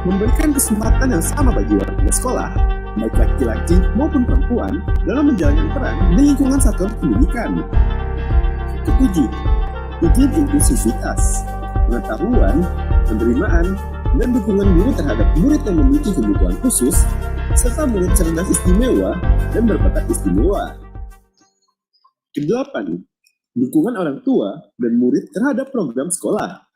memberikan kesempatan yang sama bagi warga sekolah, baik laki-laki maupun perempuan, dalam menjalankan peran di lingkungan satuan pendidikan. Ketujuh, iklim inklusivitas, pengetahuan, penerimaan, dan dukungan guru terhadap murid yang memiliki kebutuhan khusus, serta murid cerdas istimewa dan berbakat istimewa. Kedelapan, dukungan orang tua dan murid terhadap program sekolah,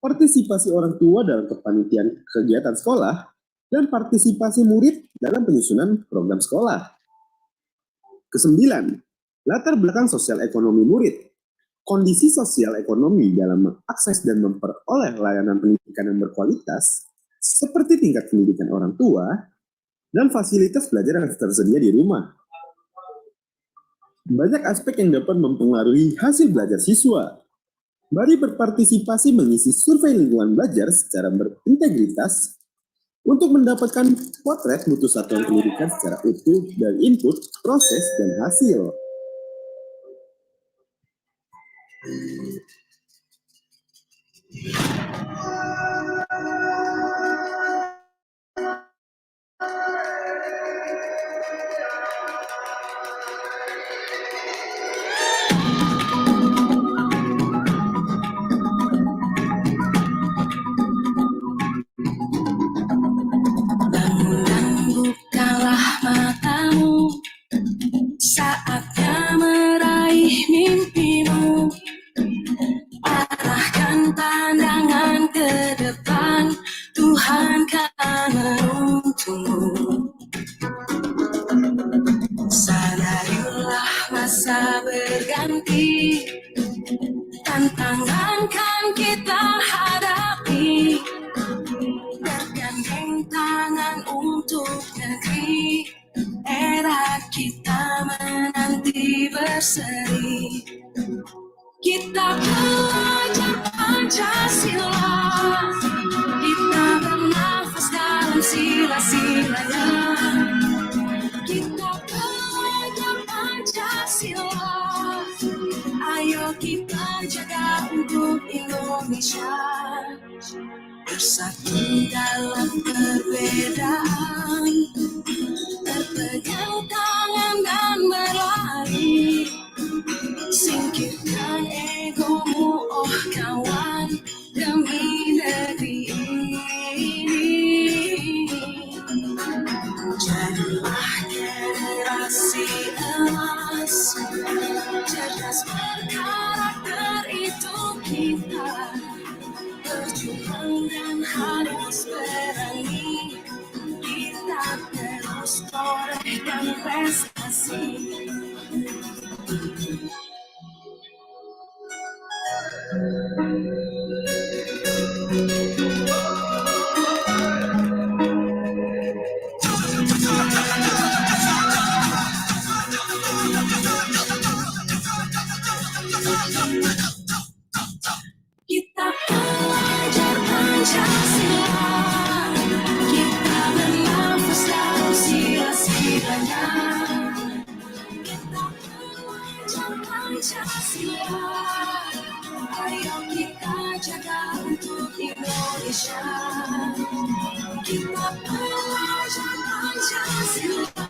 partisipasi orang tua dalam kepanitiaan kegiatan sekolah, dan partisipasi murid dalam penyusunan program sekolah. Kesembilan, latar belakang sosial ekonomi murid, kondisi sosial ekonomi dalam mengakses dan memperoleh layanan pendidikan yang berkualitas, seperti tingkat pendidikan orang tua, dan fasilitas belajar yang tersedia di rumah. Banyak aspek yang dapat mempengaruhi hasil belajar siswa. Mari berpartisipasi mengisi survei lingkungan belajar secara berintegritas untuk mendapatkan potret mutu satuan pendidikan secara utuh dan input, proses, dan hasil. Saatnya meraih mimpimu, arahkan pandangan ke depan, Tuhan kan menuntunmu. Sadarilah masa berganti, tantangan kan kita hadapi, bergandeng tangan untuk negeri, era kita menanti berseri. Kita belajar Pancasila, kita bernafas dalam sila-silanya. Kita belajar Pancasila, ayo kita jaga untuk Indonesia. Bersatu dalam perbedaan, berpegang tangan dan berlari. Singkirkan egomu, oh kawan, demi negeri ini. Jadilah generasi emas, cerdas berkarakter itu kita. Berjuang dan harus berani, kita terus torehkan prestasi. Kita belajar Pancasila, kita bernafas dalam sila-silanya. Kita belajar Pancasila, ayo kita jaga untuk Indonesia. Kita belajar Pancasila,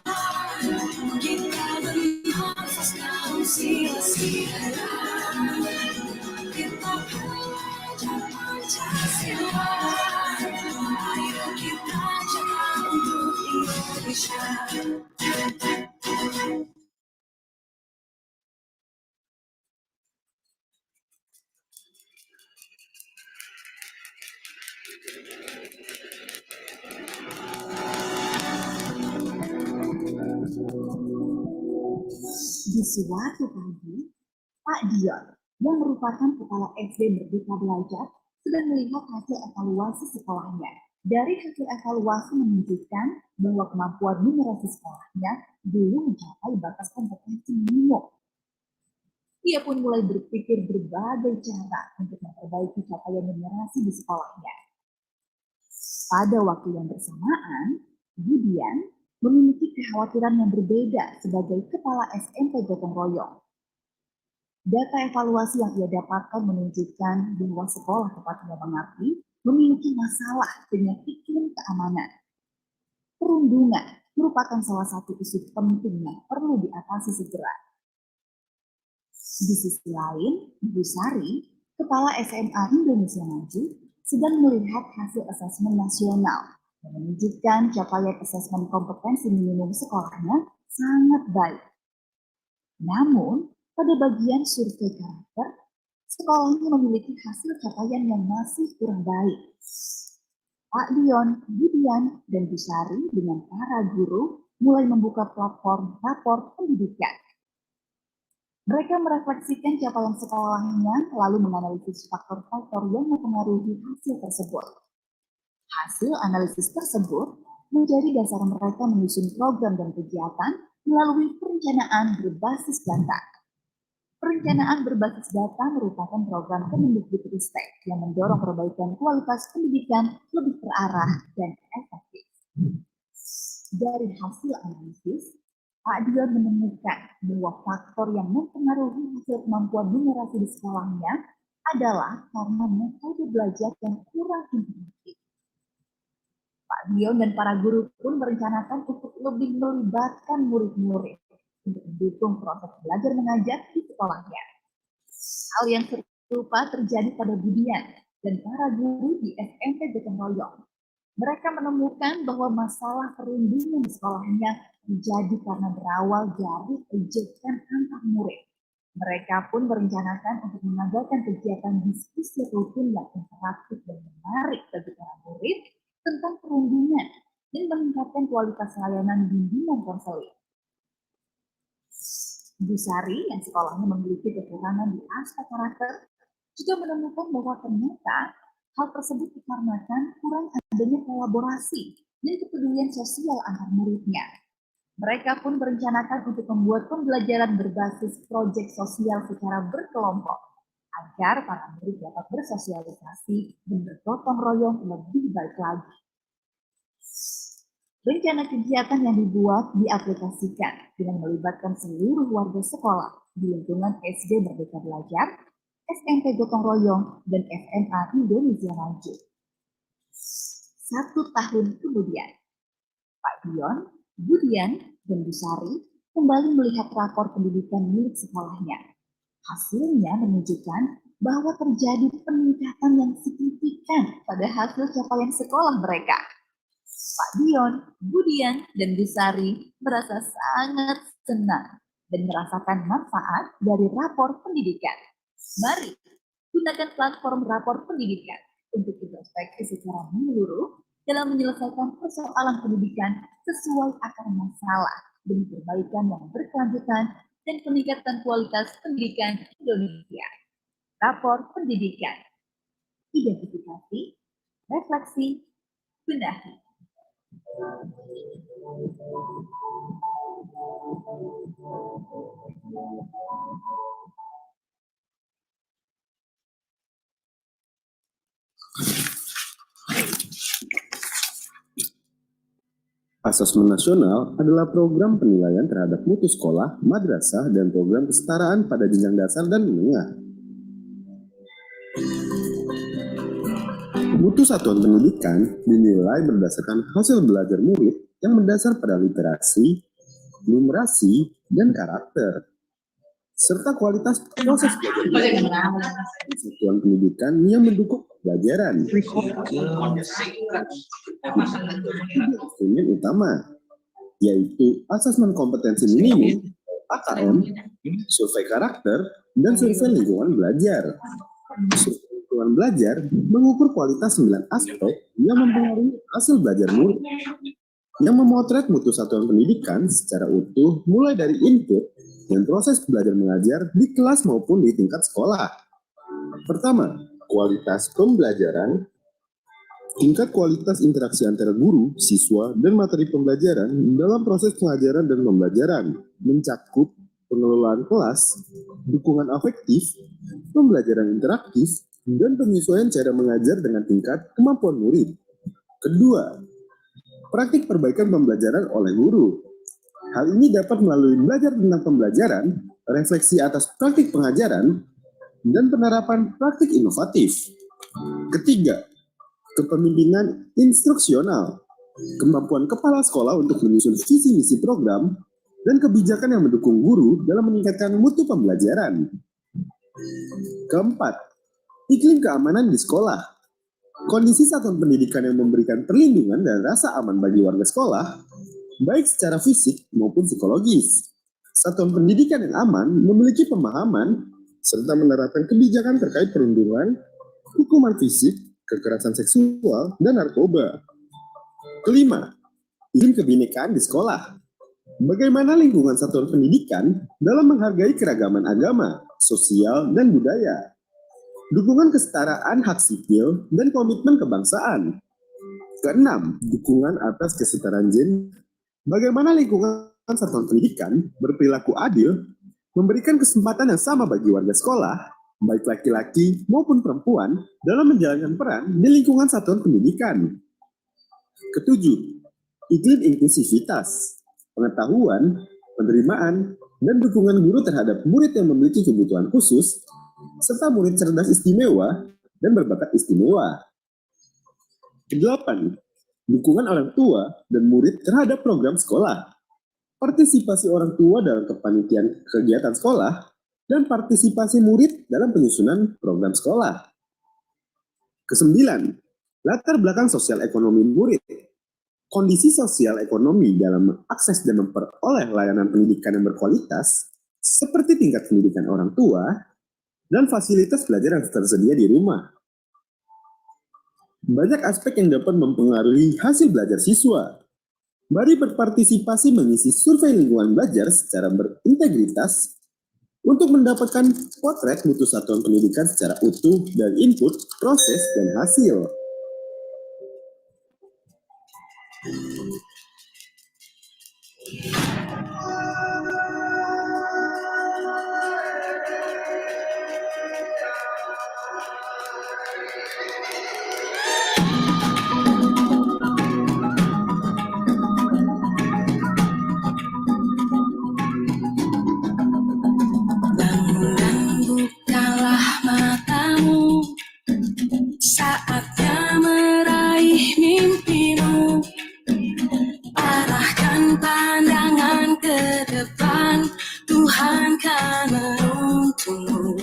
kita bernafas dalam sila-silanya. Kita belajar Pancasila, ayo kita jaga untuk Indonesia. Di suatu pagi, Pak Dion, yang merupakan kepala SD Merdeka Belajar, sedang melihat hasil evaluasi sekolahnya. Dari hasil evaluasi menunjukkan bahwa kemampuan numerasi sekolahnya belum mencapai batas kompetensi minimum. Ia pun mulai berpikir berbagai cara untuk memperbaiki capaian numerasi di sekolahnya. Pada waktu yang bersamaan, Budian memiliki kekhawatiran yang berbeda sebagai kepala SMP Gotong Royong. Data evaluasi yang ia dapatkan menunjukkan bahwa sekolah tempat ia mengabdi memiliki masalah dengan iklim keamanan. Perundungan merupakan salah satu isu penting yang perlu diatasi segera. Di sisi lain, Bu Sari, Kepala SMA Indonesia Maju, sedang melihat hasil asesmen nasional yang menunjukkan capaian asesmen kompetensi minimum sekolahnya sangat baik. Namun, pada bagian survei karakter, sekolahnya memiliki hasil capaian yang masih kurang baik. Pak Dion, Budian, dan Bu Sari dengan para guru mulai membuka platform rapor pendidikan. Mereka merefleksikan capaian sekolahnya lalu menganalisis faktor-faktor yang mempengaruhi hasil tersebut. Hasil analisis tersebut menjadi dasar mereka menyusun program dan kegiatan melalui perencanaan berbasis data. Perencanaan berbasis data merupakan program Kemendikbudristek yang mendorong perbaikan kualitas pendidikan lebih terarah dan efektif. Dari hasil analisis, Pak Dion menemukan bahwa faktor yang mempengaruhi hasil kemampuan numerasi di sekolahnya adalah karena metode belajar yang kurang interaktif. Pak Dion dan para guru pun merencanakan untuk lebih melibatkan murid-murid untuk mendukung proses belajar mengajar di sekolahnya. Hal yang serupa terjadi pada Budian dan para guru di SMP Gotong Royong. Mereka menemukan bahwa masalah perundungan di sekolahnya terjadi karena berawal dari ejekan antar murid. Mereka pun merencanakan untuk mengadakan kegiatan diskusi rutin yang interaktif dan menarik bagi para murid tentang perundungan dan meningkatkan kualitas layanan bimbingan konseling. Bu Sari yang sekolahnya memiliki kekurangan di aspek karakter juga menemukan bahwa ternyata hal tersebut dikarenakan kurang adanya kolaborasi dan kepedulian sosial antar muridnya. Mereka pun merencanakan untuk membuat pembelajaran berbasis proyek sosial secara berkelompok agar para murid dapat bersosialisasi dan bergotong royong lebih baik lagi. Rencana kegiatan yang dibuat diaplikasikan dengan melibatkan seluruh warga sekolah di lingkungan SD Merdeka Belajar, SMP Gotong Royong, dan SMA Indonesia Maju. 1 tahun kemudian, Pak Dion, Budian, dan Bu Sari kembali melihat rapor pendidikan milik sekolahnya. Hasilnya menunjukkan bahwa terjadi peningkatan yang signifikan pada hasil capaian sekolah mereka. Pak Dion, Budian, dan Bu Sari merasa sangat senang dan merasakan manfaat dari rapor pendidikan. Mari gunakan platform rapor pendidikan untuk introspeksi secara menyeluruh dalam menyelesaikan persoalan pendidikan sesuai akar masalah demi perbaikan yang berkelanjutan dan peningkatan kualitas pendidikan Indonesia. Rapor pendidikan, identifikasi, refleksi, benahi. Asesmen nasional adalah program penilaian terhadap mutu sekolah, madrasah, dan program kesetaraan pada jenjang dasar dan menengah. Mutu satuan pendidikan dinilai berdasarkan hasil belajar murid yang mendasar pada literasi, numerasi, dan karakter, serta kualitas proses belajar satuan pendidikan yang mendukung pembelajaran. Instrumen utama, yaitu asesmen kompetensi minimum, AKM, survei karakter, dan survei lingkungan belajar. Survei lingkungan belajar mengukur kualitas 9 aspek yang mempengaruhi hasil belajar murid, yang memotret mutu satuan pendidikan secara utuh mulai dari input dan proses belajar mengajar di kelas maupun di tingkat sekolah. Pertama, kualitas pembelajaran. Tingkat kualitas interaksi antara guru, siswa, dan materi pembelajaran dalam proses pengajaran dan pembelajaran mencakup pengelolaan kelas, dukungan afektif, pembelajaran interaktif, dan penyesuaian cara mengajar dengan tingkat kemampuan murid. Kedua, praktik perbaikan pembelajaran oleh guru. Hal ini dapat melalui belajar tentang pembelajaran, refleksi atas praktik pengajaran, dan penerapan praktik inovatif. Ketiga, kepemimpinan instruksional, kemampuan kepala sekolah untuk menyusun visi misi program, dan kebijakan yang mendukung guru dalam meningkatkan mutu pembelajaran. Keempat, iklim keamanan di sekolah. Kondisi satuan pendidikan yang memberikan perlindungan dan rasa aman bagi warga sekolah, baik secara fisik maupun psikologis. Satuan pendidikan yang aman memiliki pemahaman serta menerapkan kebijakan terkait perundungan, hukuman fisik, kekerasan seksual, dan narkoba. Kelima, iklim kebinekaan di sekolah. Bagaimana lingkungan satuan pendidikan dalam menghargai keragaman agama, sosial, dan budaya. Dukungan kesetaraan hak sipil dan komitmen kebangsaan. Keenam, dukungan atas kesetaraan gender. Bagaimana lingkungan satuan pendidikan berperilaku adil, memberikan kesempatan yang sama bagi warga sekolah, baik laki-laki maupun perempuan, dalam menjalankan peran di lingkungan satuan pendidikan. Ketujuh, iklim inklusivitas, pengetahuan, penerimaan, dan dukungan guru terhadap murid yang memiliki kebutuhan khusus, serta murid cerdas istimewa dan berbakat istimewa. Kedelapan, dukungan orang tua dan murid terhadap program sekolah. Partisipasi orang tua dalam kepanitiaan kegiatan sekolah dan partisipasi murid dalam penyusunan program sekolah. Kesembilan, latar belakang sosial ekonomi murid. Kondisi sosial ekonomi dalam mengakses dan memperoleh layanan pendidikan yang berkualitas, seperti tingkat pendidikan orang tua, dan fasilitas belajar yang tersedia di rumah. Banyak aspek yang dapat mempengaruhi hasil belajar siswa. Mari berpartisipasi mengisi survei lingkungan belajar secara berintegritas untuk mendapatkan potret mutu satuan pendidikan secara utuh dan input, proses, dan hasil. Dan bukalah matamu, saatnya meraih mimpimu. Arahkan pandangan ke depan, Tuhan kan menuntunmu.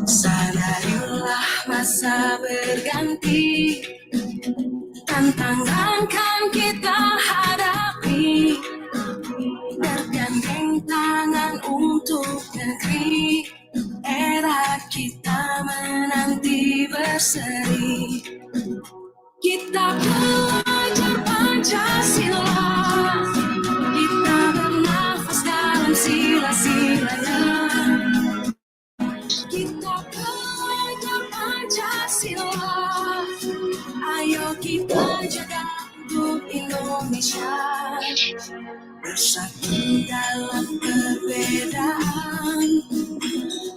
Sadarilah masa berganti, tantangan kan kita hadapi. Bergandeng tangan untuk negeri, era kita menanti berseri. Kita belajar Pancasila, kita bernafas dalam sila-silanya. Kita belajar Pancasila, ayo kita jaga untuk Indonesia. Bersatu dalam perbedaan,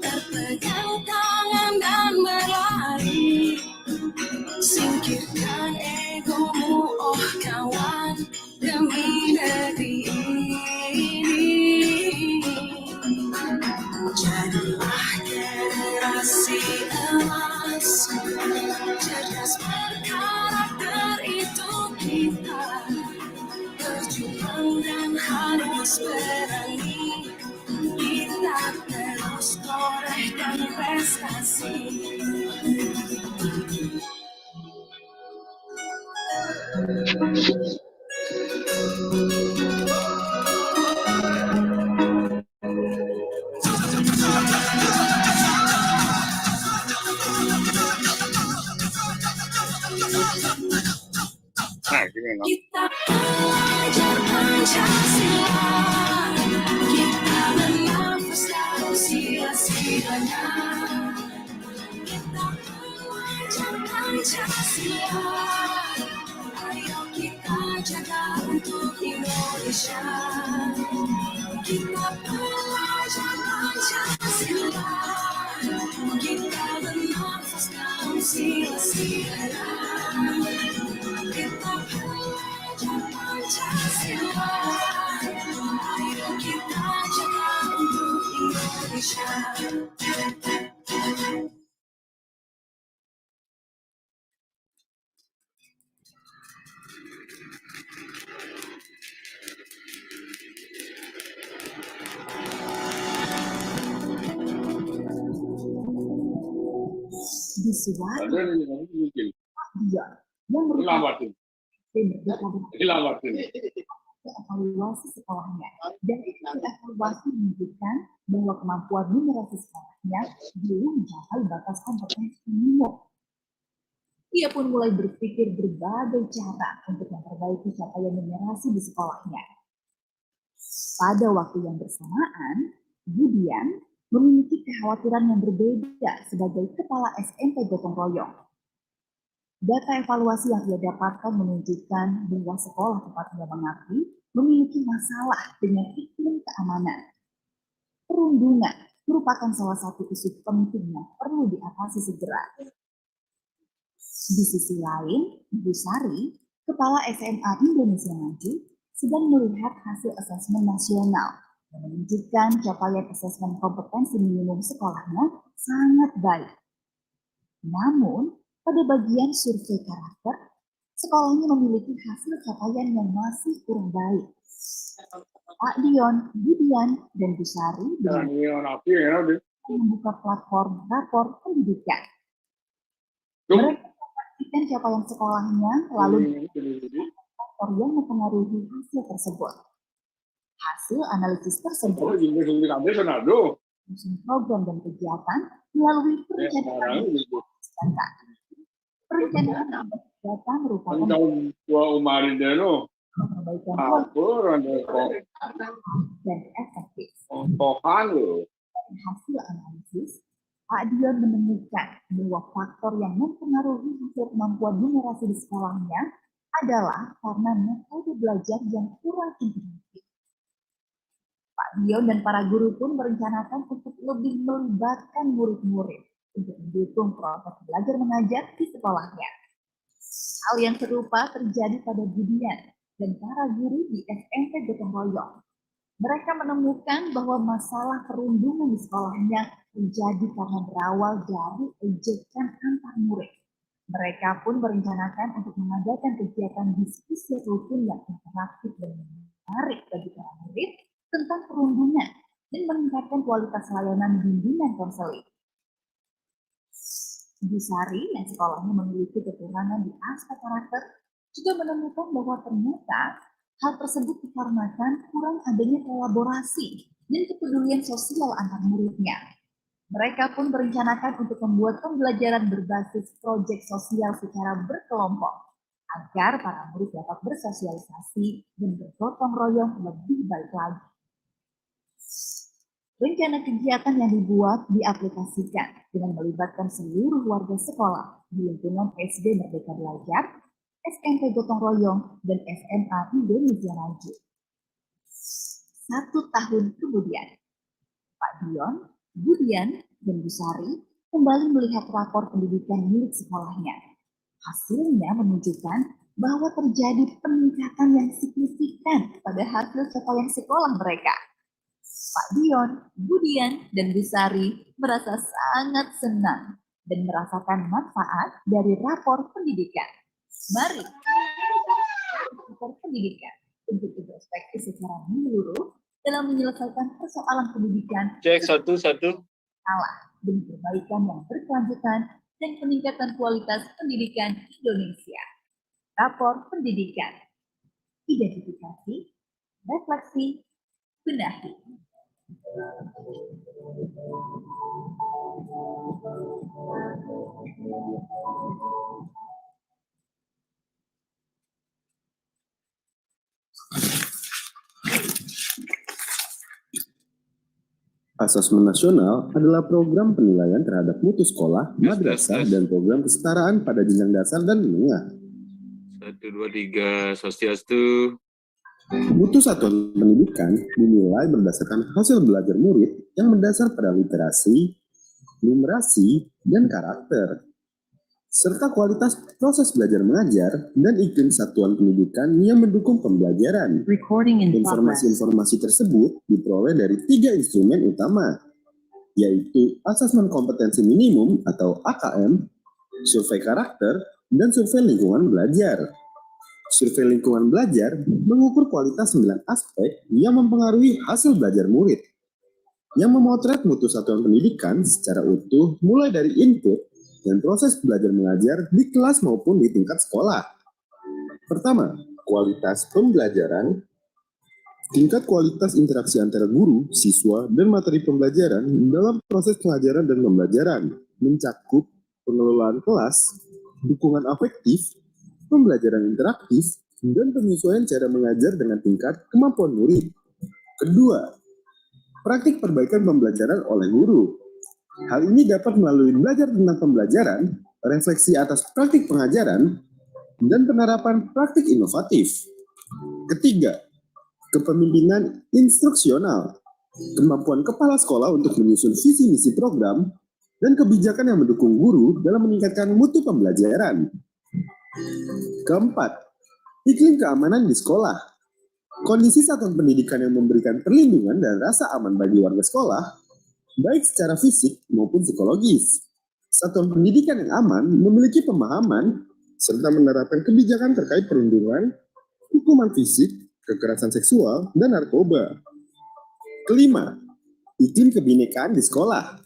terpegang tangan dan berlari. Singkirkan egomu, oh kawan, demi negeri ini. Jadilah generasi emas, cerdas berkarakter itu kita. Berjuang dan harus berani, kita terus torehkan prestasi. Kita belajar Pancasila, kita bernafas dalam sila-silanya. Kita belajar Pancasila, ayo kita jaga untuk Indonesia. Kita belajar Pancasila, kita bernafas dalam sila-silanya. Kita belajar Pancasila, ayo kita jaga untuk Indonesia. Disuai Ada yang mungkin. dia yang merupakan Lamatin. evaluasi sekolahnya. Dari evaluasi menunjukkan bahwa kemampuan numerasi sekolahnya belum mencapai batas kompetensi minimum. Ia pun mulai berpikir berbagai cara untuk memperbaiki capaian numerasi di sekolahnya. Pada waktu yang bersamaan, Budian memiliki kekhawatiran yang berbeda sebagai kepala SMP gotong royong. Data evaluasi yang ia dapatkan menunjukkan bahwa sekolah tempat ia mengabdi memiliki masalah dengan iklim keamanan. Perundungan merupakan salah satu isu penting yang perlu diatasi segera. Di sisi lain, Bu Sari, Kepala SMA Indonesia Maju, sedang melihat hasil asesmen nasional yang menunjukkan capaian asesmen kompetensi minimum sekolahnya sangat baik. Namun, pada bagian survei karakter, sekolahnya memiliki hasil capaian yang masih kurang baik. Pak Dion, Budian, dan Bu Sari membuka platform rapor pendidikan. Mereka memastikan capaian sekolahnya lalu faktor yang mempengaruhi hasil tersebut. Hasil analisis tersebut program dan kegiatan melalui perencanaan perencanaan kegiatan merupakan perbaikan dan efektif. Hasil analisis, Pak Dion menemukan bahwa faktor yang mempengaruhi hasil kemampuan numerasi di sekolahnya adalah karena metode belajar yang kurang interaktif. Pak Dion dan para guru pun merencanakan untuk lebih melibatkan murid-murid untuk mendukung proses belajar mengajar di sekolahnya. Hal yang serupa terjadi pada Budian dan para guru di SMP Gotong Royong. Mereka menemukan bahwa masalah perundungan di sekolahnya terjadi karena berawal dari ejekan antar murid. Mereka pun merencanakan untuk mengadakan kegiatan diskusi rutin yang interaktif dan menarik bagi para murid tentang perundungan dan meningkatkan kualitas layanan bimbingan konseling. Bu Sari yang sekolahnya memiliki kekurangan di aspek karakter juga menemukan bahwa ternyata hal tersebut dikarenakan kurang adanya kolaborasi dan kepedulian sosial antar muridnya. Mereka pun merencanakan untuk membuat pembelajaran berbasis proyek sosial secara berkelompok agar para murid dapat bersosialisasi dan bergotong royong lebih baik lagi. Rencana kegiatan yang dibuat diaplikasikan dengan melibatkan seluruh warga sekolah di lingkungan SD Merdeka Belajar, SMP Gotong Royong, dan SMA Indonesia Maju. 1 tahun kemudian, Pak Dion, Budian, dan Bu Sari kembali melihat rapor pendidikan milik sekolahnya. Hasilnya menunjukkan bahwa terjadi peningkatan yang signifikan pada hasil capaian sekolah mereka. Pak Dion, Budian, dan Bu Sari merasa sangat senang dan merasakan manfaat dari rapor pendidikan. Mari rapor pendidikan untuk introspeksi secara menyeluruh dalam menyelesaikan persoalan pendidikan. Cek 1 salah demi perbaikan yang berkelanjutan dan peningkatan kualitas pendidikan Indonesia. Rapor pendidikan, identifikasi, refleksi, benahi. Asesmen nasional adalah program penilaian terhadap mutu sekolah, madrasah, dan program kesetaraan pada jenjang dasar dan menengah. 1, 2, 3, Swastiastu. Mutu satuan pendidikan dinilai berdasarkan hasil belajar murid yang mendasar pada literasi, numerasi, dan karakter, serta kualitas proses belajar mengajar dan iklim satuan pendidikan yang mendukung pembelajaran. Informasi-informasi tersebut diperoleh dari 3 instrumen utama, yaitu asesmen kompetensi minimum atau AKM, survei karakter, dan survei lingkungan belajar. Survei lingkungan belajar mengukur kualitas 9 aspek yang mempengaruhi hasil belajar murid, yang memotret mutu satuan pendidikan secara utuh mulai dari input, dan proses belajar mengajar di kelas maupun di tingkat sekolah. Pertama, kualitas pembelajaran. Tingkat kualitas interaksi antara guru, siswa, dan materi pembelajaran dalam proses pengajaran dan pembelajaran mencakup pengelolaan kelas, dukungan afektif, pembelajaran interaktif, dan penyesuaian cara mengajar dengan tingkat kemampuan murid. Kedua, praktik perbaikan pembelajaran oleh guru. Hal ini dapat melalui belajar tentang pembelajaran, refleksi atas praktik pengajaran, dan penerapan praktik inovatif. Ketiga, kepemimpinan instruksional. Kemampuan kepala sekolah untuk menyusun visi misi program dan kebijakan yang mendukung guru dalam meningkatkan mutu pembelajaran. Keempat, iklim keamanan di sekolah. Kondisi satuan pendidikan yang memberikan perlindungan dan rasa aman bagi warga sekolah, baik secara fisik maupun psikologis. Satuan pendidikan yang aman memiliki pemahaman serta menerapkan kebijakan terkait perlindungan, hukuman fisik, kekerasan seksual, dan narkoba. Kelima, iklim kebinekaan di sekolah.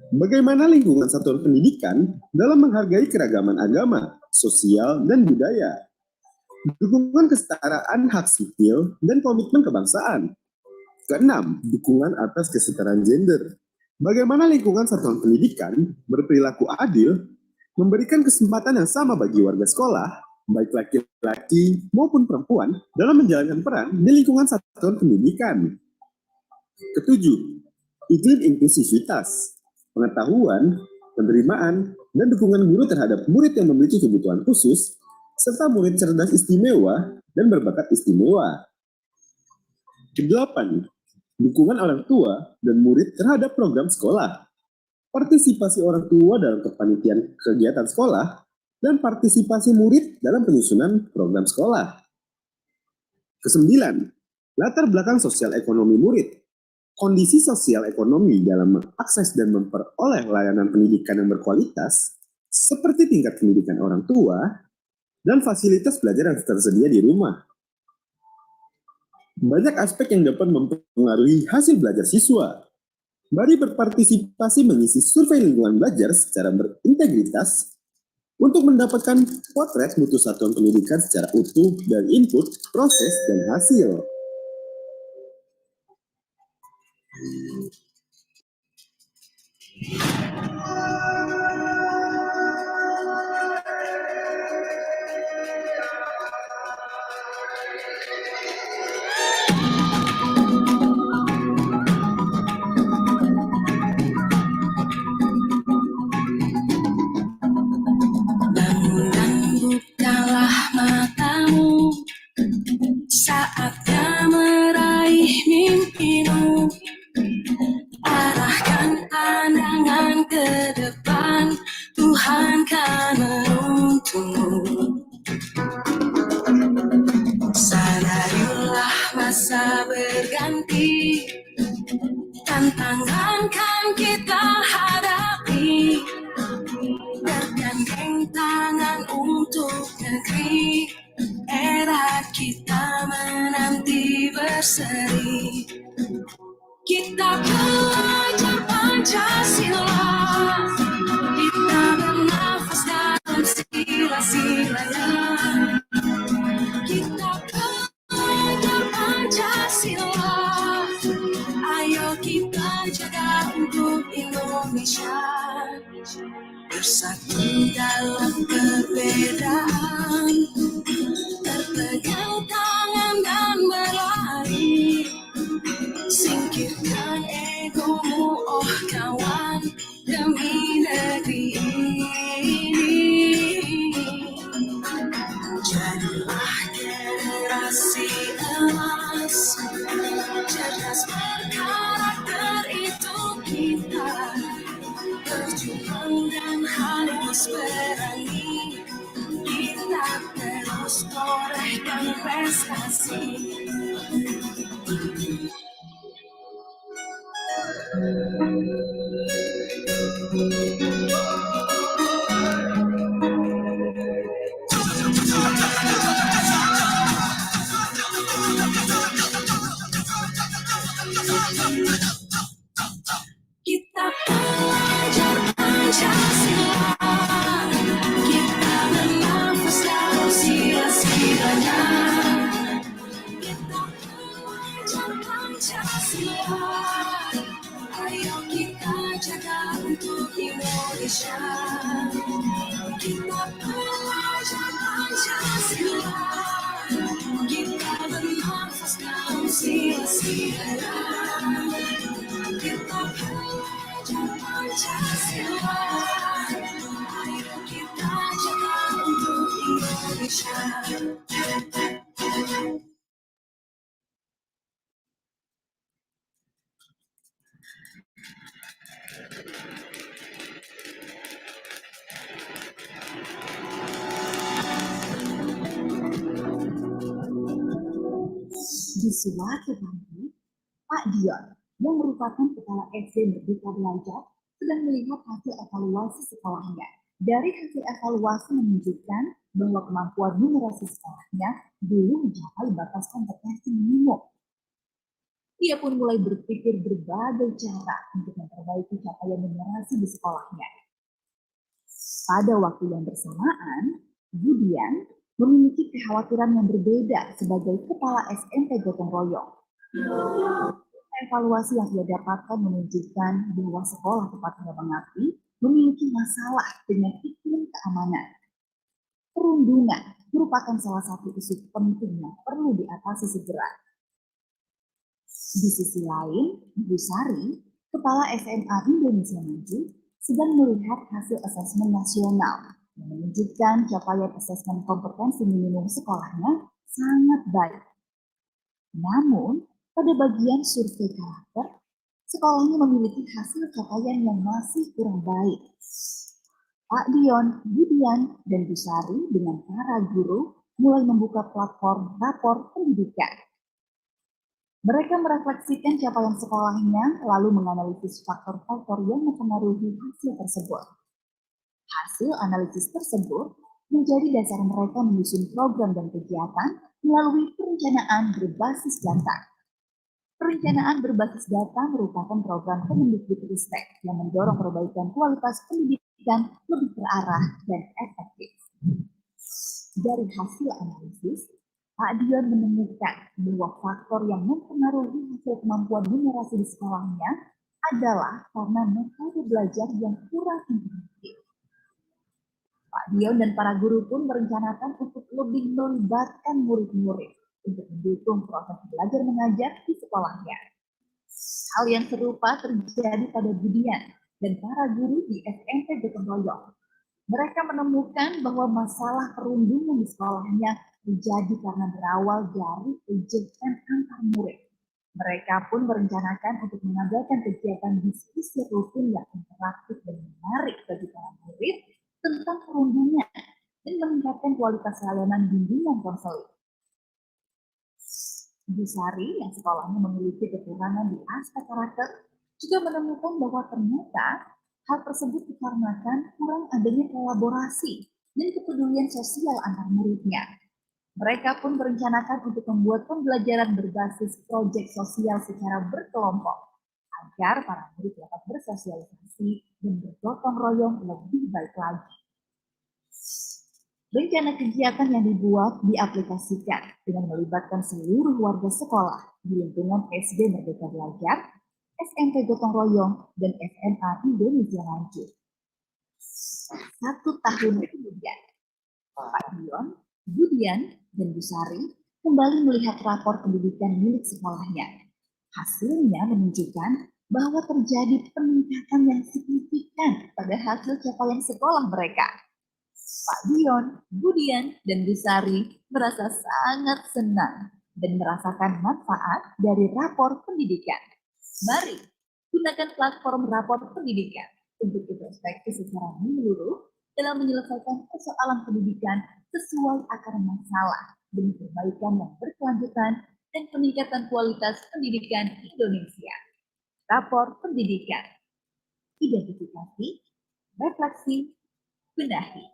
Bagaimana lingkungan satuan pendidikan dalam menghargai keragaman agama, sosial, dan budaya. Dukungan kesetaraan hak sipil dan komitmen kebangsaan. Keenam, dukungan atas kesetaraan gender. Bagaimana lingkungan satuan pendidikan berperilaku adil, memberikan kesempatan yang sama bagi warga sekolah, baik laki-laki maupun perempuan, dalam menjalankan peran di lingkungan satuan pendidikan. Ketujuh, iklim inklusivitas, pengetahuan, penerimaan, dan dukungan guru terhadap murid yang memiliki kebutuhan khusus, serta murid cerdas istimewa dan berbakat istimewa. Kedelapan, dukungan orang tua dan murid terhadap program sekolah. Partisipasi orang tua dalam kepanitiaan kegiatan sekolah dan partisipasi murid dalam penyusunan program sekolah. Kesembilan, latar belakang sosial ekonomi murid. Kondisi sosial ekonomi dalam mengakses dan memperoleh layanan pendidikan yang berkualitas, seperti tingkat pendidikan orang tua dan fasilitas belajar yang tersedia di rumah. Banyak aspek yang dapat mempengaruhi hasil belajar siswa. Mari berpartisipasi mengisi survei lingkungan belajar secara berintegritas untuk mendapatkan potret mutu satuan pendidikan secara utuh dan input, proses, dan hasil. Bangun dan bukalah matamu, saatnya meraih mimpimu. Arahkan pandangan ke depan, Tuhan kan menuntunmu. Sadarilah masa berganti, tantangan kan kita hadapi. Bergandeng tangan untuk negeri, era kita menanti berseri. Kita belajar Pancasila, kita bernafas dalam sila-silanya. Kita belajar Pancasila, ayo kita jaga untuk Indonesia. Bersatu dalam perbedaan, berpegang tangan dan berlari. Singkirkan egomu, oh kawan, demi negeri ini. Jadilah generasi emas, cerdas berkarakter itu kita. Berjuang dan harus berani, kita terus torehkan prestasi. Kita belajar Pancasila, Kita bernafas dalam sia-sia. Kita belajar Pancasila. Ayo kita jaga untuk Indonesia. Di suatu pagi, Pak Dion, yang merupakan kepala SD Merdeka Belajar, sedang melihat hasil evaluasi sekolahnya. Dari hasil evaluasi menunjukkan bahwa kemampuan numerasi sekolahnya belum mencapai batas kompetensi minimum. Ia pun mulai berpikir berbagai cara untuk memperbaiki capaian numerasi di sekolahnya. Pada waktu yang bersamaan, Budian memiliki kekhawatiran yang berbeda sebagai kepala SMP Gotong Royong. Evaluasi yang ia dapatkan menunjukkan bahwa sekolah tempatnya mengabdi memiliki masalah dengan iklim keamanan. Perundungan merupakan salah satu isu penting yang perlu diatasi segera. Di sisi lain, Bu Sari, kepala SMA Indonesia Maju, sedang melihat hasil asesmen nasional yang menunjukkan capaian asesmen kompetensi minimum sekolahnya sangat baik. Namun, pada bagian survei karakter, sekolahnya memiliki hasil capaian yang masih kurang baik. Pak Dion, Budian, dan Bu Sari dengan para guru mulai membuka platform rapor pendidikan. Mereka merefleksikan capaian sekolahnya lalu menganalisis faktor-faktor yang mempengaruhi hasil tersebut. Hasil analisis tersebut menjadi dasar mereka menyusun program dan kegiatan melalui perencanaan berbasis data. Perencanaan berbasis data merupakan program Kemendikbudristek yang mendorong perbaikan kualitas pendidikan lebih terarah dan efektif. Dari hasil analisis, Pak Dion menemukan bahwa faktor yang mempengaruhi hasil kemampuan numerasi di sekolahnya adalah karena metode belajar yang kurang interaktif. Pak Dion dan para guru pun merencanakan untuk lebih melibatkan murid-murid untuk mendukung proses belajar mengajar di sekolahnya. Hal yang serupa terjadi pada Budian dan para guru di SMP Gotong Royong. Mereka menemukan bahwa masalah perundungan di sekolahnya terjadi karena berawal dari ejekan antar murid. Mereka pun merencanakan untuk mengadakan kegiatan diskusi rutin yang interaktif dan menarik bagi para murid tentang perundungan dan meningkatkan kualitas layanan bimbingan konseling. Bu Sari yang sekolahnya memiliki kekurangan di aspek karakter juga menemukan bahwa ternyata hal tersebut dikarenakan kurang adanya kolaborasi dan kepedulian sosial antar muridnya. Mereka pun merencanakan untuk membuat pembelajaran berbasis proyek sosial secara berkelompok agar para murid dapat bersosialisasi dan bergotong royong lebih baik lagi. Rencana kegiatan yang dibuat diaplikasikan dengan melibatkan seluruh warga sekolah di lingkungan SD Merdeka Belajar, SMP Gotong Royong, dan SMA Indonesia Maju. 1 tahun kemudian, Pak Dion, Budian, dan Bu Sari kembali melihat rapor pendidikan milik sekolahnya. Hasilnya menunjukkan bahwa terjadi peningkatan yang signifikan pada hasil capaian sekolah mereka. Pak Dion, Budian, dan Bu Sari merasa sangat senang dan merasakan manfaat dari rapor pendidikan. Mari gunakan platform rapor pendidikan untuk introspeksi secara menyeluruh dalam menyelesaikan persoalan pendidikan sesuai akar masalah demi perbaikan yang berkelanjutan dan peningkatan kualitas pendidikan Indonesia. Rapor pendidikan, identifikasi, refleksi, benahi.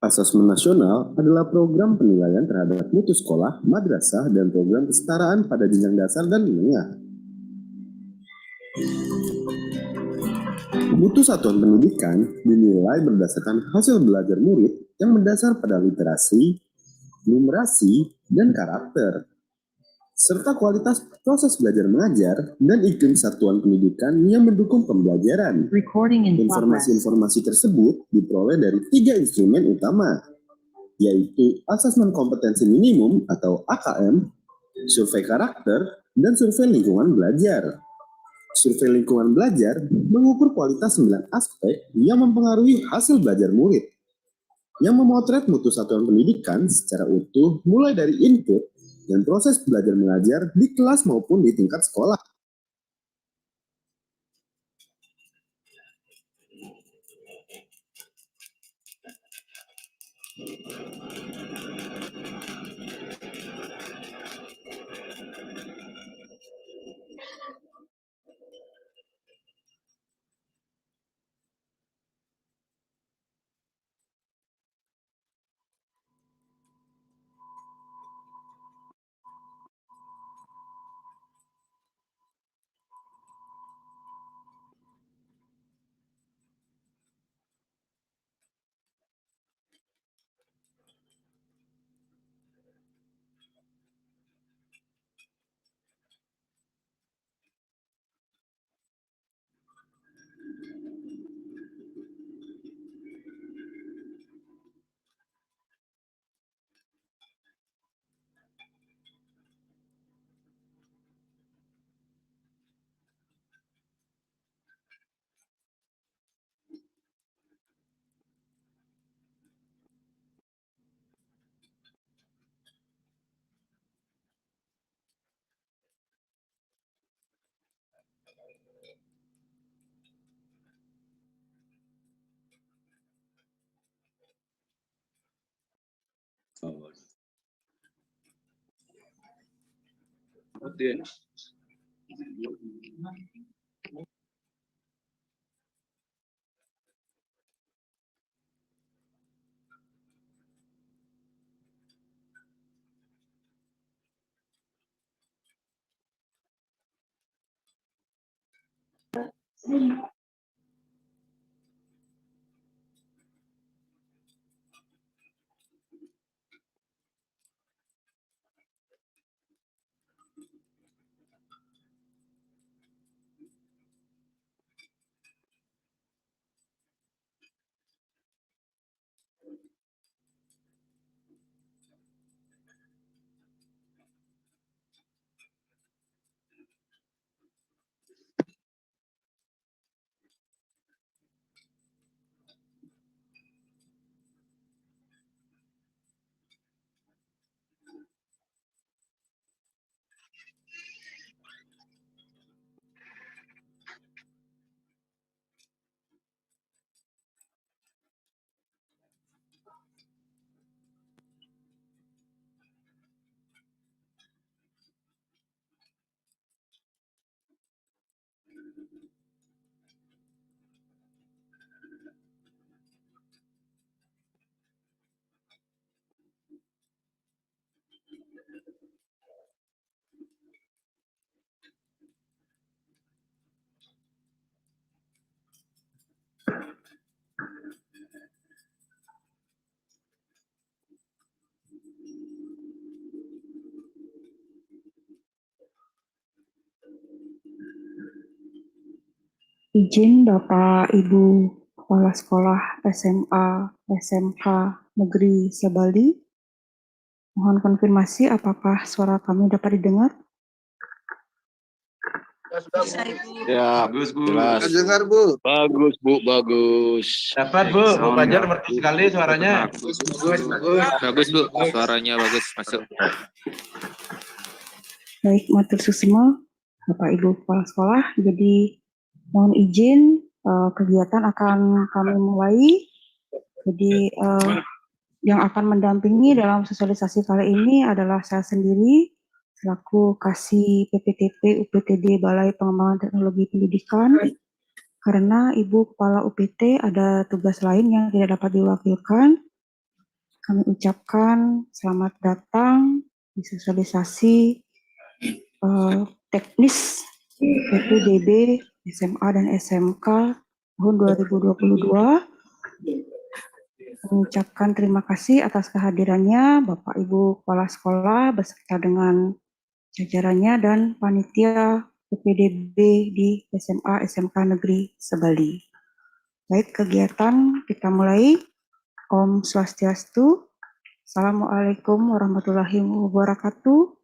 Asesmen nasional adalah program penilaian terhadap mutu sekolah, madrasah, dan program kesetaraan pada jenjang dasar dan menengah. Mutu satuan pendidikan dinilai berdasarkan hasil belajar murid yang mendasar pada literasi, numerasi, dan karakter, serta kualitas proses belajar mengajar dan iklim satuan pendidikan yang mendukung pembelajaran. Informasi-informasi tersebut diperoleh dari 3 instrumen utama, yaitu asesmen kompetensi minimum atau AKM, survei karakter, dan survei lingkungan belajar. Survei lingkungan belajar mengukur kualitas 9 aspek yang mempengaruhi hasil belajar murid, yang memotret mutu satuan pendidikan secara utuh mulai dari input dan proses belajar mengajar di kelas maupun di tingkat sekolah. Izin Bapak Ibu Kepala Sekolah SMA SMK Negeri Sebali, mohon konfirmasi apakah suara kami dapat didengar? Ya, bagus Bu. Jelas. Dengar Bu. Bagus Bu, bagus. Dapat Bu, Bu Fajar merdu sekali suaranya. Bagus Bu, suaranya bagus masuk. Baik, matur susimo Bapak Ibu Kepala Sekolah. Jadi mohon izin kegiatan akan kami mulai. Jadi yang akan mendampingi dalam sosialisasi kali ini adalah saya sendiri selaku Kasih PPTP UPTD Balai Pengembangan Teknologi Pendidikan. Karena Ibu Kepala UPT ada tugas lain yang tidak dapat diwakilkan, kami ucapkan selamat datang di sosialisasi teknis PPDB SMA dan SMK tahun 2022. Mengucapkan terima kasih atas kehadirannya Bapak Ibu Kepala Sekolah beserta dengan jajarannya dan panitia PPDB di SMA SMK Negeri Sebali. Baik, kegiatan kita mulai. Om Swastiastu. Assalamualaikum warahmatullahi wabarakatuh.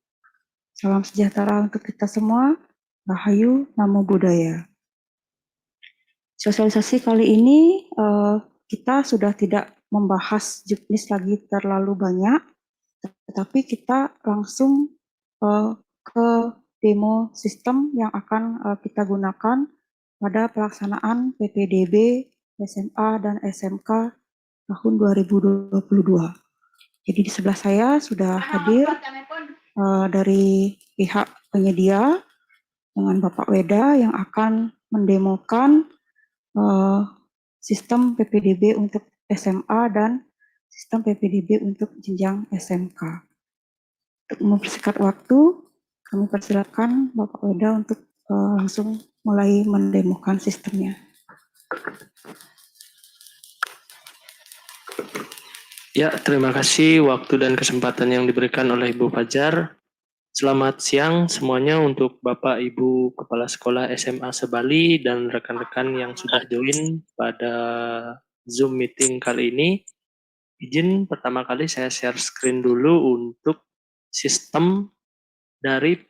Salam sejahtera untuk kita semua. Rahayu, Namo Buddhaya. Sosialisasi kali ini kita sudah tidak membahas juknis lagi terlalu banyak, tetapi kita langsung ke demo sistem yang akan kita gunakan pada pelaksanaan PPDB SMA dan SMK tahun 2022. Jadi di sebelah saya sudah hadir dari pihak penyedia dengan Bapak Weda yang akan mendemokan sistem PPDB untuk SMA dan sistem PPDB untuk jenjang SMK. Untuk mempersingkat waktu, kami persilakan Bapak Weda untuk langsung mulai mendemokan sistemnya. Ya, terima kasih waktu dan kesempatan yang diberikan oleh Ibu Fajar. Selamat siang semuanya untuk Bapak Ibu Kepala Sekolah SMA Sebali dan rekan-rekan yang sudah join pada Zoom meeting kali ini. Izin pertama kali saya share screen dulu untuk sistem dari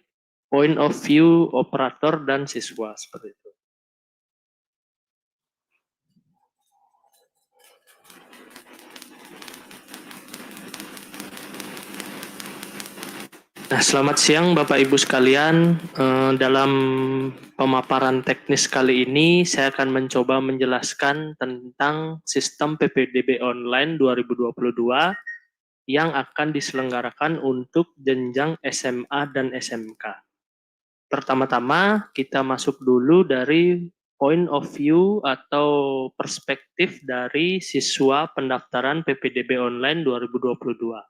point of view operator dan siswa seperti itu. Nah, selamat siang Bapak Ibu sekalian. Dalam pemaparan teknis kali ini, saya akan mencoba menjelaskan tentang sistem PPDB online 2022 yang akan diselenggarakan untuk jenjang SMA dan SMK. Pertama-tama, kita masuk dulu dari point of view atau perspektif dari siswa pendaftaran PPDB online 2022.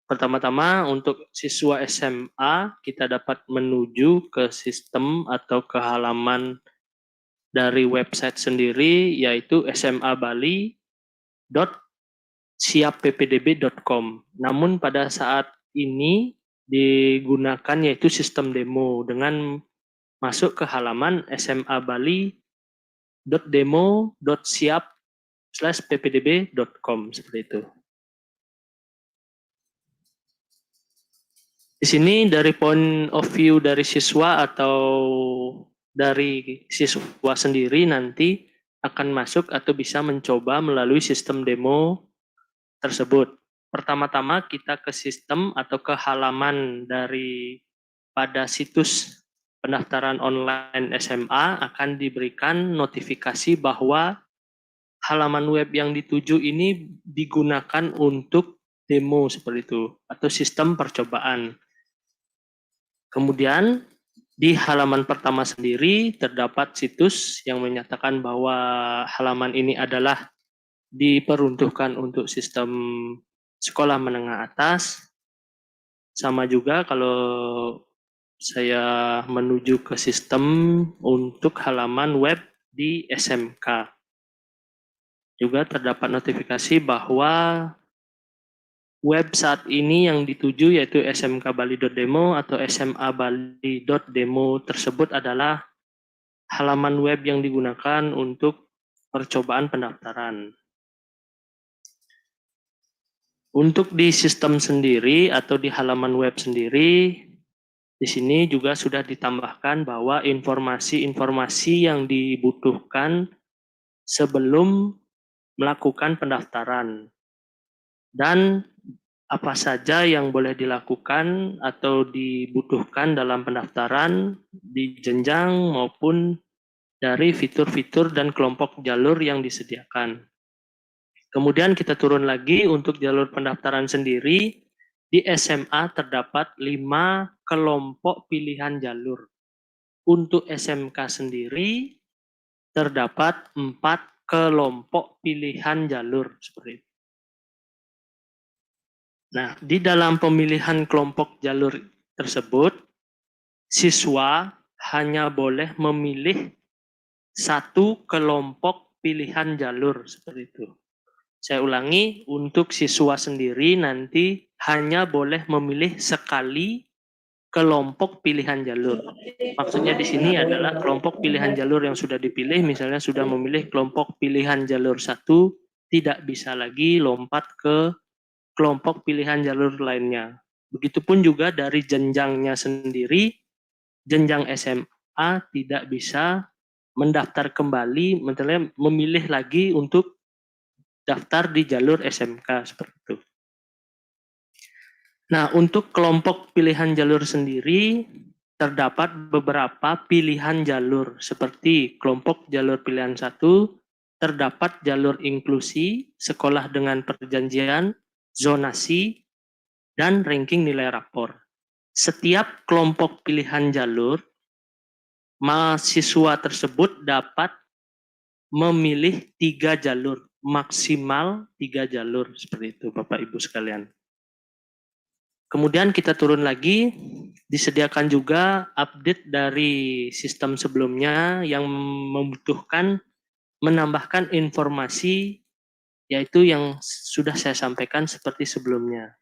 Pertama-tama untuk siswa SMA kita dapat menuju ke sistem atau ke halaman dari website sendiri yaitu sma.bali.siapppdb.com. Namun pada saat ini digunakan yaitu sistem demo dengan masuk ke halaman sma.bali.demo.siap/ppdb.com seperti itu. Di sini dari point of view dari siswa atau dari siswa sendiri nanti akan masuk atau bisa mencoba melalui sistem demo tersebut. Pertama-tama kita ke sistem atau ke halaman dari pada situs pendaftaran online SMA akan diberikan notifikasi bahwa halaman web yang dituju ini digunakan untuk demo seperti itu atau sistem percobaan. Kemudian di halaman pertama sendiri terdapat situs yang menyatakan bahwa halaman ini adalah diperuntukkan untuk sistem sekolah menengah atas. Sama juga kalau saya menuju ke sistem untuk halaman web di SMK. Juga terdapat notifikasi bahwa web saat ini yang dituju yaitu smkbali.demo atau smabali.demo tersebut adalah halaman web yang digunakan untuk percobaan pendaftaran. Untuk di sistem sendiri atau di halaman web sendiri, di sini juga sudah ditambahkan bahwa informasi-informasi yang dibutuhkan sebelum melakukan pendaftaran. Dan apa saja yang boleh dilakukan atau dibutuhkan dalam pendaftaran di jenjang maupun dari fitur-fitur dan kelompok jalur yang disediakan. Kemudian kita turun lagi untuk jalur pendaftaran sendiri. Di SMA terdapat 5 kelompok pilihan jalur. Untuk SMK sendiri terdapat 4 kelompok pilihan jalur seperti itu. Nah, di dalam pemilihan kelompok jalur tersebut, siswa hanya boleh memilih satu kelompok pilihan jalur seperti itu. Saya ulangi, untuk siswa sendiri nanti hanya boleh memilih sekali kelompok pilihan jalur. Maksudnya di sini adalah kelompok pilihan jalur yang sudah dipilih, misalnya sudah memilih kelompok pilihan jalur 1, tidak bisa lagi lompat ke kelompok pilihan jalur lainnya. Begitupun juga dari jenjangnya sendiri, jenjang SMA tidak bisa mendaftar kembali, misalnya memilih lagi untuk daftar di jalur SMK seperti itu. Nah, untuk kelompok pilihan jalur sendiri, terdapat beberapa pilihan jalur, seperti kelompok jalur pilihan 1, terdapat jalur inklusi, sekolah dengan perjanjian, zonasi, dan ranking nilai rapor. Setiap kelompok pilihan jalur, mahasiswa tersebut dapat memilih 3 jalur, maksimal 3 jalur, seperti itu Bapak Ibu sekalian. Kemudian kita turun lagi, disediakan juga update dari sistem sebelumnya yang membutuhkan menambahkan informasi, yaitu yang sudah saya sampaikan seperti sebelumnya.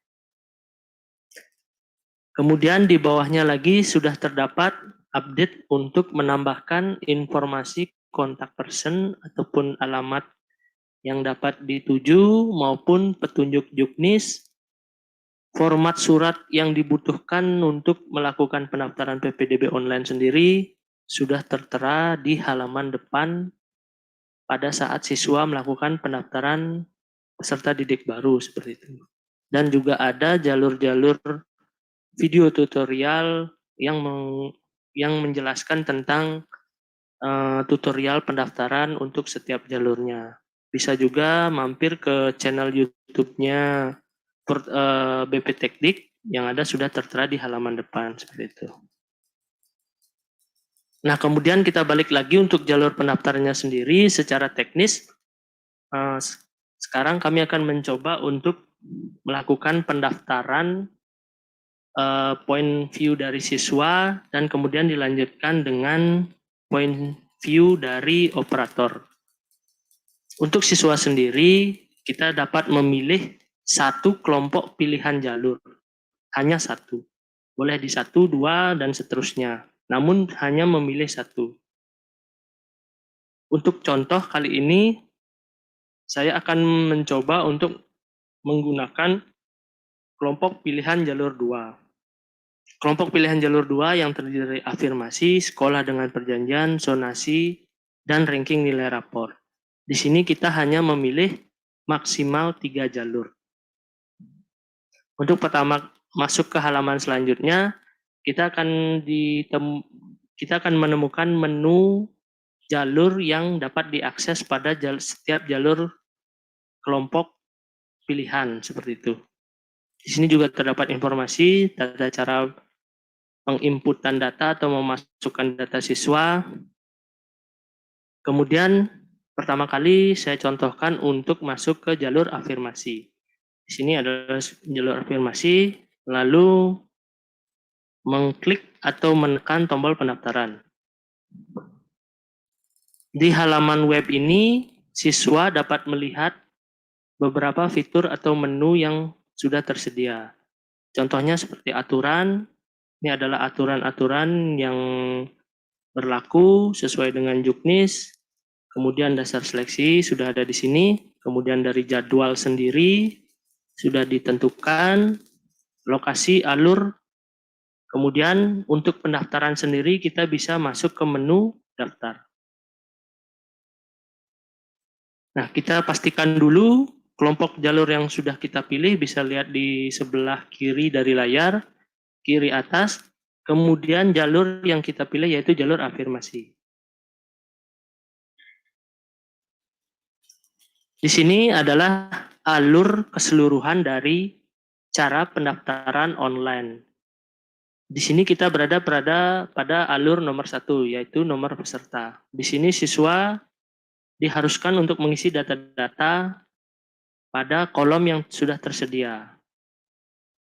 Kemudian di bawahnya lagi sudah terdapat update untuk menambahkan informasi kontak person ataupun alamat yang dapat dituju maupun petunjuk juknis, format surat yang dibutuhkan untuk melakukan pendaftaran PPDB online sendiri sudah tertera di halaman depan pada saat siswa melakukan pendaftaran peserta didik baru seperti itu. Dan juga ada jalur-jalur video tutorial yang menjelaskan tentang tutorial pendaftaran untuk setiap jalurnya. Bisa juga mampir ke channel YouTube-nya BP Teknik yang ada sudah tertera di halaman depan seperti itu. Nah, kemudian kita balik lagi untuk jalur pendaftarannya sendiri secara teknis. Sekarang kami akan mencoba untuk melakukan pendaftaran point view dari siswa dan kemudian dilanjutkan dengan point view dari operator. Untuk siswa sendiri, kita dapat memilih satu kelompok pilihan jalur, hanya satu. Boleh di 1, 2, dan seterusnya. Namun hanya memilih satu. Untuk contoh kali ini, saya akan mencoba untuk menggunakan kelompok pilihan jalur 2. Kelompok pilihan jalur 2 yang terdiri dari afirmasi, sekolah dengan perjanjian, zonasi, dan ranking nilai rapor. Di sini kita hanya memilih maksimal 3 jalur. Untuk pertama masuk ke halaman selanjutnya, kita akan menemukan menu jalur yang dapat diakses pada setiap jalur kelompok pilihan seperti itu. Di sini juga terdapat informasi tata cara penginputan data atau memasukkan data siswa. Kemudian pertama kali saya contohkan untuk masuk ke jalur afirmasi. Di sini adalah jalur afirmasi, lalu mengklik atau menekan tombol pendaftaran. Di halaman web ini, siswa dapat melihat beberapa fitur atau menu yang sudah tersedia. Contohnya seperti aturan, ini adalah aturan-aturan yang berlaku sesuai dengan juknis, kemudian dasar seleksi sudah ada di sini, kemudian dari jadwal sendiri sudah ditentukan, lokasi, alur, kemudian untuk pendaftaran sendiri kita bisa masuk ke menu daftar. Nah, kita pastikan dulu kelompok jalur yang sudah kita pilih, bisa lihat di sebelah kiri dari layar, kiri atas, kemudian jalur yang kita pilih yaitu jalur afirmasi. Di sini adalah alur keseluruhan dari cara pendaftaran online. Di sini kita berada pada alur nomor 1, yaitu nomor peserta. Di sini siswa diharuskan untuk mengisi data-data pada kolom yang sudah tersedia.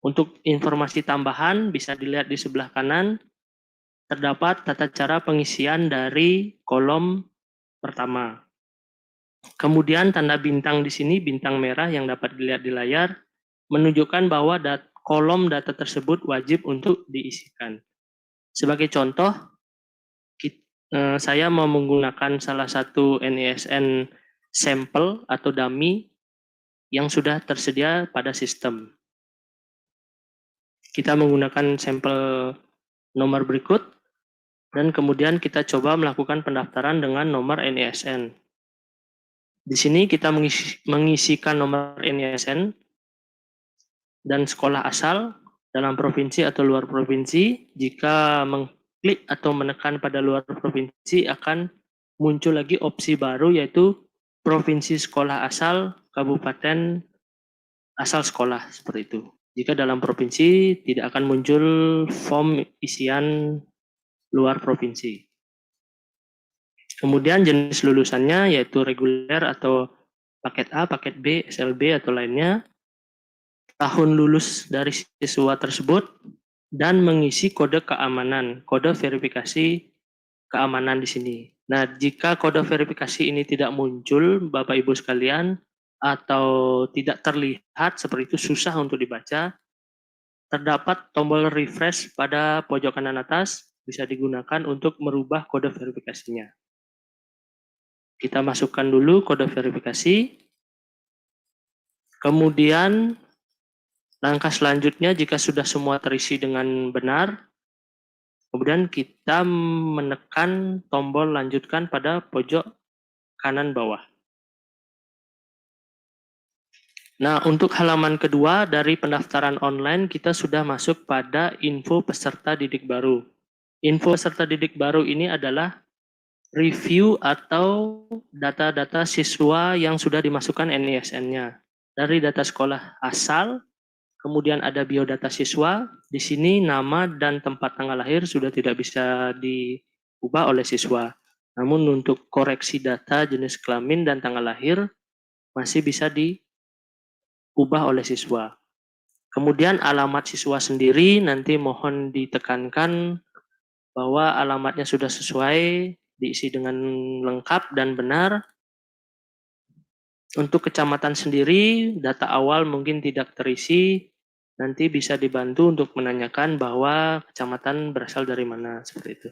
Untuk informasi tambahan bisa dilihat di sebelah kanan, terdapat tata cara pengisian dari kolom pertama. Kemudian tanda bintang di sini, bintang merah yang dapat dilihat di layar, menunjukkan bahwa kolom data tersebut wajib untuk diisikan. Sebagai contoh, saya mau menggunakan salah satu NISN sampel atau dummy yang sudah tersedia pada sistem. Kita menggunakan sampel nomor berikut, dan kemudian kita coba melakukan pendaftaran dengan nomor NISN. Di sini kita mengisikan nomor NISN dan sekolah asal dalam provinsi atau luar provinsi. Jika mengklik atau menekan pada luar provinsi, akan muncul lagi opsi baru, yaitu provinsi sekolah asal, kabupaten asal sekolah, seperti itu. Jika dalam provinsi, tidak akan muncul form isian luar provinsi. Kemudian jenis lulusannya yaitu reguler atau paket A, paket B, SLB atau lainnya, tahun lulus dari siswa tersebut, dan mengisi kode keamanan, kode verifikasi keamanan di sini. Nah, jika kode verifikasi ini tidak muncul, Bapak Ibu sekalian, atau tidak terlihat seperti itu, susah untuk dibaca, terdapat tombol refresh pada pojok kanan atas, bisa digunakan untuk merubah kode verifikasinya. Kita masukkan dulu kode verifikasi. Kemudian langkah selanjutnya, jika sudah semua terisi dengan benar, kemudian kita menekan tombol lanjutkan pada pojok kanan bawah. Nah, untuk halaman kedua dari pendaftaran online, kita sudah masuk pada info peserta didik baru. Info peserta didik baru ini adalah review atau data-data siswa yang sudah dimasukkan NISN-nya. Dari data sekolah asal, kemudian ada biodata siswa. Di sini nama dan tempat tanggal lahir sudah tidak bisa diubah oleh siswa. Namun untuk koreksi data jenis kelamin dan tanggal lahir masih bisa diubah oleh siswa. Kemudian alamat siswa sendiri nanti mohon ditekankan bahwa alamatnya sudah sesuai, diisi dengan lengkap dan benar. Untuk kecamatan sendiri, data awal mungkin tidak terisi, nanti bisa dibantu untuk menanyakan bahwa kecamatan berasal dari mana, seperti itu.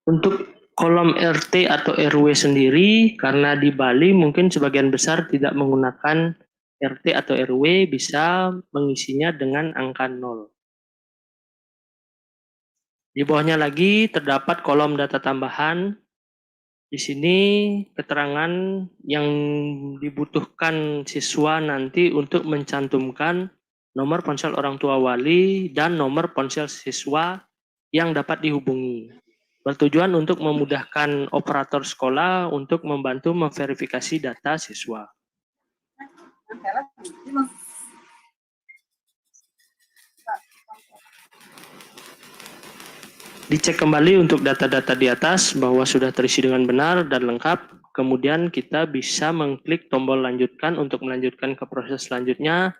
Untuk kolom RT atau RW sendiri, karena di Bali mungkin sebagian besar tidak menggunakan RT atau RW, bisa mengisinya dengan angka 0. Di bawahnya lagi terdapat kolom data tambahan. Di sini keterangan yang dibutuhkan siswa nanti untuk mencantumkan nomor ponsel orang tua wali dan nomor ponsel siswa yang dapat dihubungi. Bertujuan untuk memudahkan operator sekolah untuk membantu memverifikasi data siswa. Dicek kembali untuk data-data di atas bahwa sudah terisi dengan benar dan lengkap. Kemudian kita bisa mengklik tombol lanjutkan untuk melanjutkan ke proses selanjutnya.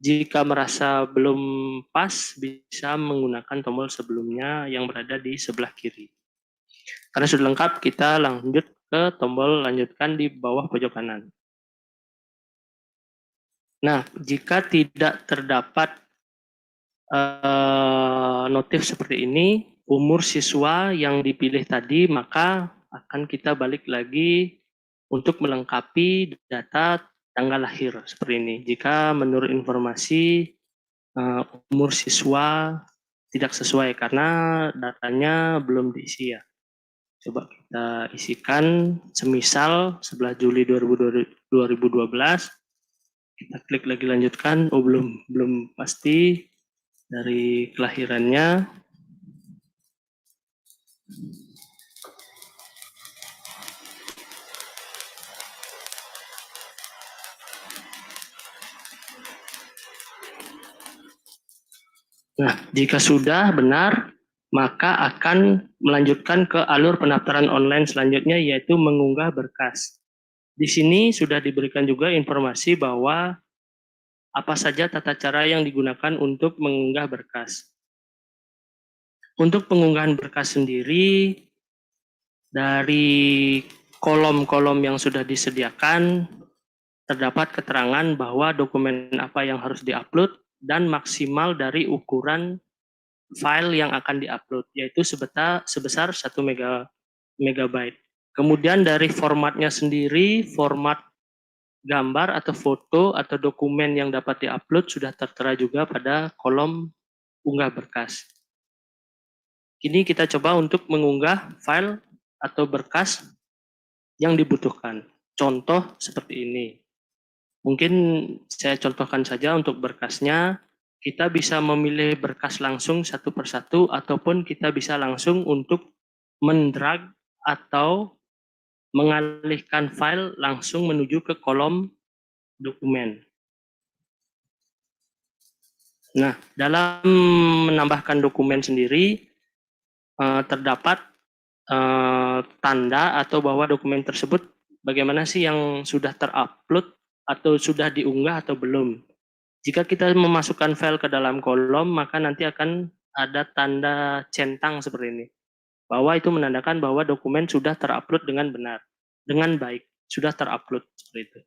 Jika merasa belum pas, bisa menggunakan tombol sebelumnya yang berada di sebelah kiri. Karena sudah lengkap, kita lanjut ke tombol lanjutkan di bawah pojok kanan. Nah, jika tidak terdapat notif seperti ini, umur siswa yang dipilih tadi, maka akan kita balik lagi untuk melengkapi data tanggal lahir seperti ini. Jika menurut informasi umur siswa tidak sesuai karena datanya belum diisi ya. Coba kita isikan, semisal 11 Juli 2012, kita klik lagi lanjutkan. Oh, belum pasti dari kelahirannya. Nah, jika sudah benar, maka akan melanjutkan ke alur pendaftaran online selanjutnya, yaitu mengunggah berkas. Di sini sudah diberikan juga informasi bahwa apa saja tata cara yang digunakan untuk mengunggah berkas. Untuk pengunggahan berkas sendiri, dari kolom-kolom yang sudah disediakan, terdapat keterangan bahwa dokumen apa yang harus diupload dan maksimal dari ukuran file yang akan diupload, yaitu sebesar 1 megabyte. Kemudian dari formatnya sendiri, format gambar atau foto atau dokumen yang dapat diupload sudah tertera juga pada kolom unggah berkas. Kini kita coba untuk mengunggah file atau berkas yang dibutuhkan. Contoh seperti ini. Mungkin saya contohkan saja untuk berkasnya. Kita bisa memilih berkas langsung satu persatu, ataupun kita bisa langsung untuk mendrag atau mengalihkan file langsung menuju ke kolom dokumen. Nah, dalam menambahkan dokumen sendiri, terdapat tanda atau bahwa dokumen tersebut bagaimana sih yang sudah terupload atau sudah diunggah atau belum. Jika kita memasukkan file ke dalam kolom, maka nanti akan ada tanda centang seperti ini. Bahwa itu menandakan bahwa dokumen sudah terupload dengan benar, dengan baik, sudah terupload seperti itu.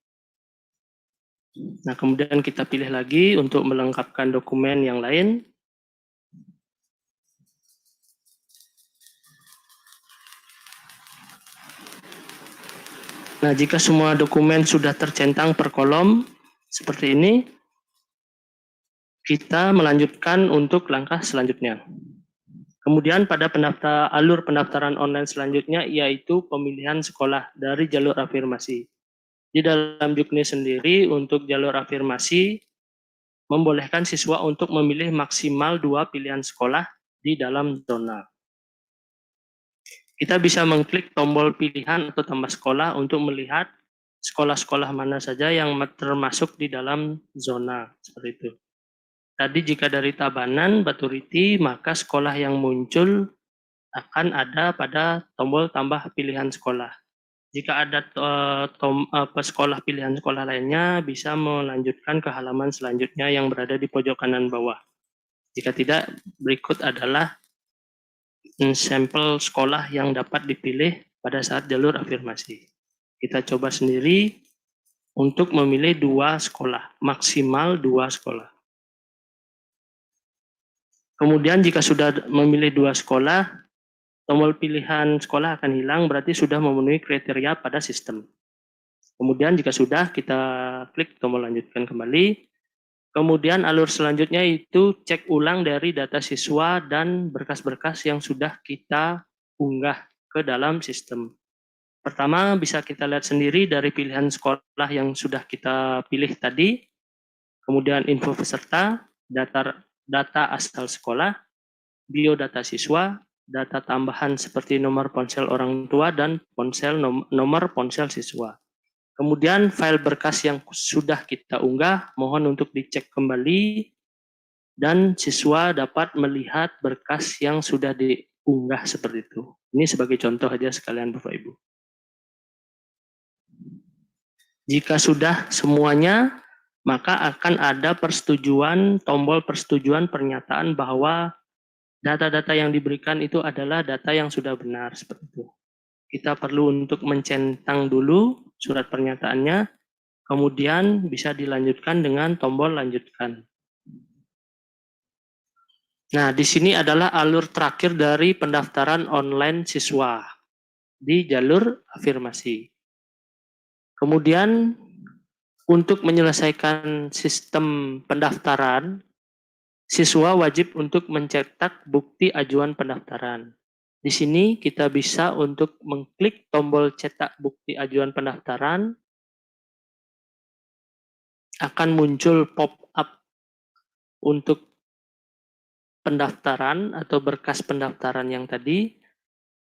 Nah, kemudian kita pilih lagi untuk melengkapkan dokumen yang lain. Nah, jika semua dokumen sudah tercentang per kolom seperti ini, kita melanjutkan untuk langkah selanjutnya. Kemudian pada alur pendaftaran online selanjutnya, yaitu pemilihan sekolah dari jalur afirmasi. Di dalam Juknis sendiri, untuk jalur afirmasi, membolehkan siswa untuk memilih maksimal 2 pilihan sekolah di dalam zona. Kita bisa mengklik tombol pilihan atau tambah sekolah untuk melihat sekolah-sekolah mana saja yang termasuk di dalam zona, seperti itu. Tadi jika dari Tabanan, Baturiti, maka sekolah yang muncul akan ada pada tombol tambah pilihan sekolah. Jika ada sekolah pilihan sekolah lainnya, bisa melanjutkan ke halaman selanjutnya yang berada di pojok kanan bawah. Jika tidak, berikut adalah sampel sekolah yang dapat dipilih pada saat jalur afirmasi. Kita coba sendiri untuk memilih 2 sekolah, maksimal 2 sekolah. Kemudian jika sudah memilih 2 sekolah, tombol pilihan sekolah akan hilang, berarti sudah memenuhi kriteria pada sistem. Kemudian jika sudah, kita klik tombol lanjutkan kembali. Kemudian alur selanjutnya itu cek ulang dari data siswa dan berkas-berkas yang sudah kita unggah ke dalam sistem. Pertama, bisa kita lihat sendiri dari pilihan sekolah yang sudah kita pilih tadi. Kemudian info peserta, data asal sekolah, biodata siswa, data tambahan seperti nomor ponsel orang tua dan nomor ponsel siswa. Kemudian file berkas yang sudah kita unggah, mohon untuk dicek kembali dan siswa dapat melihat berkas yang sudah diunggah seperti itu. Ini sebagai contoh aja sekalian Bapak Ibu. Jika sudah semuanya, maka akan ada tombol persetujuan pernyataan bahwa data-data yang diberikan itu adalah data yang sudah benar seperti itu. Kita perlu untuk mencentang dulu surat pernyataannya, kemudian bisa dilanjutkan dengan tombol lanjutkan. Nah, di sini adalah alur terakhir dari pendaftaran online siswa di jalur afirmasi. Kemudian untuk menyelesaikan sistem pendaftaran, siswa wajib untuk mencetak bukti ajuan pendaftaran. Di sini kita bisa untuk mengklik tombol cetak bukti ajuan pendaftaran, akan muncul pop-up untuk pendaftaran atau berkas pendaftaran yang tadi,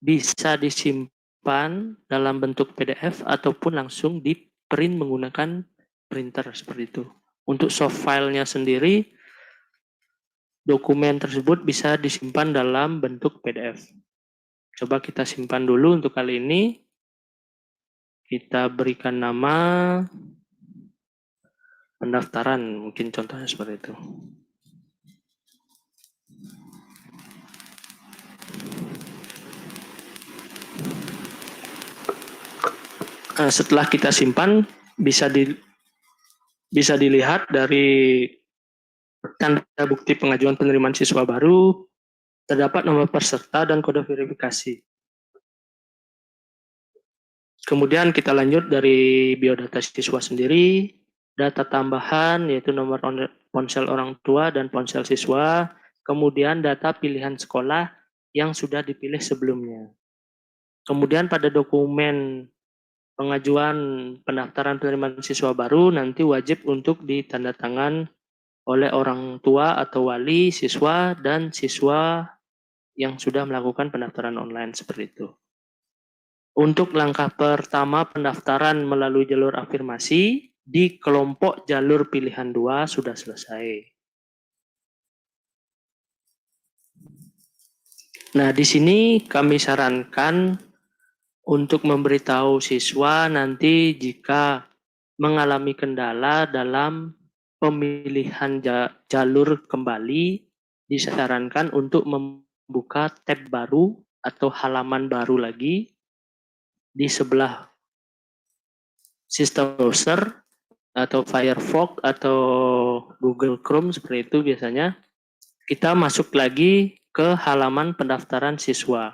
bisa disimpan dalam bentuk PDF ataupun langsung di print menggunakan printer seperti itu. Untuk soft file-nya sendiri, dokumen tersebut bisa disimpan dalam bentuk PDF. Coba kita simpan dulu untuk kali ini. Kita berikan nama pendaftaran, mungkin contohnya seperti itu. Nah, setelah kita simpan, bisa dilihat dari tanda bukti pengajuan penerimaan siswa baru, terdapat nomor peserta dan kode verifikasi. Kemudian kita lanjut dari biodata siswa sendiri, data tambahan yaitu nomor ponsel orang tua dan ponsel siswa, kemudian data pilihan sekolah yang sudah dipilih sebelumnya. Kemudian pada dokumen pengajuan pendaftaran penerimaan siswa baru nanti wajib untuk ditandatangan oleh orang tua atau wali siswa dan siswa yang sudah melakukan pendaftaran online seperti itu. Untuk langkah pertama pendaftaran melalui jalur afirmasi di kelompok jalur pilihan 2 sudah selesai. Nah, di sini kami sarankan untuk memberitahu siswa nanti jika mengalami kendala dalam pemilihan jalur kembali, disarankan untuk membuka tab baru atau halaman baru lagi di sebelah sistem browser atau Firefox atau Google Chrome seperti itu biasanya. Kita masuk lagi ke halaman pendaftaran siswa.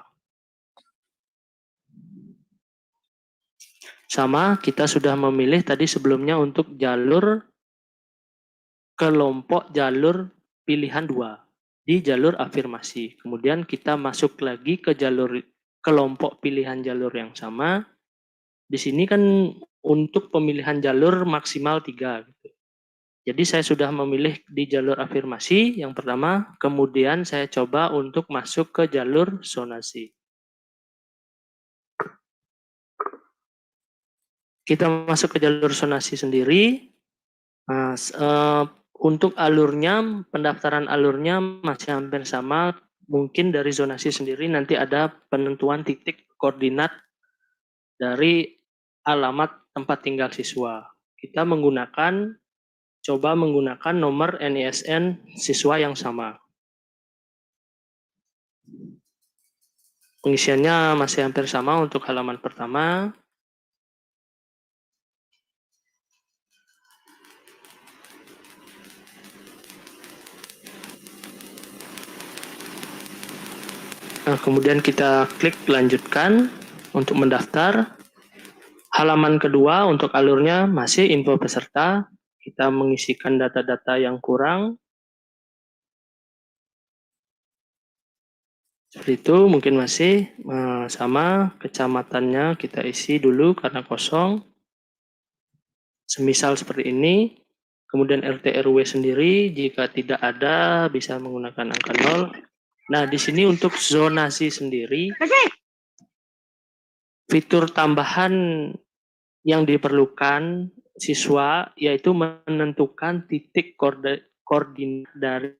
Sama, kita sudah memilih tadi sebelumnya untuk jalur kelompok jalur pilihan 2 di jalur afirmasi. Kemudian kita masuk lagi ke jalur kelompok pilihan jalur yang sama. Di sini kan untuk pemilihan jalur maksimal 3. Gitu. Jadi saya sudah memilih di jalur afirmasi yang pertama, kemudian saya coba untuk masuk ke jalur zonasi. Kita masuk ke jalur zonasi sendiri. Nah, untuk alurnya, pendaftaran alurnya masih hampir sama. Mungkin dari zonasi sendiri nanti ada penentuan titik koordinat dari alamat tempat tinggal siswa. Kita coba menggunakan nomor NISN siswa yang sama. Pengisiannya masih hampir sama untuk halaman pertama. Nah, kemudian kita klik lanjutkan untuk mendaftar. Halaman kedua untuk alurnya masih info peserta. Kita mengisikan data-data yang kurang. Seperti itu mungkin masih sama, kecamatannya kita isi dulu karena kosong. Semisal seperti ini. Kemudian RT RW sendiri jika tidak ada bisa menggunakan angka 0. Nah, di sini untuk zonasi sendiri, fitur tambahan yang diperlukan siswa yaitu menentukan titik koordinat dari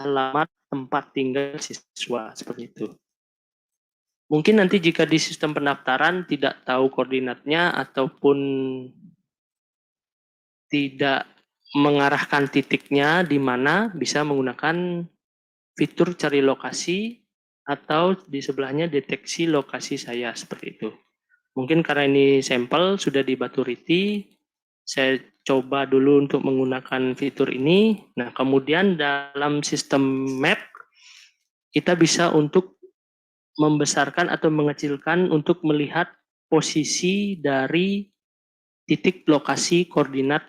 alamat tempat tinggal siswa seperti itu. Mungkin nanti jika di sistem pendaftaran tidak tahu koordinatnya ataupun tidak mengarahkan titiknya di mana, bisa menggunakan fitur cari lokasi atau di sebelahnya deteksi lokasi saya seperti itu. Mungkin karena ini sampel sudah di Baturiti, saya coba dulu untuk menggunakan fitur ini. Nah, kemudian dalam sistem map kita bisa untuk membesarkan atau mengecilkan untuk melihat posisi dari titik lokasi koordinat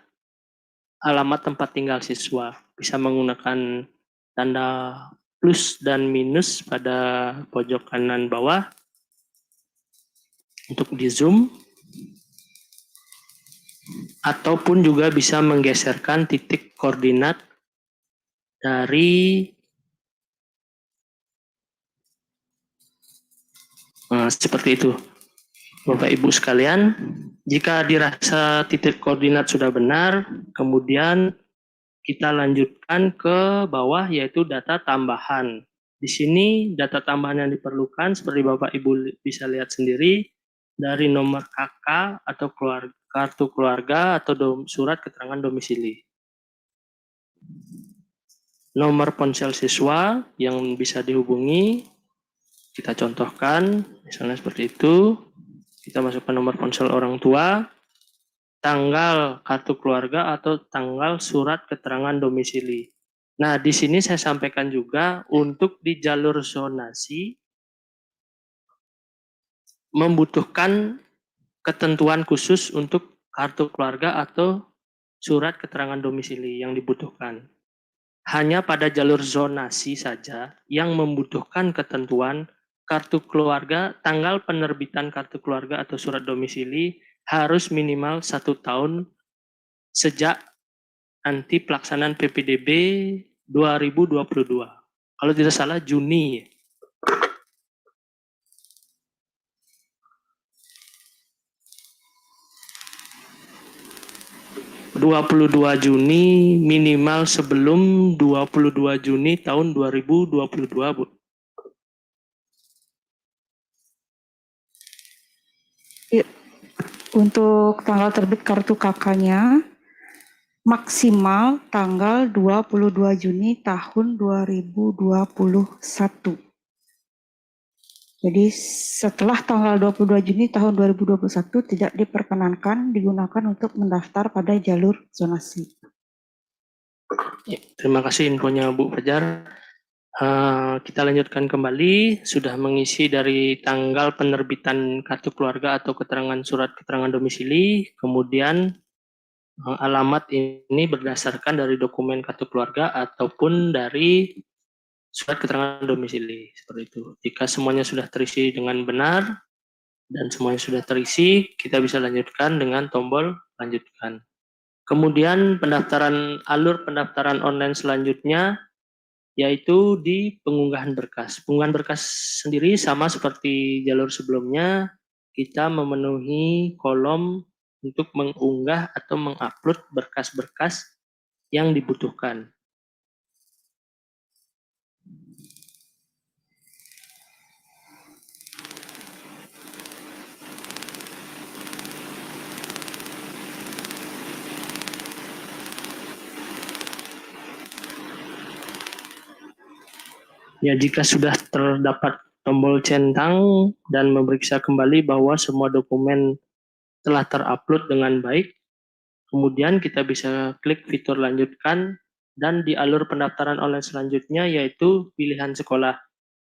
alamat tempat tinggal siswa. Bisa menggunakan tanda plus dan minus pada pojok kanan bawah untuk di zoom, ataupun juga bisa menggeserkan titik koordinat dari seperti itu. Bapak Ibu sekalian, jika dirasa titik koordinat sudah benar, kemudian Kita lanjutkan ke bawah yaitu data tambahan. Di sini data tambahan yang diperlukan seperti Bapak Ibu bisa lihat sendiri dari nomor KK atau kartu keluarga atau surat keterangan domisili. Nomor ponsel siswa yang bisa dihubungi, kita contohkan, misalnya seperti itu. Kita masukkan nomor ponsel orang tua, tanggal kartu keluarga atau tanggal surat keterangan domisili. Nah, di sini saya sampaikan juga untuk di jalur zonasi membutuhkan ketentuan khusus untuk kartu keluarga atau surat keterangan domisili yang dibutuhkan. Hanya pada jalur zonasi saja yang membutuhkan ketentuan kartu keluarga, tanggal penerbitan kartu keluarga atau surat domisili harus minimal 1 tahun sejak nanti pelaksanaan PPDB 2022. Kalau tidak salah Juni. 22 Juni minimal sebelum 22 Juni tahun 2022, Bu. Untuk tanggal terbit kartu KK-nya maksimal tanggal 22 Juni tahun 2021. Jadi setelah tanggal 22 Juni tahun 2021 tidak diperkenankan digunakan untuk mendaftar pada jalur zonasi. Ya, terima kasih infonya Bu Fajar. Kita lanjutkan kembali, sudah mengisi dari tanggal penerbitan kartu keluarga atau keterangan surat keterangan domisili, kemudian alamat ini berdasarkan dari dokumen kartu keluarga ataupun dari surat keterangan domisili, seperti itu. Jika semuanya sudah terisi dengan benar dan semuanya sudah terisi, kita bisa lanjutkan dengan tombol lanjutkan. Kemudian alur pendaftaran online selanjutnya yaitu di pengunggahan berkas. Pengunggahan berkas sendiri sama seperti jalur sebelumnya, kita memenuhi kolom untuk mengunggah atau mengupload berkas-berkas yang dibutuhkan. Ya, jika sudah terdapat tombol centang dan memeriksa kembali bahwa semua dokumen telah terupload dengan baik, kemudian kita bisa klik fitur lanjutkan dan di alur pendaftaran online selanjutnya yaitu pilihan sekolah.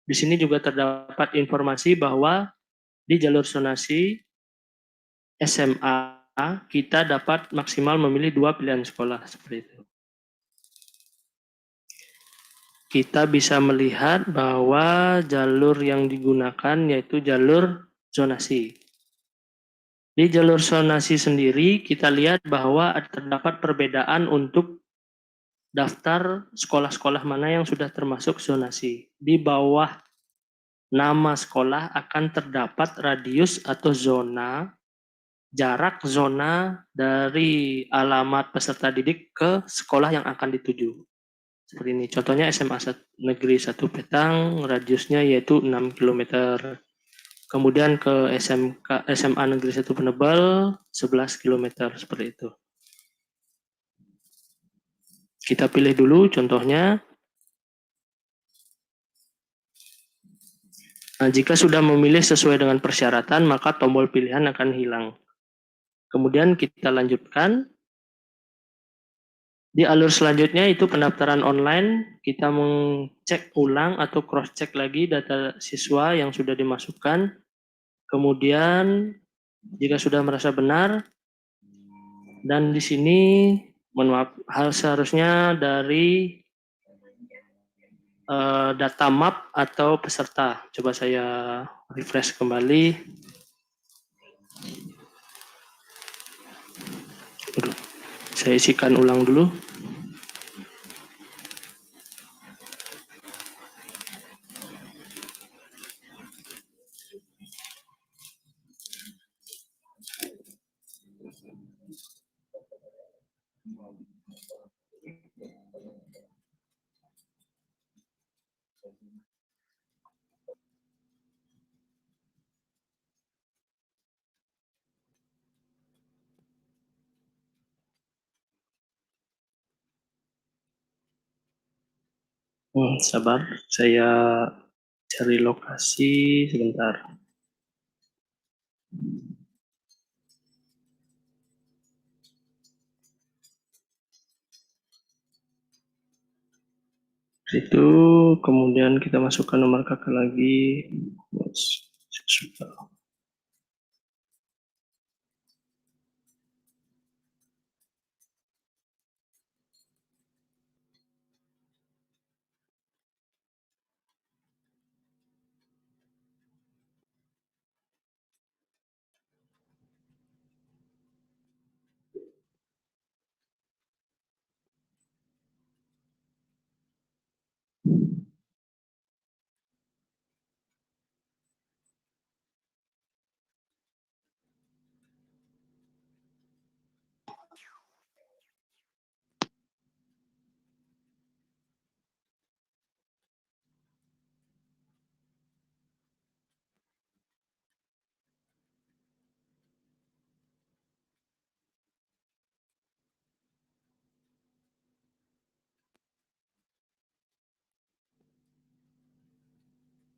Di sini juga terdapat informasi bahwa di jalur zonasi SMA kita dapat maksimal memilih 2 pilihan sekolah seperti itu. Kita bisa melihat bahwa jalur yang digunakan yaitu jalur zonasi. Di jalur zonasi sendiri kita lihat bahwa terdapat perbedaan untuk daftar sekolah-sekolah mana yang sudah termasuk zonasi. Di bawah nama sekolah akan terdapat radius atau zona, jarak zona dari alamat peserta didik ke sekolah yang akan dituju. Seperti ini, contohnya SMA Negeri 1 Petang, radiusnya yaitu 6 km. Kemudian ke SMA Negeri 1 Penebal, 11 km, seperti itu. Kita pilih dulu contohnya. Nah, jika sudah memilih sesuai dengan persyaratan, maka tombol pilihan akan hilang. Kemudian kita lanjutkan. Di alur selanjutnya itu pendaftaran online, kita mengcek ulang atau cross-check lagi data siswa yang sudah dimasukkan. Kemudian jika sudah merasa benar, dan di sini, mohon maaf, hal seharusnya dari data map atau peserta. Coba saya refresh kembali. Saya isikan ulang dulu. Sabar, saya cari lokasi sebentar. Itu kemudian kita masukkan nomor kakak lagi.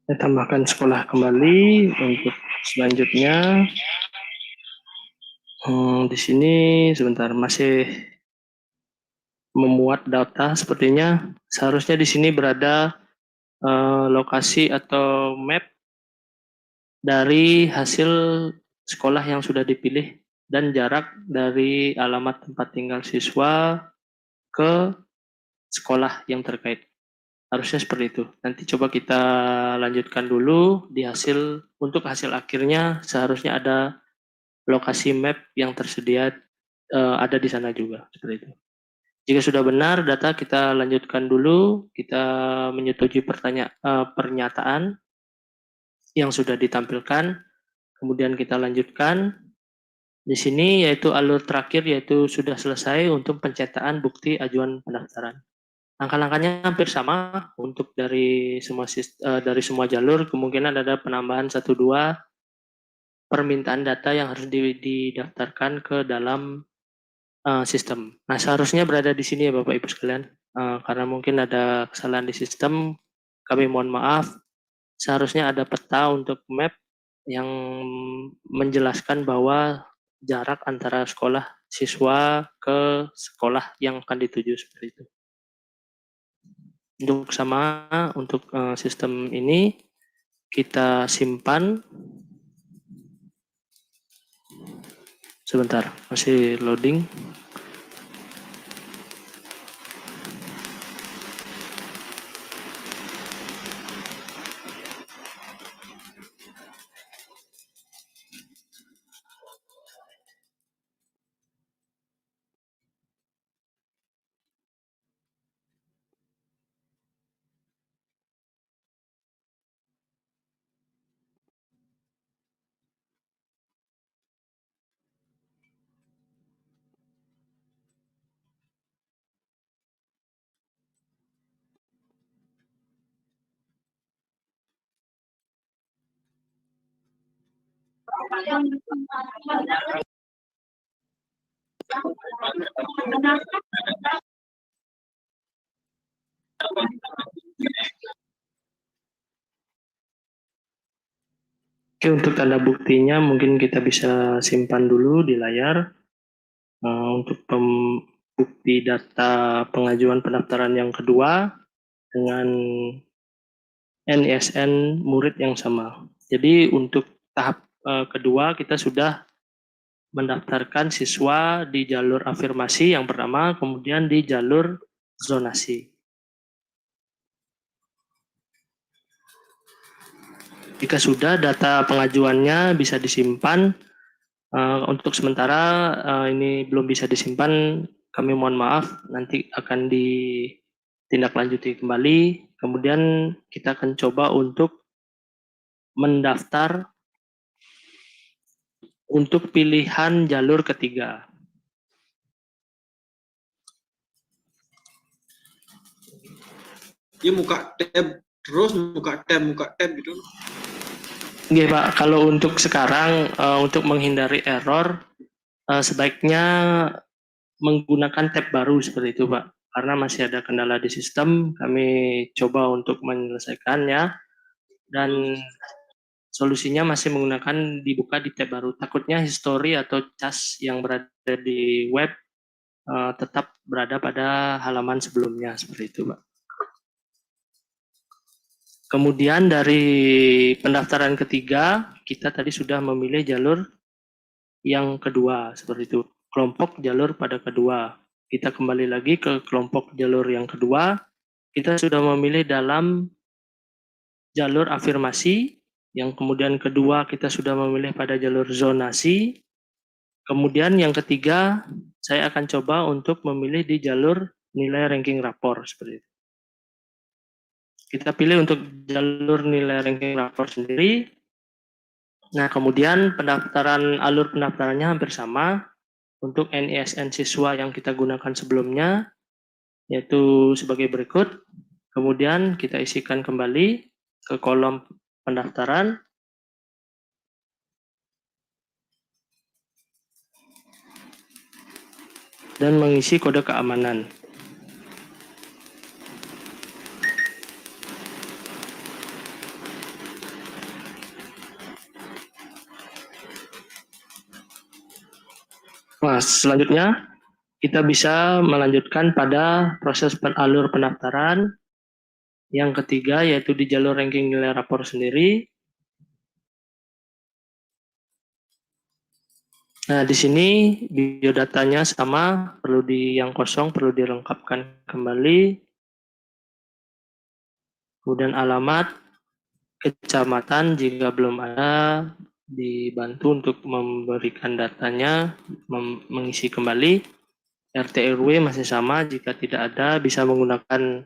Saya tambahkan sekolah kembali untuk selanjutnya. Di sini sebentar masih memuat data sepertinya. Seharusnya di sini berada lokasi atau map dari hasil sekolah yang sudah dipilih dan jarak dari alamat tempat tinggal siswa ke sekolah yang terkait. Harusnya seperti itu. Nanti coba kita lanjutkan dulu di hasil, untuk hasil akhirnya seharusnya ada lokasi map yang tersedia ada di sana juga, seperti itu. Jika sudah benar data, kita lanjutkan dulu, kita menyetujui pernyataan yang sudah ditampilkan, kemudian kita lanjutkan. Di sini yaitu alur terakhir yaitu sudah selesai untuk pencetakan bukti ajuan pendaftaran. Langkah-langkahnya hampir sama untuk dari semua jalur, kemungkinan ada penambahan 1-2 permintaan data yang harus didaftarkan ke dalam sistem. Nah, seharusnya berada di sini ya Bapak Ibu sekalian. Karena mungkin ada kesalahan di sistem, kami mohon maaf. Seharusnya ada peta untuk map yang menjelaskan bahwa jarak antara sekolah siswa ke sekolah yang akan dituju seperti itu. Untuk sistem ini kita simpan. Sebentar, masih loading. Oke, untuk tanda buktinya mungkin kita bisa simpan dulu di layar. Untuk bukti data pengajuan pendaftaran yang kedua dengan NISN murid yang sama. Jadi untuk tahap kedua kita sudah mendaftarkan siswa di jalur afirmasi yang pertama, kemudian di jalur zonasi. Jika sudah data pengajuannya bisa disimpan, untuk sementara ini belum bisa disimpan, kami mohon maaf, nanti akan ditindaklanjuti kembali. Kemudian kita akan coba untuk mendaftar untuk pilihan jalur ketiga. Dia buka tab terus, buka tab gitu. Oke Pak, kalau untuk sekarang untuk menghindari error sebaiknya menggunakan tab baru seperti itu Pak. karena masih ada kendala di sistem, kami coba untuk menyelesaikannya, dan solusinya masih menggunakan dibuka di tab baru. Takutnya history atau cas yang berada di web tetap berada pada halaman sebelumnya, seperti itu, Pak. Kemudian dari pendaftaran ketiga, kita tadi sudah memilih jalur yang kedua, seperti itu. Kelompok jalur pada kedua. Kita kembali lagi ke kelompok jalur yang kedua. Kita sudah memilih dalam jalur afirmasi. Yang kemudian kedua kita sudah memilih pada jalur zonasi. Kemudian yang ketiga, saya akan coba untuk memilih di jalur nilai ranking rapor, seperti itu. Kita pilih untuk jalur nilai ranking rapor sendiri. Nah, kemudian alur pendaftarannya hampir sama untuk NISN siswa yang kita gunakan sebelumnya, yaitu sebagai berikut. Kemudian kita isikan kembali ke kolom pendaftaran. Dan mengisi kode keamanan. Nah, selanjutnya kita bisa melanjutkan pada proses alur pendaftaran yang ketiga, yaitu di jalur ranking nilai rapor sendiri. Nah, di sini biodatanya sama, yang kosong perlu dilengkapkan kembali. Kemudian alamat, kecamatan jika belum ada, dibantu untuk memberikan datanya, mengisi kembali. RT RW masih sama, jika tidak ada bisa menggunakan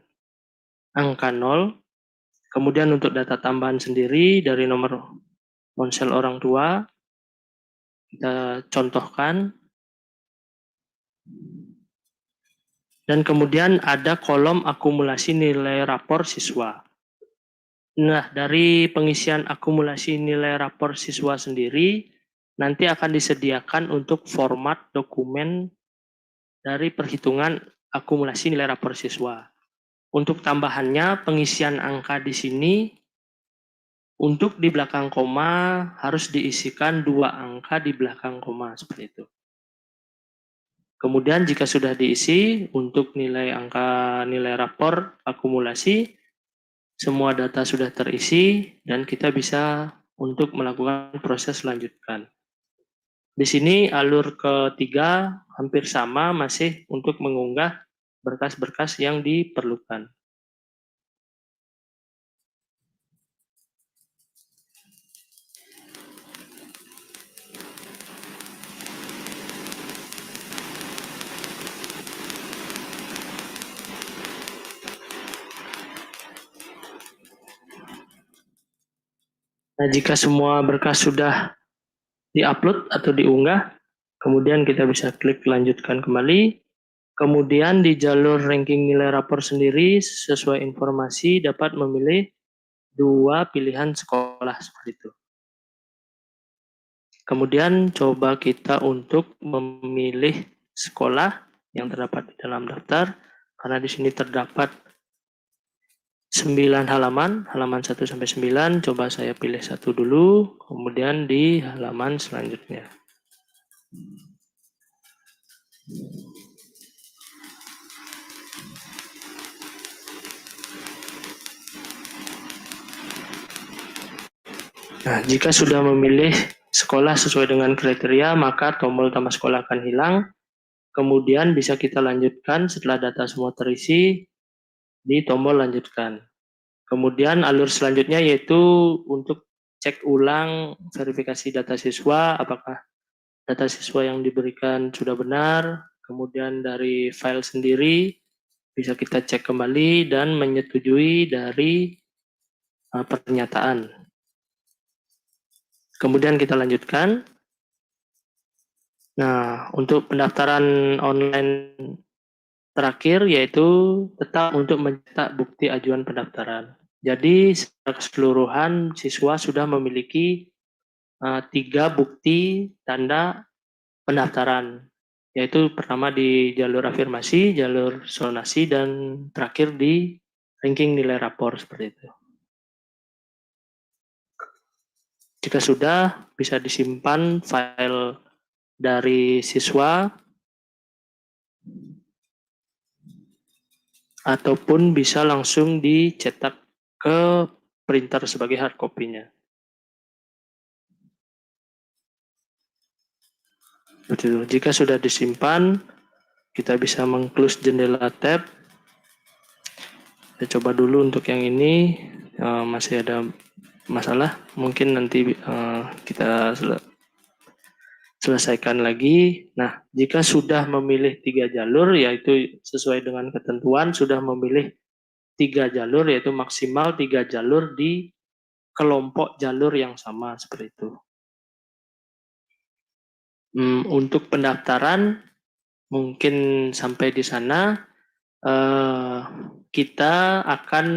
angka 0. Kemudian untuk data tambahan sendiri dari nomor ponsel orang tua, kita contohkan. Dan kemudian ada kolom akumulasi nilai rapor siswa. Nah, dari pengisian akumulasi nilai rapor siswa sendiri, nanti akan disediakan untuk format dokumen dari perhitungan akumulasi nilai rapor siswa. Untuk tambahannya, pengisian angka di sini, untuk di belakang koma harus diisikan 2 angka di belakang koma, seperti itu. Kemudian jika sudah diisi, untuk nilai rapor akumulasi, semua data sudah terisi dan kita bisa untuk melakukan proses lanjutkan. Di sini alur ketiga hampir sama, masih untuk mengunggah berkas-berkas yang diperlukan. Nah, jika semua berkas sudah diupload atau diunggah, kemudian kita bisa klik lanjutkan kembali. Kemudian di jalur ranking nilai rapor sendiri, sesuai informasi dapat memilih 2 pilihan sekolah, seperti itu. Kemudian coba kita untuk memilih sekolah yang terdapat di dalam daftar, karena di sini terdapat 9 halaman 1 sampai 9, coba saya pilih 1 dulu, kemudian di halaman selanjutnya. Nah, jika sudah memilih sekolah sesuai dengan kriteria, maka tombol tambah sekolah akan hilang. Kemudian bisa kita lanjutkan setelah data semua terisi di tombol lanjutkan. Kemudian alur selanjutnya yaitu untuk cek ulang verifikasi data siswa, apakah data siswa yang diberikan sudah benar. Kemudian dari file sendiri bisa kita cek kembali dan menyetujui dari pernyataan. Kemudian kita lanjutkan. Nah, untuk pendaftaran online terakhir yaitu tetap untuk mencetak bukti ajuan pendaftaran. Jadi secara keseluruhan siswa sudah memiliki 3 bukti tanda pendaftaran. yaitu pertama di jalur afirmasi, jalur zonasi, dan terakhir di ranking nilai rapor seperti itu. Jika sudah, bisa disimpan file dari siswa ataupun bisa langsung dicetak ke printer sebagai hard copy-nya. Betul. Jika sudah disimpan, kita bisa meng-close jendela tab. Saya coba dulu untuk yang ini, masih ada masalah. Mungkin nanti kita selesaikan lagi. Nah, jika sudah memilih 3 jalur, yaitu sesuai dengan ketentuan, sudah memilih 3 jalur, yaitu maksimal 3 jalur di kelompok jalur yang sama, seperti itu. Untuk pendaftaran, mungkin sampai di sana, kita akan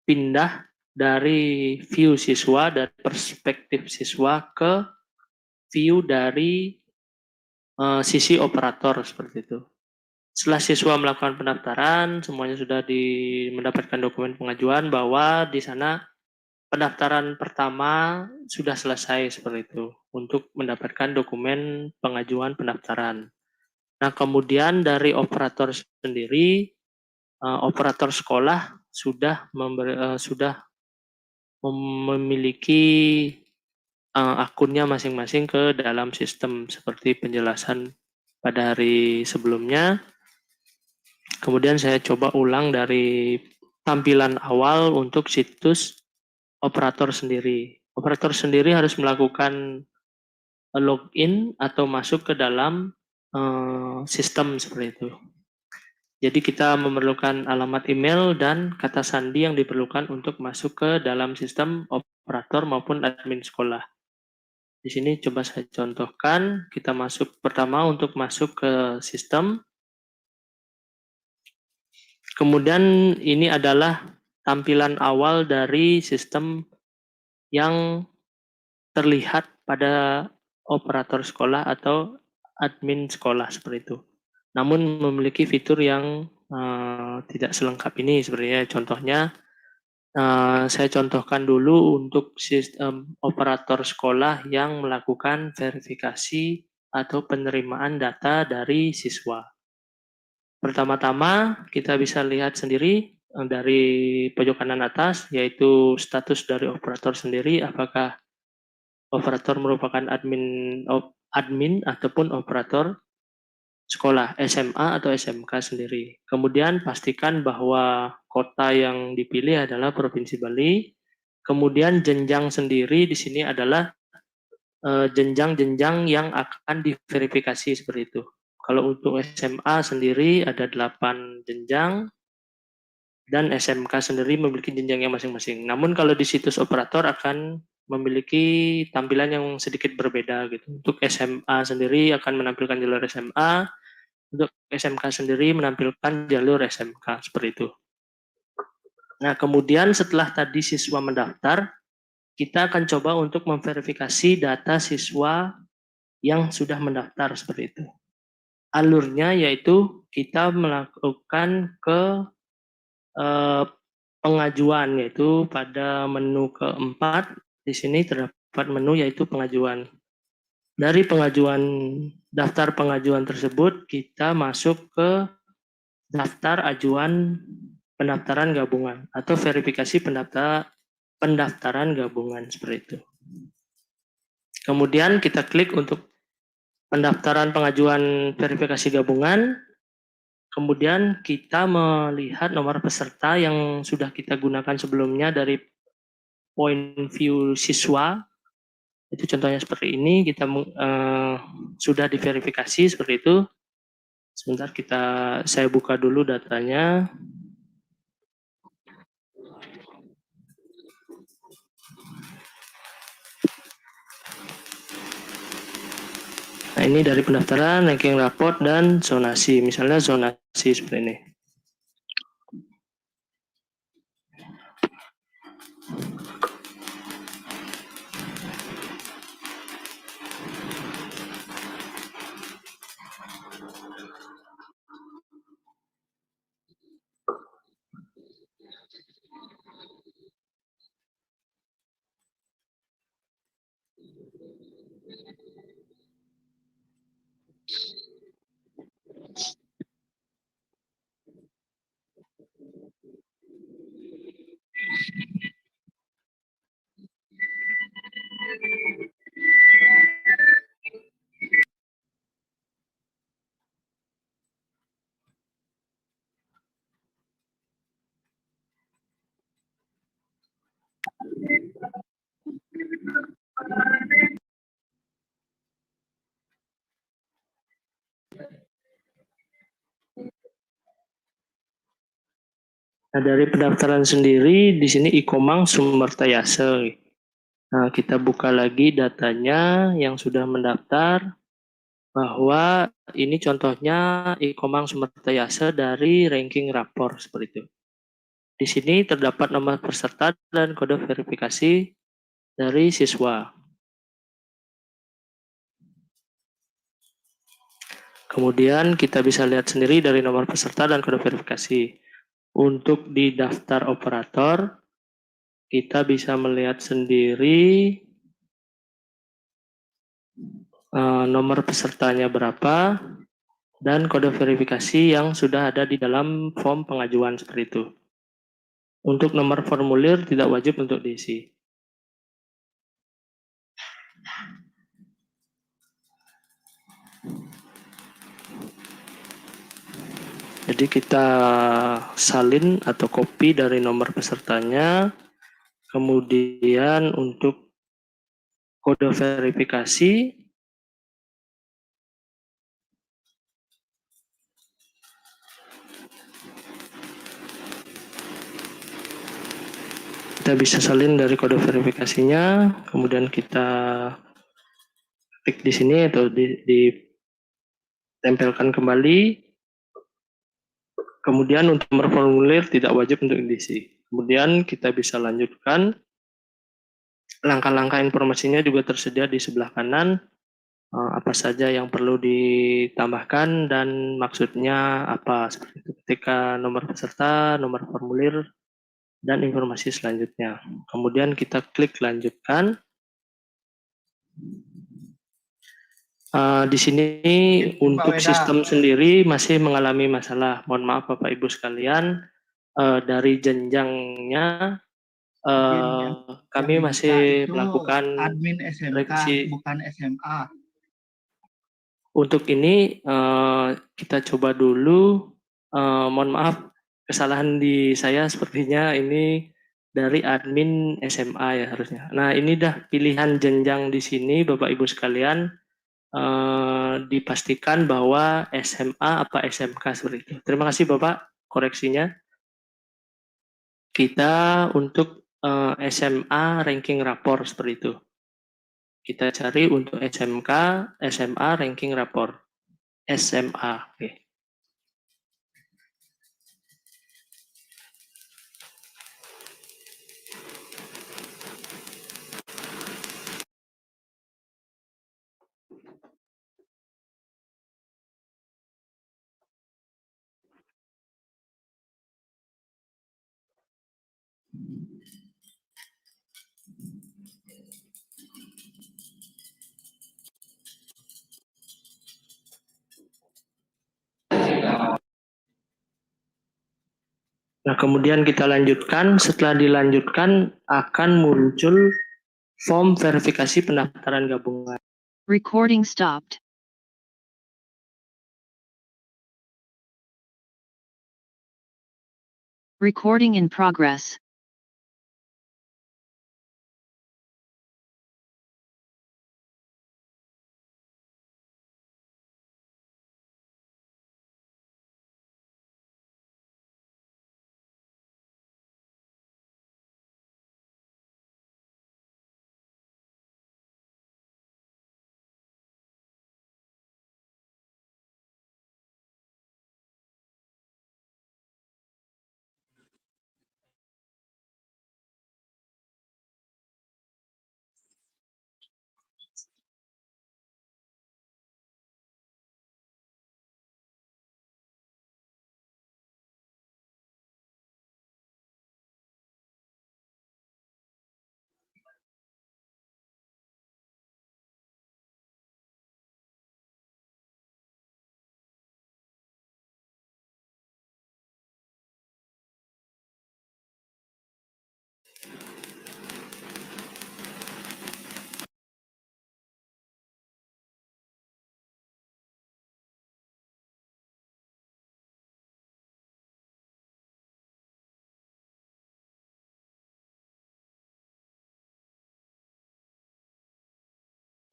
pindah dari view siswa, dari perspektif siswa ke view dari sisi operator seperti itu. Setelah siswa melakukan pendaftaran, semuanya sudah mendapatkan dokumen pengajuan bahwa di sana pendaftaran pertama sudah selesai seperti itu untuk mendapatkan dokumen pengajuan pendaftaran. Nah, kemudian dari operator sendiri, operator sekolah sudah memiliki akunnya masing-masing ke dalam sistem seperti penjelasan pada hari sebelumnya. Kemudian saya coba ulang dari tampilan awal untuk situs operator sendiri. Operator sendiri harus melakukan login atau masuk ke dalam sistem seperti itu. Jadi kita memerlukan alamat email dan kata sandi yang diperlukan untuk masuk ke dalam sistem operator maupun admin sekolah. Di sini coba saya contohkan, kita masuk pertama untuk masuk ke sistem. Kemudian ini adalah tampilan awal dari sistem yang terlihat pada operator sekolah atau admin sekolah seperti itu. Namun memiliki fitur yang tidak selengkap ini sebenarnya. Contohnya, saya contohkan dulu untuk sistem operator sekolah yang melakukan verifikasi atau penerimaan data dari siswa. Pertama-tama kita bisa lihat sendiri dari pojok kanan atas, yaitu status dari operator sendiri, apakah operator merupakan admin ataupun operator sekolah, SMA atau SMK sendiri. Kemudian pastikan bahwa kota yang dipilih adalah Provinsi Bali. Kemudian jenjang sendiri di sini adalah jenjang-jenjang yang akan diverifikasi seperti itu. Kalau untuk SMA sendiri ada 8 jenjang dan SMK sendiri memiliki jenjang yang masing-masing. Namun kalau di situs operator akan memiliki tampilan yang sedikit berbeda gitu. Untuk SMA sendiri akan menampilkan jalur SMA, untuk SMK sendiri menampilkan jalur SMK seperti itu. Nah, kemudian setelah tadi siswa mendaftar, kita akan coba untuk memverifikasi data siswa yang sudah mendaftar seperti itu. Alurnya yaitu kita melakukan ke pengajuan, yaitu pada menu keempat. Di sini terdapat menu yaitu pengajuan. Dari pengajuan, daftar pengajuan tersebut, kita masuk ke daftar ajuan pendaftaran gabungan atau verifikasi pendaftaran gabungan seperti itu. Kemudian kita klik untuk pendaftaran pengajuan verifikasi gabungan. Kemudian kita melihat nomor peserta yang sudah kita gunakan sebelumnya dari point view siswa. Itu contohnya seperti ini, kita sudah diverifikasi seperti itu. Sebentar saya buka dulu datanya. Nah, ini dari pendaftaran, ranking raport, dan zonasi. Misalnya zonasi seperti ini. Nah, dari pendaftaran sendiri di sini Ikomang Sumertayase. Nah, kita buka lagi datanya yang sudah mendaftar, bahwa ini contohnya Ikomang Sumertayase dari ranking rapor seperti itu. Di sini terdapat nomor peserta dan kode verifikasi dari siswa. Kemudian kita bisa lihat sendiri dari nomor peserta dan kode verifikasi. Untuk di daftar operator, kita bisa melihat sendiri nomor pesertanya berapa, dan kode verifikasi yang sudah ada di dalam form pengajuan seperti itu. Untuk nomor formulir tidak wajib untuk diisi. Jadi kita salin atau copy dari nomor pesertanya, kemudian untuk kode verifikasi, kita bisa salin dari kode verifikasinya, kemudian kita klik di sini atau ditempelkan kembali. Kemudian untuk nomor formulir tidak wajib untuk diisi. Kemudian kita bisa lanjutkan. Langkah-langkah informasinya juga tersedia di sebelah kanan. Apa saja yang perlu ditambahkan dan maksudnya apa, seperti itu. Ketika nomor peserta, nomor formulir, dan informasi selanjutnya. Kemudian kita klik lanjutkan. Di sini untuk sistem sendiri masih mengalami masalah. Mohon maaf Bapak Ibu sekalian, dari jenjangnya kami masih melakukan admin SMK, revisi. bukan SMA. Untuk ini kita coba dulu. Mohon maaf, kesalahan di saya sepertinya ini dari admin SMA ya harusnya. Nah, ini dah pilihan jenjang di sini Bapak Ibu sekalian. Dipastikan bahwa SMA apa SMK seperti itu. Terima kasih Bapak koreksinya. Kita untuk SMA ranking rapor seperti itu. Kita cari untuk SMK, SMA ranking rapor. SMA. Oke. Nah, kemudian kita lanjutkan. Setelah dilanjutkan, akan muncul form verifikasi pendaftaran gabungan. Recording stopped. Recording in progress.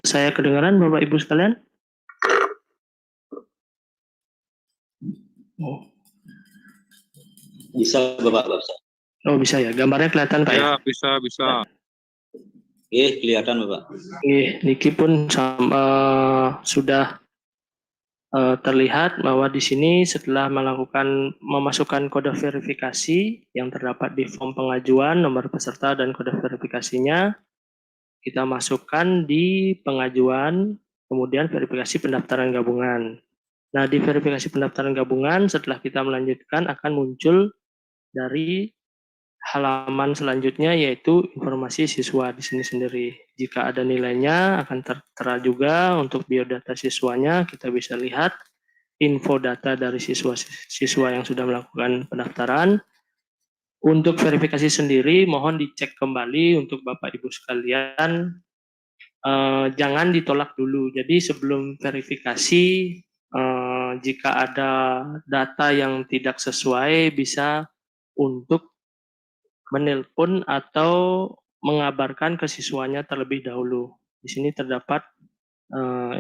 Saya kedengaran Bapak Ibu sekalian? Oh. Bisa Bapak, bisa. Oh bisa ya, gambarnya kelihatan Pak ya? Ya, bisa. Kelihatan Bapak. Niki pun sudah terlihat bahwa di sini setelah memasukkan kode verifikasi yang terdapat di form pengajuan, nomor peserta dan kode verifikasinya, kita masukkan di pengajuan, kemudian verifikasi pendaftaran gabungan. Nah, di verifikasi pendaftaran gabungan setelah kita melanjutkan akan muncul dari halaman selanjutnya yaitu informasi siswa di sini sendiri. Jika ada nilainya akan tertera juga untuk biodata siswanya, kita bisa lihat info data dari siswa yang sudah melakukan pendaftaran. Untuk verifikasi sendiri mohon dicek kembali untuk Bapak Ibu sekalian, jangan ditolak dulu. Jadi sebelum verifikasi jika ada data yang tidak sesuai bisa untuk menelpon atau mengabarkan ke siswanya terlebih dahulu. Di sini terdapat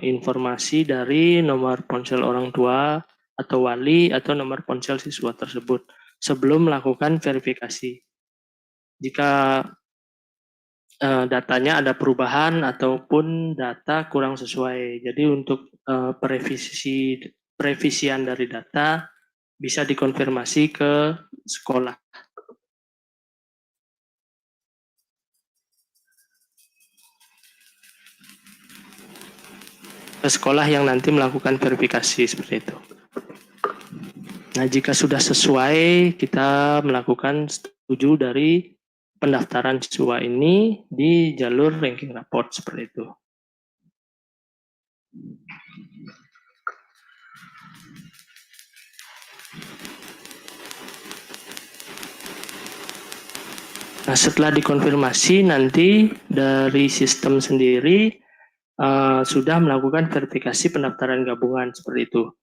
informasi dari nomor ponsel orang tua atau wali atau nomor ponsel siswa tersebut sebelum melakukan verifikasi. Jika datanya ada perubahan ataupun data kurang sesuai, jadi untuk perevisian dari data bisa dikonfirmasi ke sekolah. Ke sekolah yang nanti melakukan verifikasi seperti itu. Nah, jika sudah sesuai, kita melakukan setuju dari pendaftaran siswa ini di jalur ranking raport seperti itu. Nah, setelah dikonfirmasi nanti dari sistem sendiri sudah melakukan verifikasi pendaftaran gabungan seperti itu.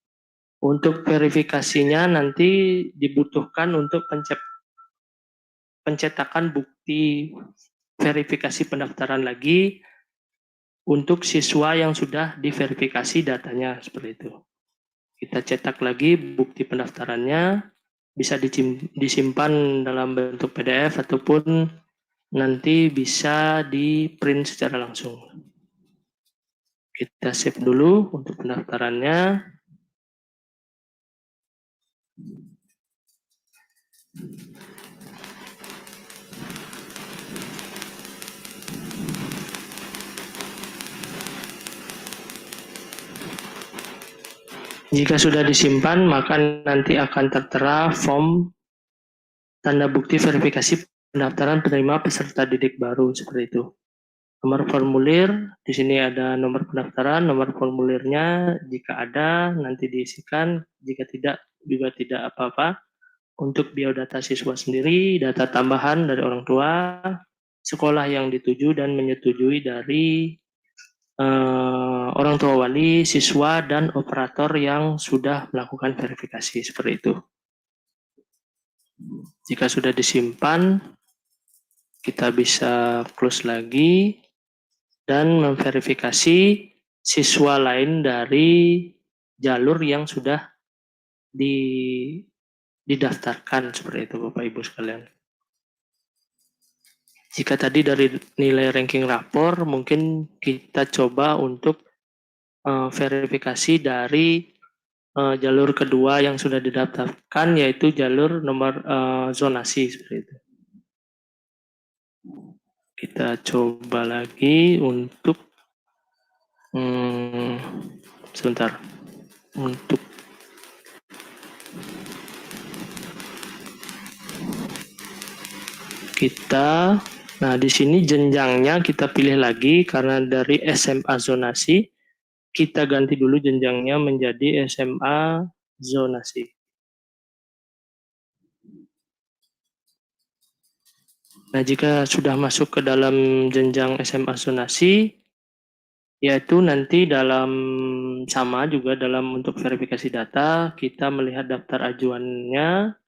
Untuk verifikasinya nanti dibutuhkan untuk pencetakan bukti verifikasi pendaftaran lagi untuk siswa yang sudah diverifikasi datanya seperti itu. Kita cetak lagi bukti pendaftarannya, bisa disimpan dalam bentuk PDF ataupun nanti bisa di print secara langsung. Kita save dulu untuk pendaftarannya. Jika sudah disimpan, maka nanti akan tertera form tanda bukti verifikasi pendaftaran penerima peserta didik baru seperti itu. Nomor formulir, di sini ada nomor pendaftaran, nomor formulirnya, jika ada nanti diisikan, jika tidak juga tidak apa-apa. Untuk biodata siswa sendiri, data tambahan dari orang tua, sekolah yang dituju dan menyetujui dari orang tua wali, siswa, dan operator yang sudah melakukan verifikasi seperti itu. Jika sudah disimpan, kita bisa close lagi dan memverifikasi siswa lain dari jalur yang sudah didaftarkan seperti itu Bapak Ibu sekalian. Jika tadi dari nilai ranking rapor, mungkin kita coba untuk verifikasi dari jalur kedua yang sudah didaftarkan, yaitu jalur nomor zonasi seperti itu. Kita coba lagi untuk sebentar untuk kita. Nah, di sini jenjangnya kita pilih lagi karena dari SMA zonasi kita ganti dulu jenjangnya menjadi SMA zonasi. Nah, jika sudah masuk ke dalam jenjang SMA zonasi, yaitu nanti sama juga dalam untuk verifikasi data, kita melihat daftar ajuannya.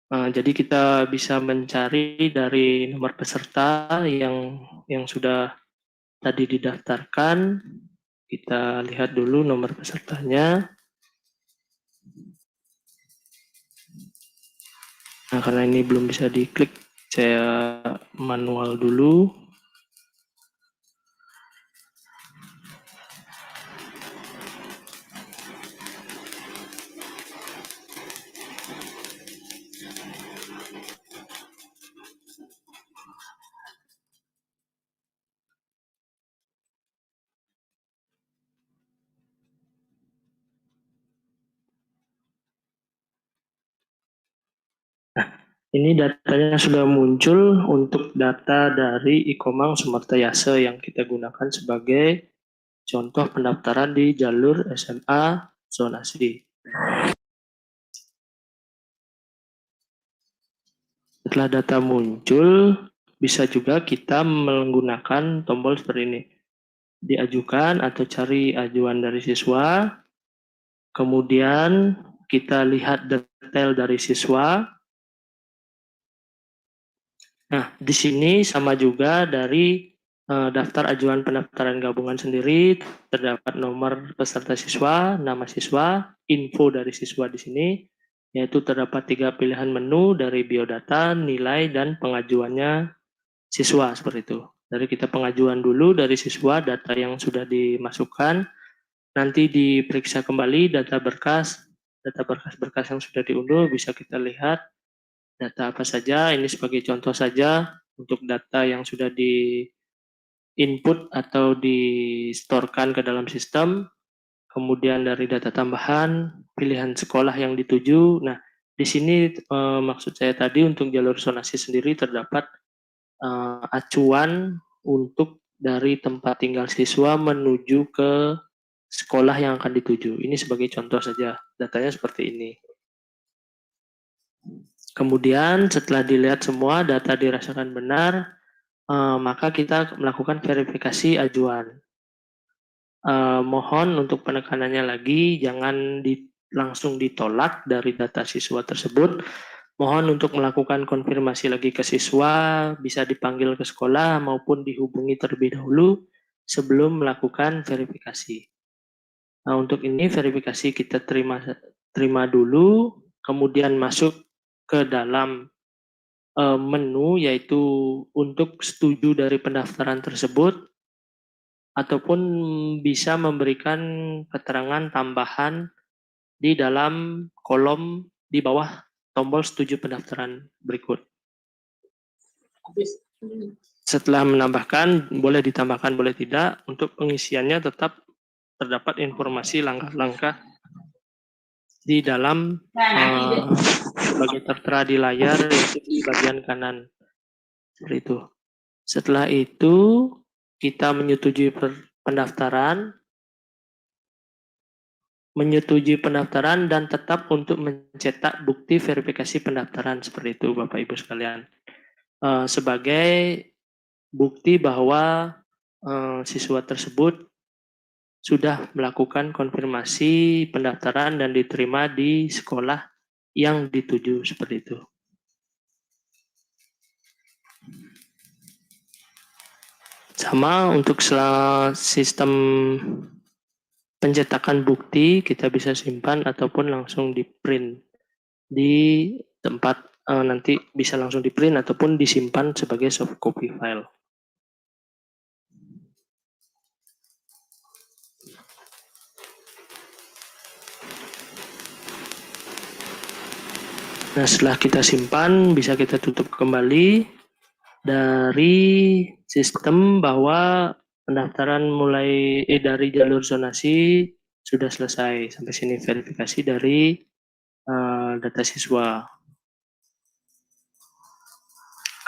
Jadi kita bisa mencari dari nomor peserta yang sudah tadi didaftarkan. Kita lihat dulu nomor pesertanya. Nah, karena ini belum bisa diklik, saya manual dulu. Ini datanya sudah muncul untuk data dari Ikomang Sumerta Yase yang kita gunakan sebagai contoh pendaftaran di jalur SMA zonasi. Setelah data muncul, bisa juga kita menggunakan tombol seperti ini. Diajukan atau cari ajuan dari siswa, kemudian kita lihat detail dari siswa. Nah, di sini sama juga dari daftar ajuan pendaftaran gabungan sendiri, terdapat nomor peserta siswa, nama siswa, info dari siswa di sini, yaitu terdapat 3 pilihan menu dari biodata, nilai, dan pengajuannya siswa, seperti itu. Dari kita pengajuan dulu dari siswa, data yang sudah dimasukkan, nanti diperiksa kembali data berkas yang sudah diunduh, bisa kita lihat data apa saja. Ini sebagai contoh saja untuk data yang sudah di input atau di-storekan ke dalam sistem. Kemudian dari data tambahan, pilihan sekolah yang dituju. Nah, di sini maksud saya tadi untuk jalur zonasi sendiri terdapat acuan untuk dari tempat tinggal siswa menuju ke sekolah yang akan dituju. Ini sebagai contoh saja, datanya seperti ini. Kemudian setelah dilihat semua data dirasakan benar, maka kita melakukan verifikasi ajuan. Mohon untuk penekanannya lagi, jangan langsung ditolak dari data siswa tersebut. Mohon untuk melakukan konfirmasi lagi ke siswa, bisa dipanggil ke sekolah maupun dihubungi terlebih dahulu sebelum melakukan verifikasi. Nah, untuk ini verifikasi kita terima dulu, kemudian masuk ke dalam menu, yaitu untuk setuju dari pendaftaran tersebut, ataupun bisa memberikan keterangan tambahan di dalam kolom di bawah tombol setuju pendaftaran berikut. Setelah menambahkan, boleh ditambahkan, boleh tidak. Untuk pengisiannya tetap terdapat informasi langkah-langkah di dalam sebagai tertera di layar, yaitu di bagian kanan. Seperti itu. Setelah itu, kita menyetujui pendaftaran dan tetap untuk mencetak bukti verifikasi pendaftaran, seperti itu Bapak Ibu sekalian. Sebagai bukti bahwa siswa tersebut sudah melakukan konfirmasi pendaftaran dan diterima di sekolah yang dituju, seperti itu. Sama untuk sistem pencetakan bukti, kita bisa simpan ataupun langsung di print di tempat, nanti bisa langsung di print ataupun disimpan sebagai soft copy file. Nah, setelah kita simpan, bisa kita tutup kembali dari sistem bahwa pendaftaran dari jalur zonasi sudah selesai. Sampai sini verifikasi dari data siswa.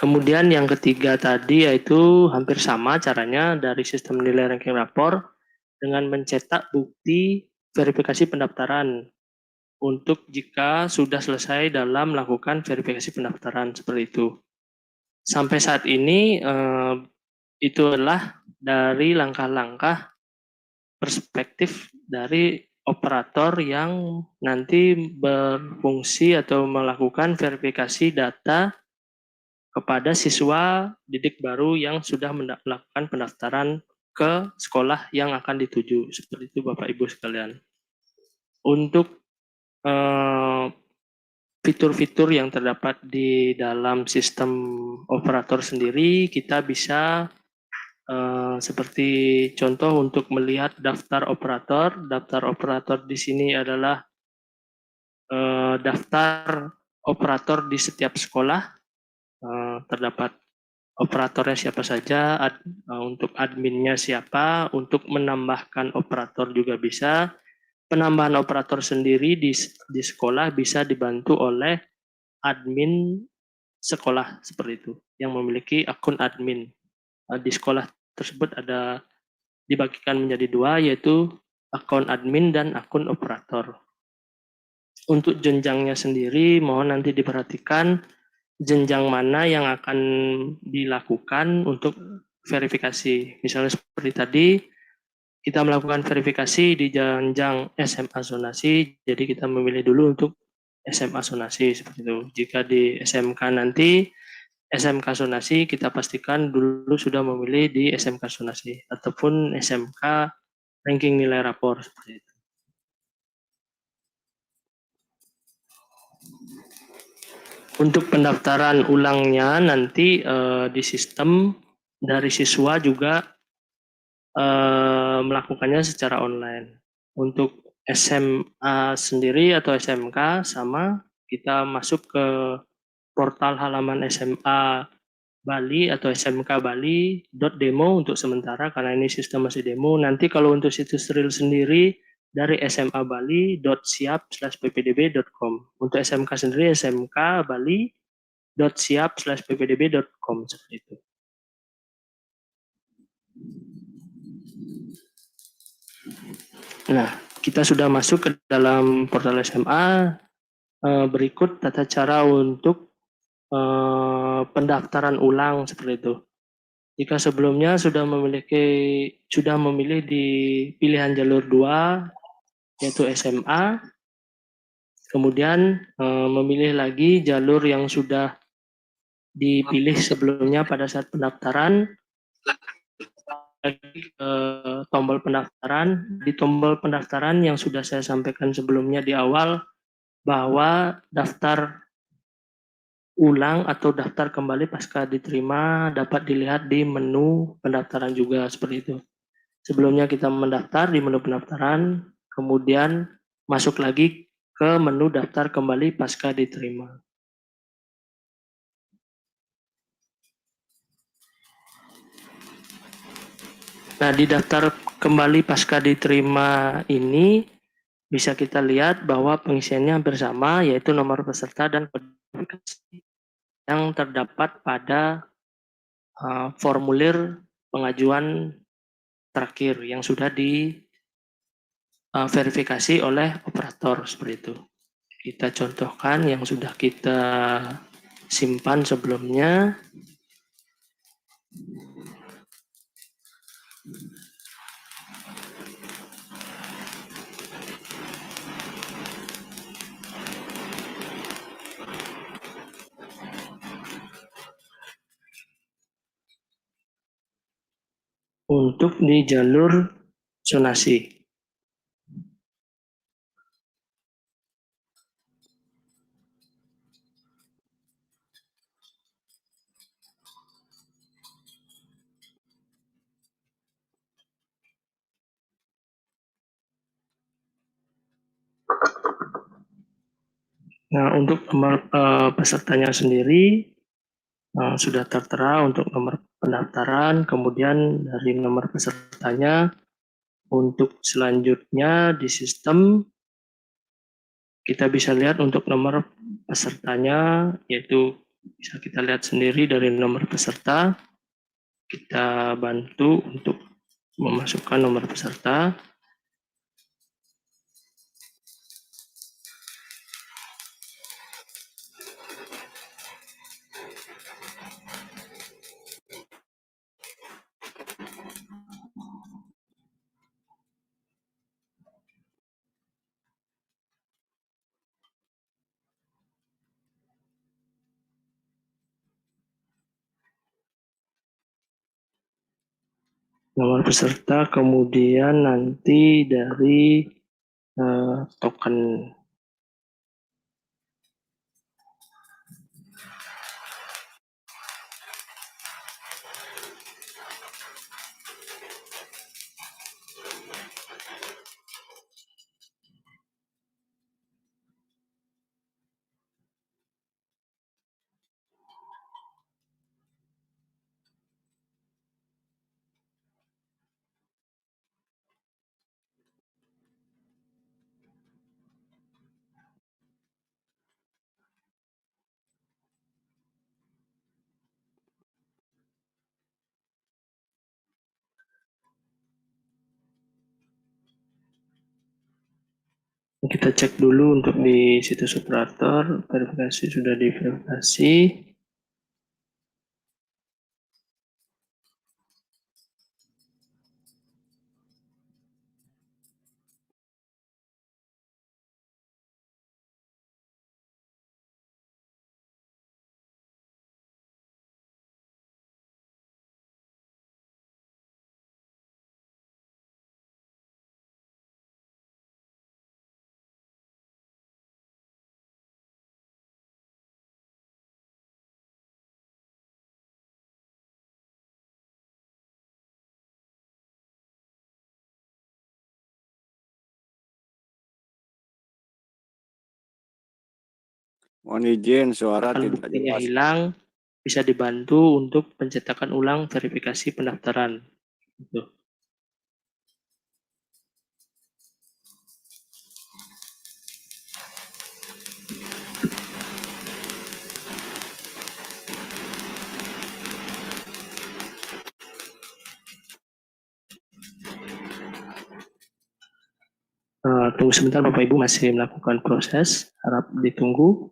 Kemudian yang ketiga tadi yaitu hampir sama caranya dari sistem nilai ranking rapor dengan mencetak bukti verifikasi pendaftaran untuk jika sudah selesai dalam melakukan verifikasi pendaftaran, seperti itu. Sampai saat ini itu adalah dari langkah-langkah perspektif dari operator yang nanti berfungsi atau melakukan verifikasi data kepada siswa didik baru yang sudah melakukan pendaftaran ke sekolah yang akan dituju. Seperti itu Bapak Ibu sekalian. Untuk fitur-fitur yang terdapat di dalam sistem operator sendiri, kita bisa seperti contoh untuk melihat daftar operator. Daftar operator di sini adalah daftar operator di setiap sekolah. Terdapat operatornya siapa saja, untuk adminnya siapa, untuk menambahkan operator juga bisa. Penambahan operator sendiri di sekolah bisa dibantu oleh admin sekolah seperti itu, yang memiliki akun admin. Di sekolah tersebut ada dibagikan menjadi dua, yaitu akun admin dan akun operator. Untuk jenjangnya sendiri, mohon nanti diperhatikan jenjang mana yang akan dilakukan untuk verifikasi. Misalnya seperti tadi, kita melakukan verifikasi di jenjang SMA zonasi, jadi kita memilih dulu untuk SMA zonasi seperti itu. Jika di SMK nanti, SMK zonasi kita pastikan dulu sudah memilih di SMK zonasi, ataupun SMK ranking nilai rapor seperti itu. Untuk pendaftaran ulangnya nanti di sistem dari siswa juga melakukannya secara online. Untuk SMA sendiri atau SMK sama, kita masuk ke portal halaman SMA Bali atau SMK Bali.demo untuk sementara karena ini sistem masih demo. Nanti kalau untuk situs real sendiri dari smabali.siap/ppdb.com. Untuk SMK sendiri smkbali.siap/ppdb.com seperti itu. Nah, kita sudah masuk ke dalam portal SMA. Berikut tata cara untuk pendaftaran ulang seperti itu. Jika sebelumnya sudah memilih di pilihan jalur 2 yaitu SMA, kemudian memilih lagi jalur yang sudah dipilih sebelumnya pada saat pendaftaran, tombol pendaftaran. Di tombol pendaftaran yang sudah saya sampaikan sebelumnya di awal, bahwa daftar ulang atau daftar kembali pasca diterima dapat dilihat di menu pendaftaran juga seperti itu. Sebelumnya kita mendaftar di menu pendaftaran, kemudian masuk lagi ke menu daftar kembali pasca diterima. Nah, di daftar kembali pasca diterima ini bisa kita lihat bahwa pengisiannya hampir sama, yaitu nomor peserta dan verifikasi yang terdapat pada formulir pengajuan terakhir yang sudah diverifikasi oleh operator seperti itu. Kita contohkan yang sudah kita simpan sebelumnya. Untuk di jalur zonasi. Nah, untuk nomor pesertanya sendiri sudah tertera untuk nomor pendaftaran, kemudian dari nomor pesertanya. Untuk selanjutnya di sistem kita bisa lihat untuk nomor pesertanya, yaitu bisa kita lihat sendiri dari nomor peserta. Kita bantu untuk memasukkan nomor peserta. Nomor peserta, kemudian nanti dari token Kita cek dulu untuk di situs operator, verifikasi sudah diverifikasi. Mohon izin, suara Akan tidak buktinya jelas. hilang, bisa dibantu untuk pencetakan ulang verifikasi pendaftaran. Gitu. Tunggu sebentar Bapak Ibu masih melakukan proses, harap ditunggu.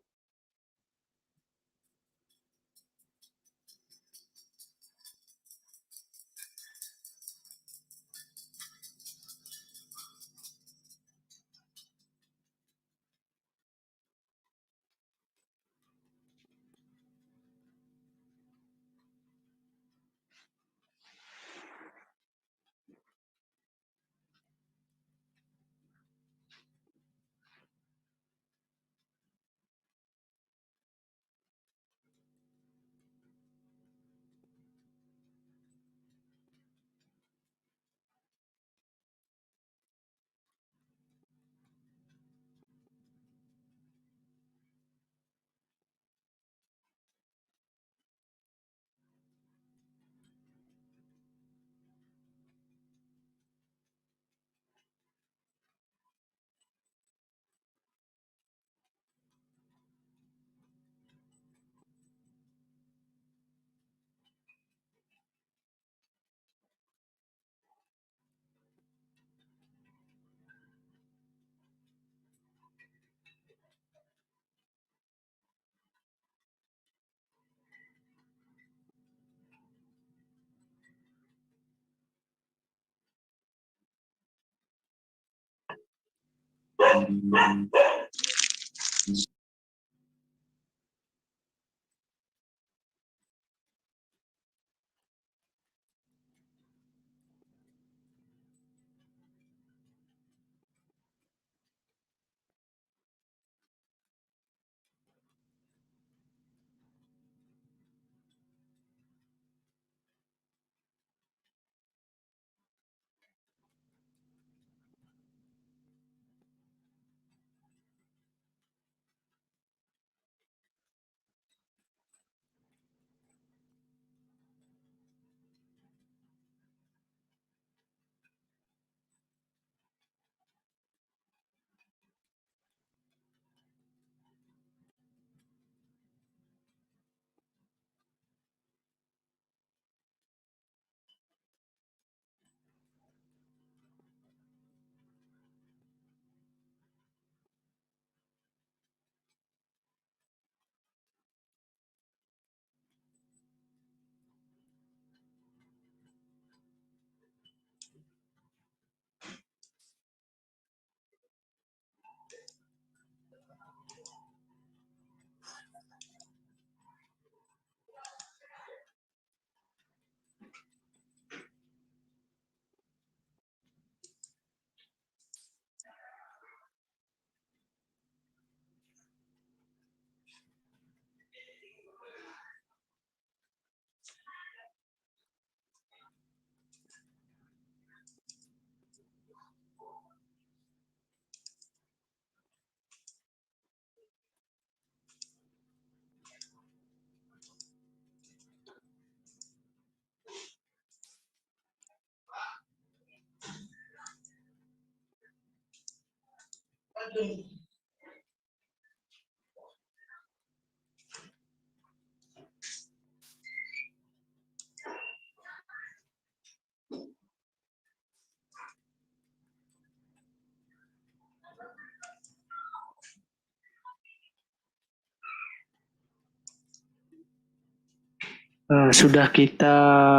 Sudah kita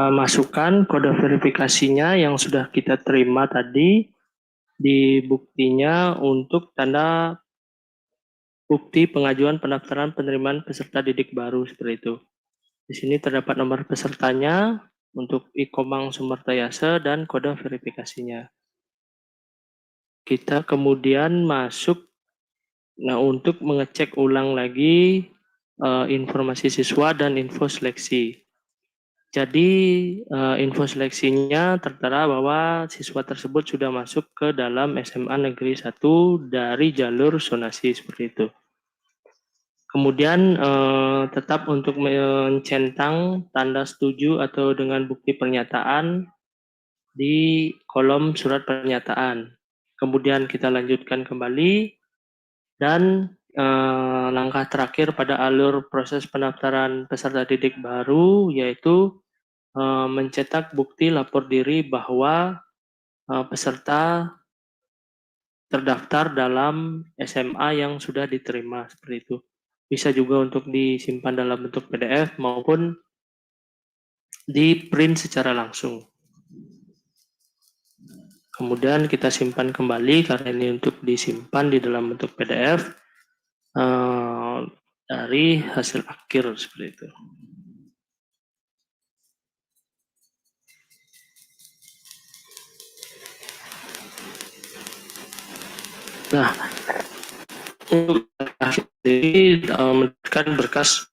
masukkan kode verifikasinya yang sudah kita terima tadi di buktinya untuk tanda bukti pengajuan pendaftaran penerimaan peserta didik baru seperti itu. Di sini terdapat nomor pesertanya untuk Ikomang Sumertayase dan kode verifikasinya. Kita kemudian masuk untuk mengecek ulang lagi informasi siswa dan info seleksi. Jadi info seleksinya tertera bahwa siswa tersebut sudah masuk ke dalam SMA Negeri 1 dari jalur zonasi seperti itu. Kemudian tetap untuk mencentang tanda setuju atau dengan bukti pernyataan di kolom surat pernyataan. Kemudian kita lanjutkan kembali dan langkah terakhir pada alur proses pendaftaran peserta didik baru yaitu mencetak bukti lapor diri bahwa peserta terdaftar dalam SMA yang sudah diterima seperti itu. Bisa juga untuk disimpan dalam bentuk PDF maupun di print secara langsung. Kemudian kita simpan kembali karena ini untuk disimpan di dalam bentuk PDF dari hasil akhir seperti itu. Nah, untuk ini memberikan berkas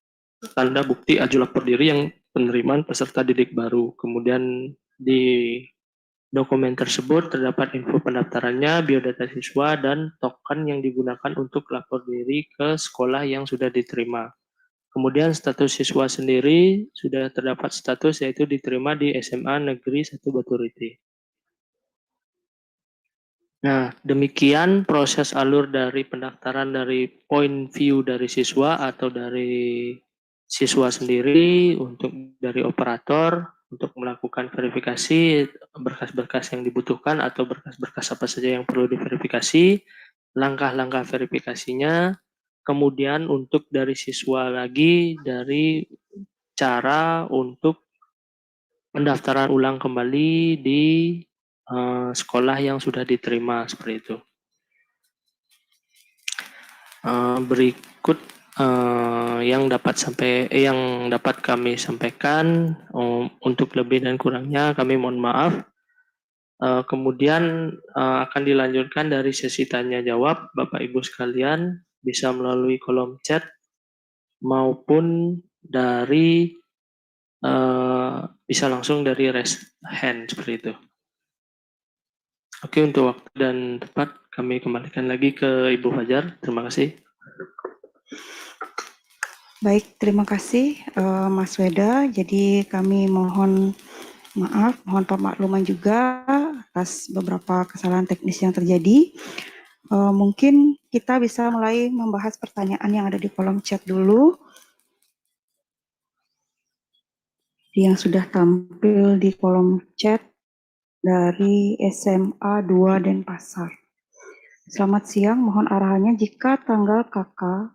tanda bukti aju lapor diri yang penerimaan peserta didik baru. Kemudian di dokumen tersebut terdapat info pendaftarannya, biodata siswa, dan token yang digunakan untuk lapor diri ke sekolah yang sudah diterima. Kemudian status siswa sendiri sudah terdapat status yaitu diterima di SMA Negeri 1 Baturiti. Nah, demikian proses alur dari pendaftaran dari point view dari siswa atau dari siswa sendiri untuk dari operator untuk melakukan verifikasi berkas-berkas yang dibutuhkan atau berkas-berkas apa saja yang perlu diverifikasi, langkah-langkah verifikasinya, kemudian untuk dari siswa lagi dari cara untuk pendaftaran ulang kembali di sekolah yang sudah diterima seperti itu. Berikut yang dapat kami sampaikan untuk lebih dan kurangnya kami mohon maaf. Kemudian akan dilanjutkan dari sesi tanya jawab Bapak Ibu sekalian bisa melalui kolom chat maupun dari bisa langsung dari raise hand seperti itu. Oke, untuk waktu dan tempat kami kembalikan lagi ke Ibu Fajar. Terima kasih. Baik, terima kasih Mas Weda. Jadi kami mohon maaf, mohon pemakluman juga atas beberapa kesalahan teknis yang terjadi. Mungkin kita bisa mulai membahas pertanyaan yang ada di kolom chat dulu. Yang sudah tampil di kolom chat dari SMA 2 Denpasar. Selamat siang, mohon arahannya jika tanggal KK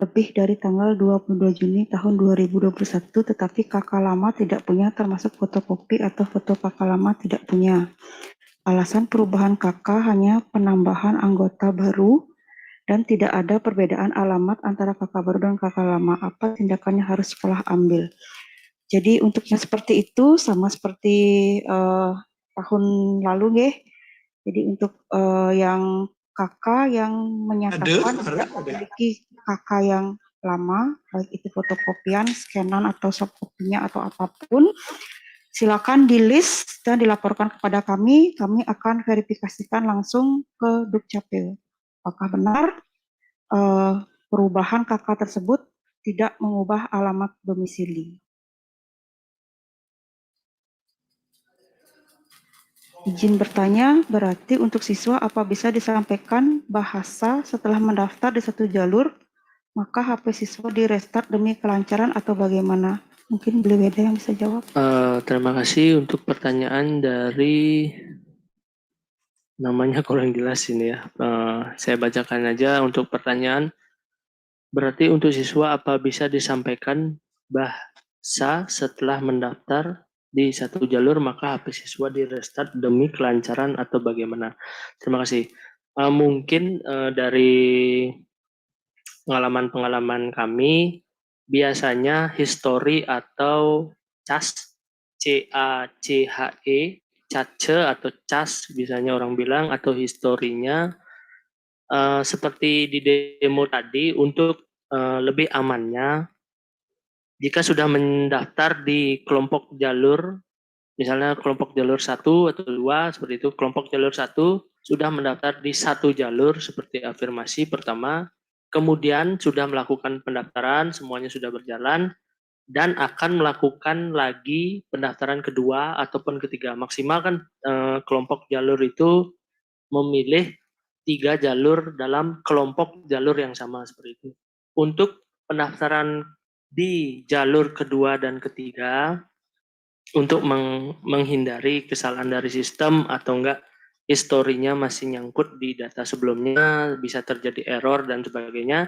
lebih dari tanggal 22 Juni tahun 2021, tetapi KK lama tidak punya termasuk fotokopi atau foto KK lama tidak punya. Alasan perubahan KK hanya penambahan anggota baru dan tidak ada perbedaan alamat antara KK baru dan KK lama. Apa tindakannya harus sekolah ambil? Jadi untuk yang seperti itu sama seperti tahun lalu nggih. Jadi untuk yang kakak yang menyatakan tidak memiliki kakak yang lama, baik itu fotokopian, scanan atau soft copy-nya atau apapun, silakan di list dan dilaporkan kepada kami akan verifikasikan langsung ke Dukcapil. Apakah benar perubahan kakak tersebut tidak mengubah alamat domisili. Izin bertanya, berarti untuk siswa apa bisa disampaikan bahasa setelah mendaftar di satu jalur, maka HP siswa di restart demi kelancaran atau bagaimana? Mungkin Beli Weda yang bisa jawab. Terima kasih untuk pertanyaan dari namanya kurang jelas ini ya. Saya bacakan aja untuk pertanyaan. Berarti untuk siswa apa bisa disampaikan setelah mendaftar di satu jalur maka HP siswa di restart demi kelancaran atau bagaimana? Terima kasih. Mungkin dari pengalaman kami biasanya history atau CAS, CACHE, cache atau cas biasanya orang bilang, atau historinya seperti di demo tadi untuk lebih amannya jika sudah mendaftar di kelompok jalur, misalnya kelompok jalur 1 atau 2 seperti itu, kelompok jalur 1 sudah mendaftar di satu jalur seperti afirmasi pertama, kemudian sudah melakukan pendaftaran, semuanya sudah berjalan, dan akan melakukan lagi pendaftaran kedua ataupun ketiga. Maksimal kan kelompok jalur itu memilih 3 jalur dalam kelompok jalur yang sama seperti itu. Untuk pendaftaran di jalur kedua dan ketiga, untuk menghindari kesalahan dari sistem atau enggak historinya masih nyangkut di data sebelumnya, bisa terjadi error dan sebagainya,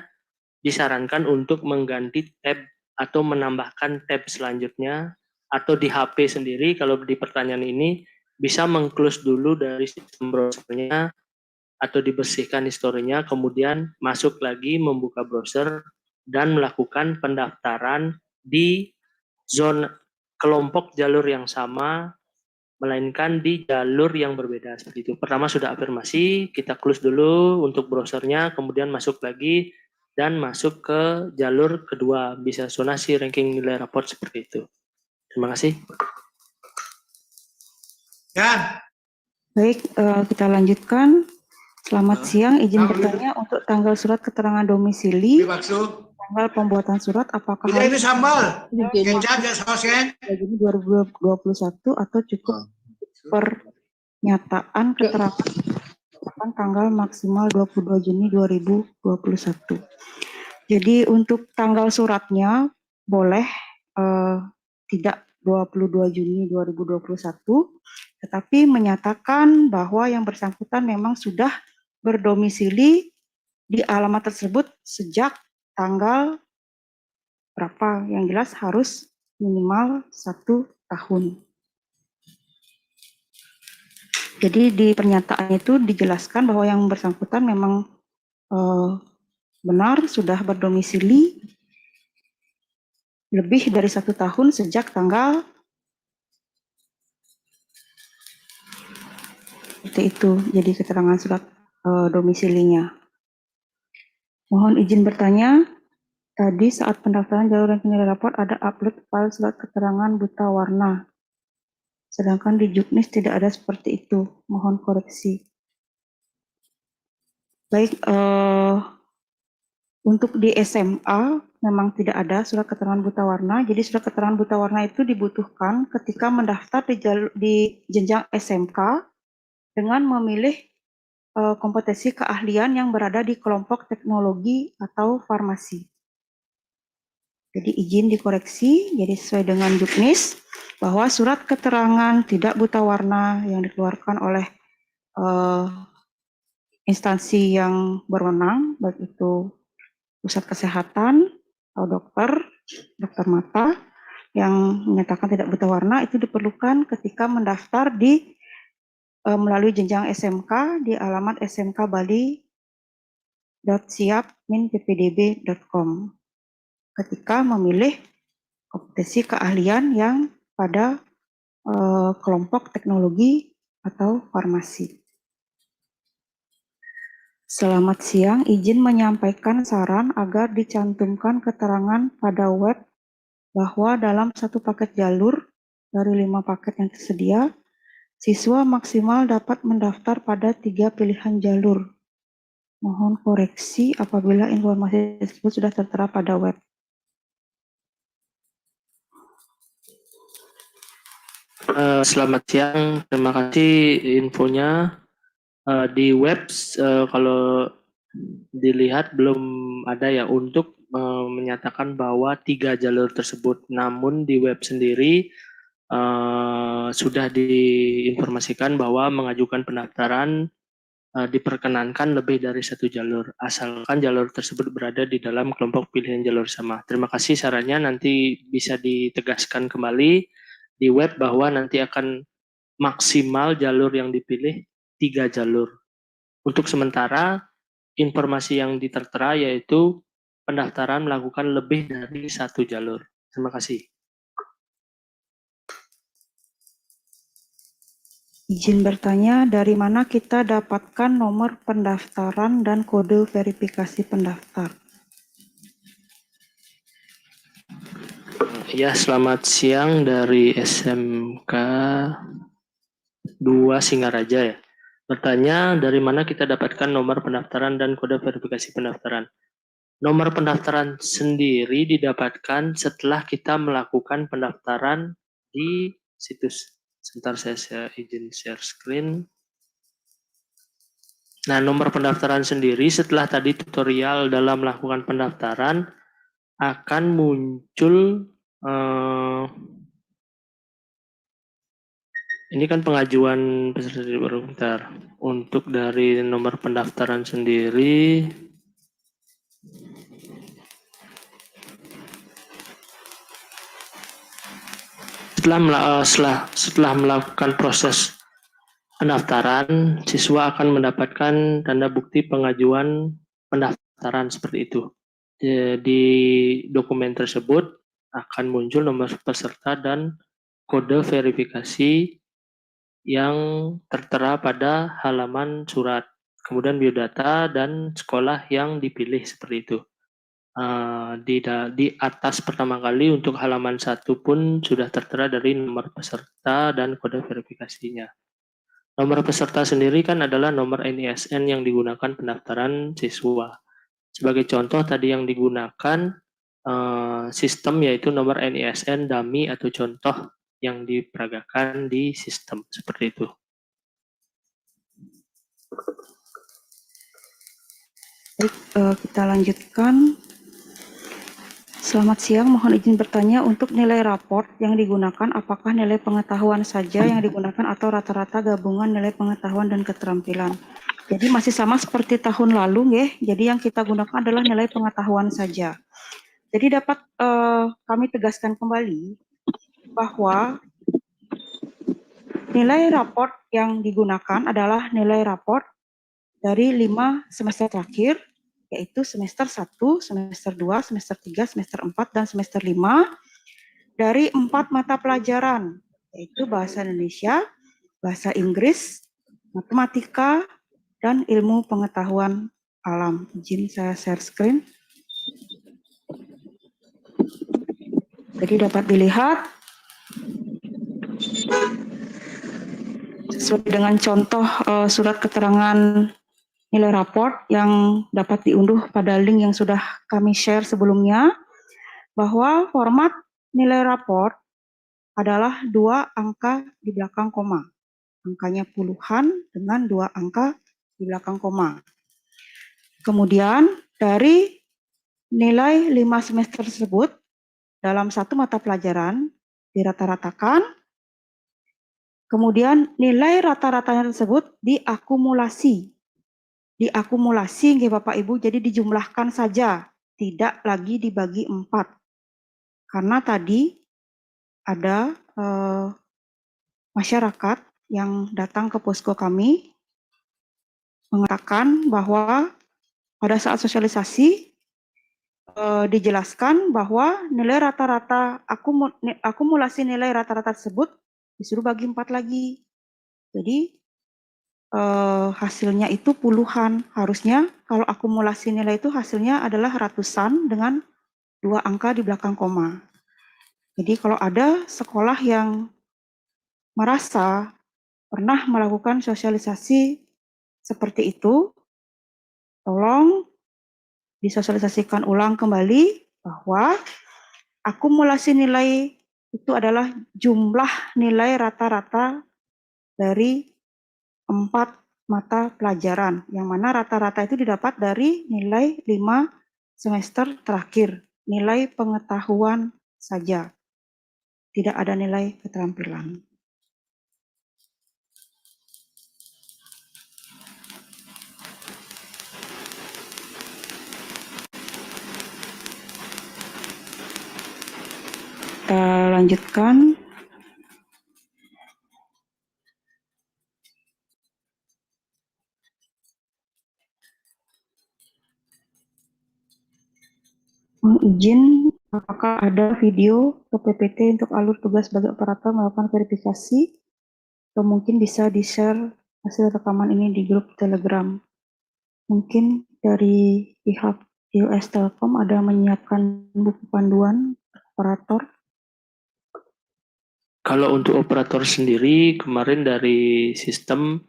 disarankan untuk mengganti tab atau menambahkan tab selanjutnya, atau di HP sendiri kalau di pertanyaan ini bisa meng-close dulu dari sistem browsernya atau dibersihkan historinya, kemudian masuk lagi membuka browser dan melakukan pendaftaran di zona kelompok jalur yang sama, melainkan di jalur yang berbeda seperti itu. Pertama sudah afirmasi, kita close dulu untuk browsernya, kemudian masuk lagi dan masuk ke jalur kedua, bisa zonasi ranking nilai raport seperti itu. Terima kasih. Ya. Baik, kita lanjutkan. Selamat siang, izin bertanya untuk tanggal surat keterangan domisili, tanggal pembuatan surat apakah Udah ini sambal, Juni kecap ya sausnya. 2021 atau cukup pernyataan keterangan tanggal maksimal 22 Juni 2021. Jadi untuk tanggal suratnya boleh tidak 22 Juni 2021, tetapi menyatakan bahwa yang bersangkutan memang sudah berdomisili di alamat tersebut sejak tanggal berapa, yang jelas harus minimal 1 tahun. Jadi di pernyataan itu dijelaskan bahwa yang bersangkutan memang benar sudah berdomisili lebih dari 1 tahun sejak tanggal seperti itu, jadi keterangan surat domisilinya. Mohon izin bertanya, tadi saat pendaftaran jalur ranking nilai raport ada upload file surat keterangan buta warna, sedangkan di Juknis tidak ada seperti itu. Mohon koreksi. Baik, untuk di SMA memang tidak ada surat keterangan buta warna. Jadi surat keterangan buta warna itu dibutuhkan ketika mendaftar di jenjang SMK dengan memilih kompetensi keahlian yang berada di kelompok teknologi atau farmasi. Jadi izin dikoreksi, jadi sesuai dengan Juknis bahwa surat keterangan tidak buta warna yang dikeluarkan oleh instansi yang berwenang, baik itu pusat kesehatan atau dokter mata yang menyatakan tidak buta warna, itu diperlukan ketika mendaftar di melalui jenjang SMK di alamat smkbali.siap-ppdb.com ketika memilih kompetensi keahlian yang pada kelompok teknologi atau farmasi. Selamat siang, izin menyampaikan saran agar dicantumkan keterangan pada web bahwa dalam satu paket jalur dari 5 paket yang tersedia, siswa maksimal dapat mendaftar pada 3 pilihan jalur. Mohon koreksi apabila informasi tersebut sudah tertera pada web. Selamat siang, terima kasih infonya. Di web kalau dilihat belum ada ya untuk menyatakan bahwa 3 jalur tersebut. Namun di web sendiri sudah diinformasikan bahwa mengajukan pendaftaran diperkenankan lebih dari satu jalur, asalkan jalur tersebut berada di dalam kelompok pilihan jalur sama. Terima kasih sarannya, nanti bisa ditegaskan kembali di web bahwa nanti akan maksimal jalur yang dipilih 3 jalur. Untuk sementara, informasi yang ditertera yaitu pendaftaran melakukan lebih dari satu jalur. Terima kasih. Izin bertanya, dari mana kita dapatkan nomor pendaftaran dan kode verifikasi pendaftar? Ya, selamat siang dari SMK 2 Singaraja ya. Bertanya, dari mana kita dapatkan nomor pendaftaran dan kode verifikasi pendaftaran? Nomor pendaftaran sendiri didapatkan setelah kita melakukan pendaftaran di situs. Sebentar saya izin share screen. Nah, nomor pendaftaran sendiri setelah tadi tutorial dalam melakukan pendaftaran akan muncul ini kan pengajuan peserta didik baru. Bentar. Untuk dari nomor pendaftaran sendiri setelah melakukan proses pendaftaran, siswa akan mendapatkan tanda bukti pengajuan pendaftaran seperti itu. Di dokumen tersebut akan muncul nomor peserta dan kode verifikasi yang tertera pada halaman surat, kemudian biodata dan sekolah yang dipilih seperti itu. Di atas pertama kali untuk halaman 1 pun sudah tertera dari nomor peserta dan kode verifikasinya. Nomor peserta sendiri kan adalah nomor NISN yang digunakan pendaftaran siswa. Sebagai contoh tadi yang digunakan sistem yaitu nomor NISN dummy atau contoh yang diperagakan di sistem seperti itu. Baik, kita lanjutkan. Selamat siang, mohon izin bertanya untuk nilai raport yang digunakan apakah nilai pengetahuan saja yang digunakan atau rata-rata gabungan nilai pengetahuan dan keterampilan. Jadi masih sama seperti tahun lalu, nggih. Jadi yang kita gunakan adalah nilai pengetahuan saja. Jadi dapat kami tegaskan kembali bahwa nilai raport yang digunakan adalah nilai raport dari 5 semester terakhir, yaitu semester 1, semester 2, semester 3, semester 4, dan semester 5, dari 4 mata pelajaran, yaitu Bahasa Indonesia, Bahasa Inggris, Matematika, dan Ilmu Pengetahuan Alam. Izin saya share screen. Jadi dapat dilihat sesuai dengan contoh surat keterangan nilai raport yang dapat diunduh pada link yang sudah kami share sebelumnya, bahwa format nilai raport adalah 2 angka di belakang koma. Angkanya puluhan dengan 2 angka di belakang koma. Kemudian dari nilai 5 semester tersebut dalam satu mata pelajaran dirata-ratakan, kemudian nilai rata-ratanya tersebut diakumulasi nggih Bapak Ibu, jadi dijumlahkan saja, tidak lagi dibagi 4. Karena tadi ada masyarakat yang datang ke posko kami mengatakan bahwa pada saat sosialisasi dijelaskan bahwa nilai rata-rata akumulasi nilai rata-rata tersebut disuruh bagi 4 lagi. Jadi hasilnya itu puluhan. Harusnya kalau akumulasi nilai itu hasilnya adalah ratusan dengan 2 angka di belakang koma. Jadi kalau ada sekolah yang merasa pernah melakukan sosialisasi seperti itu, tolong disosialisasikan ulang kembali bahwa akumulasi nilai itu adalah jumlah nilai rata-rata dari 4 mata pelajaran, yang mana rata-rata itu didapat dari nilai 5 semester terakhir, nilai pengetahuan saja, tidak ada nilai keterampilan. lanjutkan. Mohon izin, apakah ada video ke PPT untuk alur tugas sebagai operator melakukan verifikasi? Atau mungkin bisa di-share hasil rekaman ini di grup Telegram. Mungkin dari pihak US Telkom ada menyiapkan buku panduan operator. Kalau untuk operator sendiri, kemarin dari sistem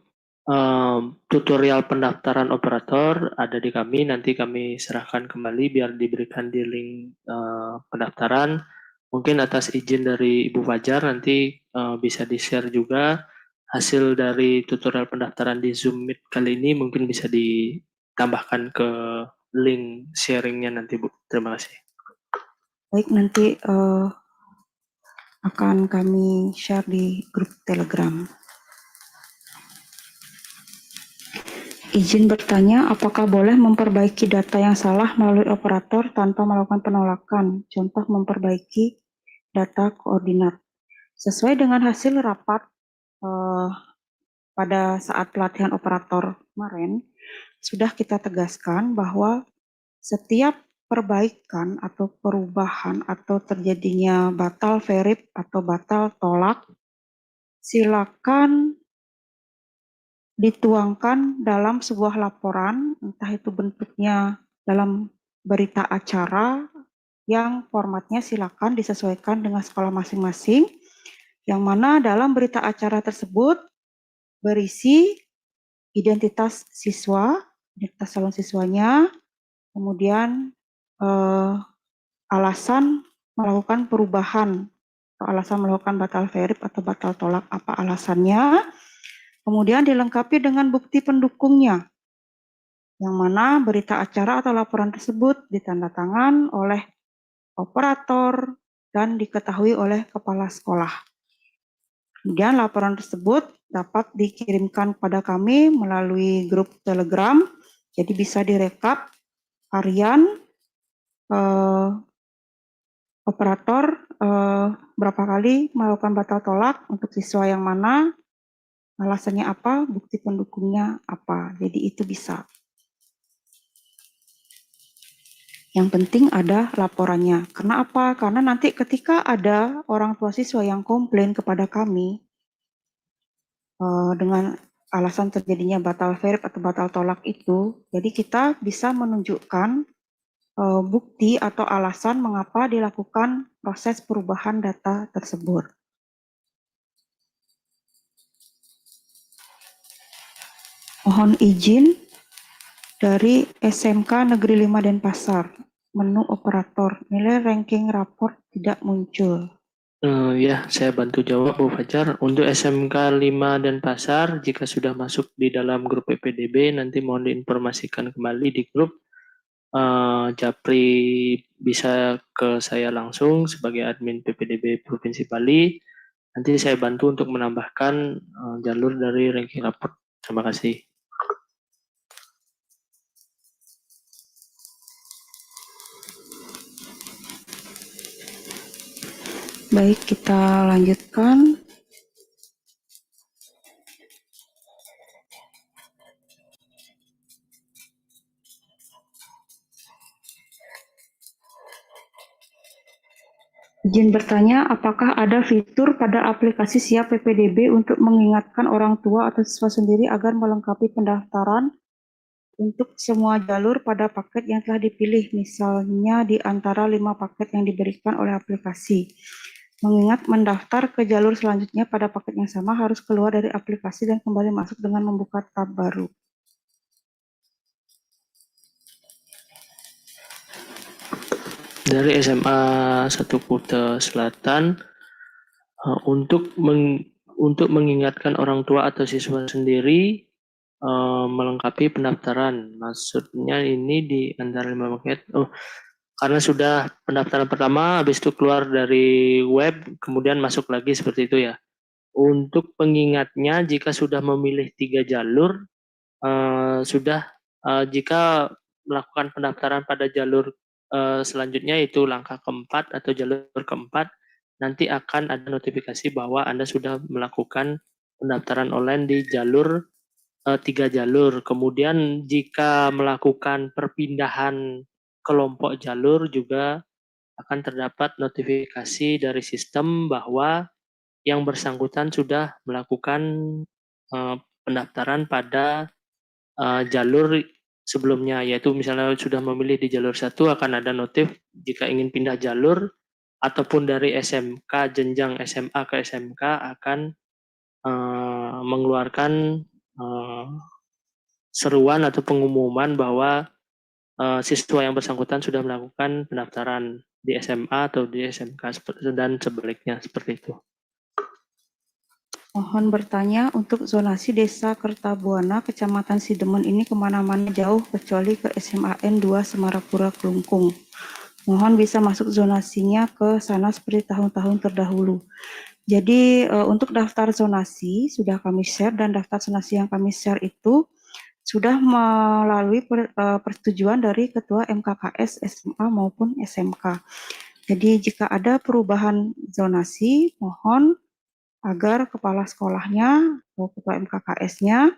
tutorial pendaftaran operator ada di kami, nanti kami serahkan kembali biar diberikan di link pendaftaran. Mungkin atas izin dari Ibu Fajar nanti bisa di-share juga hasil dari tutorial pendaftaran di Zoom Meet kali ini, mungkin bisa ditambahkan ke link sharingnya nanti, Bu. Terima kasih. Baik, nanti akan kami share di grup Telegram. Izin bertanya, apakah boleh memperbaiki data yang salah melalui operator tanpa melakukan penolakan? Contoh memperbaiki data koordinat. Sesuai dengan hasil rapat pada saat pelatihan operator kemarin, sudah kita tegaskan bahwa setiap perbaikan atau perubahan atau terjadinya batal verif atau batal tolak, silakan dituangkan dalam sebuah laporan, entah itu bentuknya dalam berita acara, yang formatnya silakan disesuaikan dengan sekolah masing-masing, yang mana dalam berita acara tersebut berisi identitas siswa, identitas calon siswanya, kemudian alasan melakukan perubahan, atau alasan melakukan batal verif atau batal tolak, apa alasannya, kemudian dilengkapi dengan bukti pendukungnya, yang mana berita acara atau laporan tersebut ditandatangan oleh operator dan diketahui oleh kepala sekolah. Kemudian laporan tersebut dapat dikirimkan kepada kami melalui grup Telegram, jadi bisa direkap harian operator berapa kali melakukan batal tolak, untuk siswa yang mana, alasannya apa, bukti pendukungnya apa. Jadi itu bisa. Yang penting ada laporannya. Karena apa? Karena nanti ketika ada orang tua siswa yang komplain kepada kami dengan alasan terjadinya batal verif atau batal tolak itu, jadi kita bisa menunjukkan bukti atau alasan mengapa dilakukan proses perubahan data tersebut. Mohon izin dari SMK Negeri 5 Denpasar, menu operator, nilai ranking raport tidak muncul. Ya, saya bantu jawab Bu Fajar. Untuk SMK 5 Denpasar, jika sudah masuk di dalam grup PPDB, nanti mohon diinformasikan kembali di grup. Japri bisa ke saya langsung sebagai admin PPDB Provinsi Bali. Nanti saya bantu untuk menambahkan jalur dari ranking raport. Terima kasih. Baik, kita lanjutkan. Izin bertanya, apakah ada fitur pada aplikasi Siap PPDB untuk mengingatkan orang tua atau siswa sendiri agar melengkapi pendaftaran untuk semua jalur pada paket yang telah dipilih, misalnya di antara 5 paket yang diberikan oleh aplikasi. Mengingat mendaftar ke jalur selanjutnya pada paket yang sama harus keluar dari aplikasi dan kembali masuk dengan membuka tab baru. Dari SMA 1 Kuta Selatan, untuk mengingatkan orang tua atau siswa sendiri melengkapi pendaftaran. Maksudnya ini di antara 5 paket. Karena sudah pendaftaran pertama, habis itu keluar dari web, kemudian masuk lagi seperti itu ya. Untuk pengingatnya, jika sudah memilih 3 jalur, jika melakukan pendaftaran pada jalur selanjutnya, itu langkah keempat atau jalur keempat, nanti akan ada notifikasi bahwa Anda sudah melakukan pendaftaran online di jalur 3 jalur. Kemudian jika melakukan perpindahan kelompok jalur juga akan terdapat notifikasi dari sistem bahwa yang bersangkutan sudah melakukan pendaftaran pada jalur sebelumnya, yaitu misalnya sudah memilih di jalur 1 akan ada notif jika ingin pindah jalur, ataupun dari SMK, jenjang SMA ke SMK akan mengeluarkan seruan atau pengumuman bahwa siswa yang bersangkutan sudah melakukan pendaftaran di SMA atau di SMK dan sebaliknya seperti itu. Mohon bertanya, untuk zonasi Desa Kertabuana, Kecamatan Sidemen ini kemana-mana jauh kecuali ke SMAN 2 Semarapura Kelungkung. Mohon bisa masuk zonasinya ke sana seperti tahun-tahun terdahulu. Jadi untuk daftar zonasi sudah kami share, dan daftar zonasi yang kami share itu sudah melalui persetujuan dari Ketua MKKS SMA maupun SMK. Jadi jika ada perubahan zonasi, mohon agar kepala sekolahnya atau ketua MKKS-nya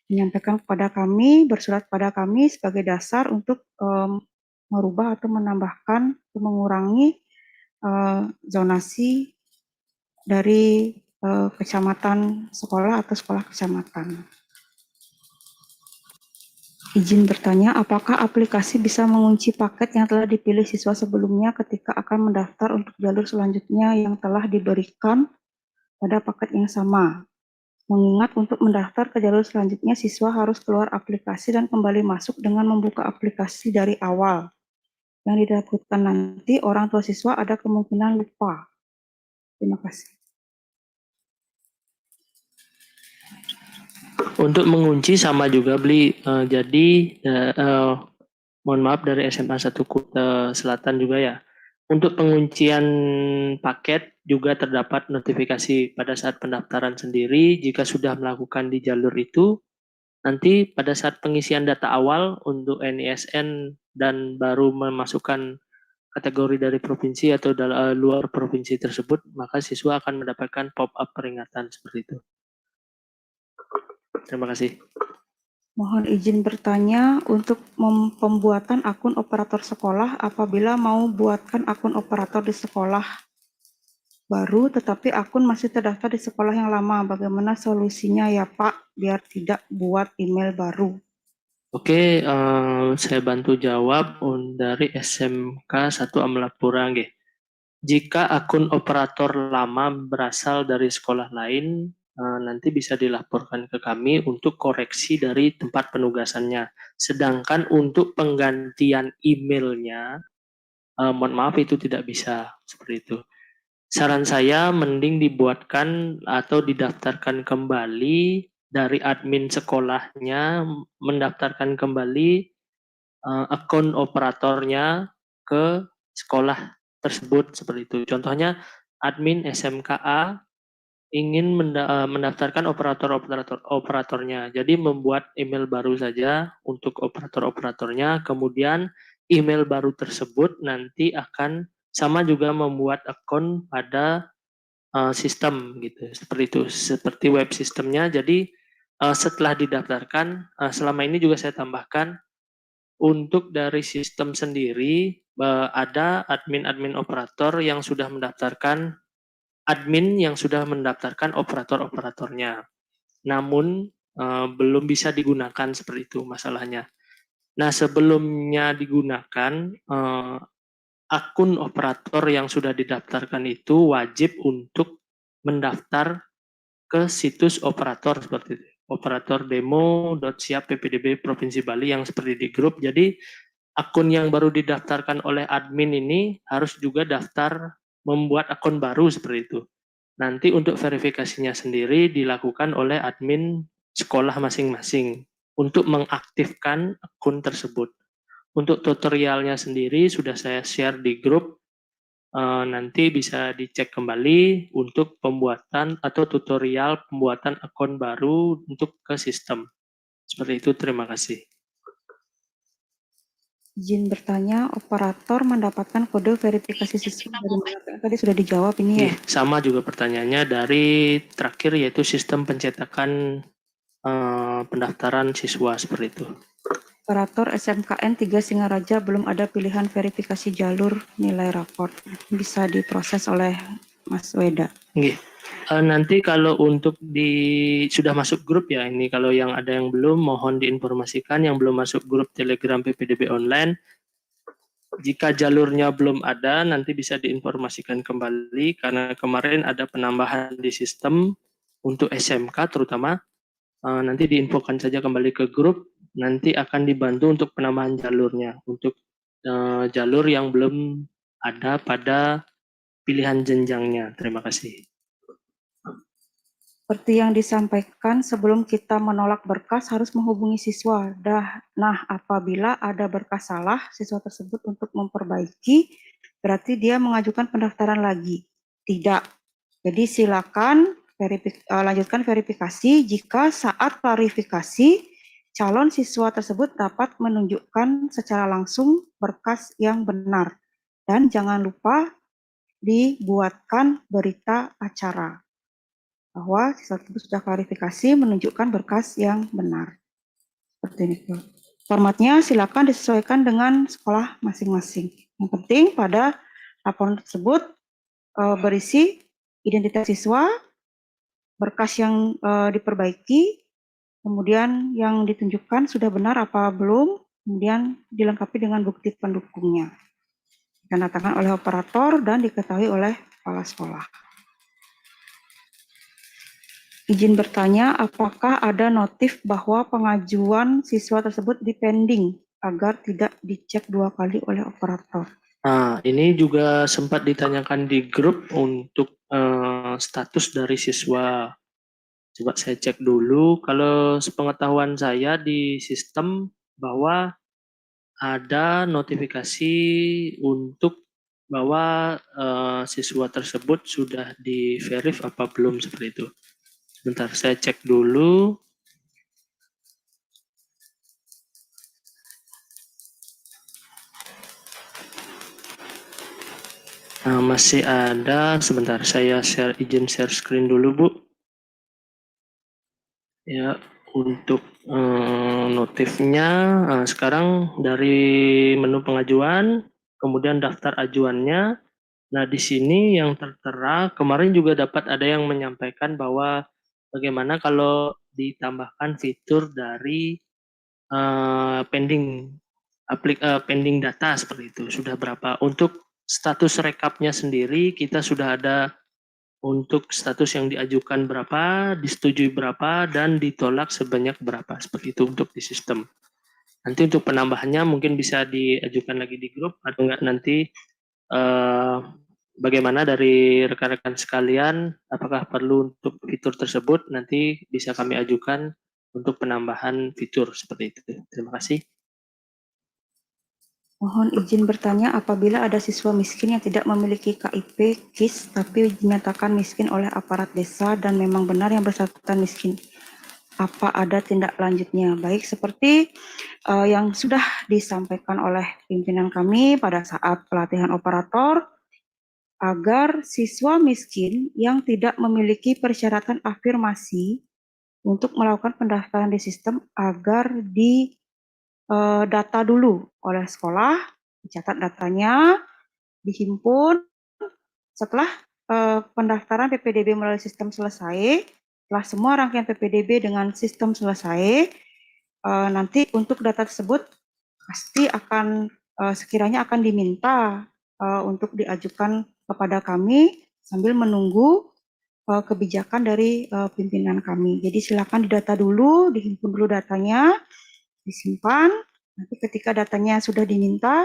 menyampaikan kepada kami, bersurat pada kami sebagai dasar untuk merubah atau menambahkan atau mengurangi zonasi dari kecamatan sekolah atau sekolah kecamatan. Izin bertanya, apakah aplikasi bisa mengunci paket yang telah dipilih siswa sebelumnya ketika akan mendaftar untuk jalur selanjutnya yang telah diberikan pada paket yang sama? Mengingat untuk mendaftar ke jalur selanjutnya, siswa harus keluar aplikasi dan kembali masuk dengan membuka aplikasi dari awal. Yang didapatkan nanti orang tua siswa ada kemungkinan lupa. Terima kasih. Untuk mengunci sama juga beli, mohon maaf dari SMA 1 Kuta Selatan juga ya. Untuk penguncian paket juga terdapat notifikasi pada saat pendaftaran sendiri. Jika sudah melakukan di jalur itu, nanti pada saat pengisian data awal untuk NISN dan baru memasukkan kategori dari provinsi atau luar provinsi tersebut, maka siswa akan mendapatkan pop-up peringatan seperti itu. Terima kasih. Mohon izin bertanya, untuk pembuatan akun operator sekolah, apabila mau buatkan akun operator di sekolah baru, tetapi akun masih terdaftar di sekolah yang lama, bagaimana solusinya ya Pak, biar tidak buat email baru? Oke, saya bantu jawab dari SMK 1 Amalapura. Jika akun operator lama berasal dari sekolah lain, nanti bisa dilaporkan ke kami untuk koreksi dari tempat penugasannya. Sedangkan untuk penggantian emailnya, mohon maaf itu tidak bisa seperti itu. Saran saya mending dibuatkan atau didaftarkan kembali dari admin sekolahnya, mendaftarkan kembali akun operatornya ke sekolah tersebut seperti itu. Contohnya admin SMKA ingin mendaftarkan operatornya. Jadi membuat email baru saja untuk operatornya, kemudian email baru tersebut nanti akan sama juga membuat akun pada sistem gitu. Seperti itu, seperti web sistemnya. Jadi setelah didaftarkan, selama ini juga saya tambahkan untuk dari sistem sendiri ada admin operator yang sudah mendaftarkan operatornya. Namun belum bisa digunakan seperti itu masalahnya. Nah, sebelumnya digunakan akun operator yang sudah didaftarkan itu wajib untuk mendaftar ke situs operator seperti itu. Operator demo.siap PPDB Provinsi Bali yang seperti di grup. Jadi akun yang baru didaftarkan oleh admin ini harus juga daftar membuat akun baru seperti itu. Nanti untuk verifikasinya sendiri dilakukan oleh admin sekolah masing-masing untuk mengaktifkan akun tersebut. Untuk tutorialnya sendiri sudah saya share di grup. Nanti bisa dicek kembali untuk pembuatan atau tutorial pembuatan akun baru untuk ke sistem. Seperti itu, terima kasih. Izin bertanya, operator mendapatkan kode verifikasi siswa dari mana? Tadi sudah dijawab ini ya. Sama juga pertanyaannya dari terakhir yaitu sistem pencetakan pendaftaran siswa seperti itu. Operator SMKN 3 Singaraja belum ada pilihan verifikasi jalur nilai raport. Bisa diproses oleh Mas Weda. Nanti kalau untuk sudah masuk grup ya, ini kalau yang ada yang belum mohon diinformasikan yang belum masuk grup Telegram PPDB online. Jika jalurnya belum ada, nanti bisa diinformasikan kembali karena kemarin ada penambahan di sistem untuk SMK terutama. Nanti diinfokan saja kembali ke grup, nanti akan dibantu untuk penambahan jalurnya untuk jalur yang belum ada pada pilihan jenjangnya. Terima kasih. Seperti yang disampaikan sebelum kita menolak berkas harus menghubungi siswa. Nah, apabila ada berkas salah siswa tersebut untuk memperbaiki, berarti dia mengajukan pendaftaran lagi. Tidak. Jadi silakan lanjutkan verifikasi jika saat klarifikasi calon siswa tersebut dapat menunjukkan secara langsung berkas yang benar. Dan jangan lupa dibuatkan berita acara bahwa siswa tersebut sudah klarifikasi menunjukkan berkas yang benar. Seperti itu. Formatnya silakan disesuaikan dengan sekolah masing-masing. Yang penting pada laporan tersebut berisi identitas siswa, berkas yang diperbaiki, kemudian yang ditunjukkan sudah benar apa belum, kemudian dilengkapi dengan bukti pendukungnya. Ditandatangan oleh operator dan diketahui oleh kepala sekolah. Izin bertanya, apakah ada notif bahwa pengajuan siswa tersebut dipending agar tidak dicek 2 kali oleh operator? Nah, ini juga sempat ditanyakan di grup untuk status dari siswa. Coba saya cek dulu. Kalau sepengetahuan saya di sistem bahwa ada notifikasi untuk bahwa siswa tersebut sudah di-verif apa belum seperti itu. Bentar, saya cek dulu. Nah, masih ada. Sebentar, saya izin share screen dulu, Bu. Ya, untuk notifnya sekarang dari menu pengajuan, kemudian daftar ajuannya. Nah, di sini yang tertera kemarin juga dapat ada yang menyampaikan bahwa bagaimana kalau ditambahkan fitur dari pending data seperti itu. Sudah berapa? Untuk status rekapnya sendiri kita sudah ada untuk status yang diajukan berapa, disetujui berapa, dan ditolak sebanyak berapa. Seperti itu untuk di sistem. Nanti untuk penambahannya mungkin bisa diajukan lagi di grup atau enggak nanti bagaimana dari rekan-rekan sekalian, apakah perlu untuk fitur tersebut, nanti bisa kami ajukan untuk penambahan fitur seperti itu. Terima kasih. Mohon izin bertanya, apabila ada siswa miskin yang tidak memiliki KIP, KIS, tapi dinyatakan miskin oleh aparat desa dan memang benar yang bersangkutan miskin, apa ada tindak lanjutnya? Baik, seperti yang sudah disampaikan oleh pimpinan kami pada saat pelatihan operator, agar siswa miskin yang tidak memiliki persyaratan afirmasi untuk melakukan pendaftaran di sistem agar data dulu oleh sekolah, dicatat datanya, dihimpun. Setelah pendaftaran PPDB melalui sistem selesai, setelah semua rangkaian PPDB dengan sistem selesai, nanti untuk data tersebut pasti akan sekiranya akan diminta untuk diajukan kepada kami sambil menunggu kebijakan dari pimpinan kami. Jadi silakan didata dulu, dihimpun dulu datanya, disimpan. Nanti ketika datanya sudah diminta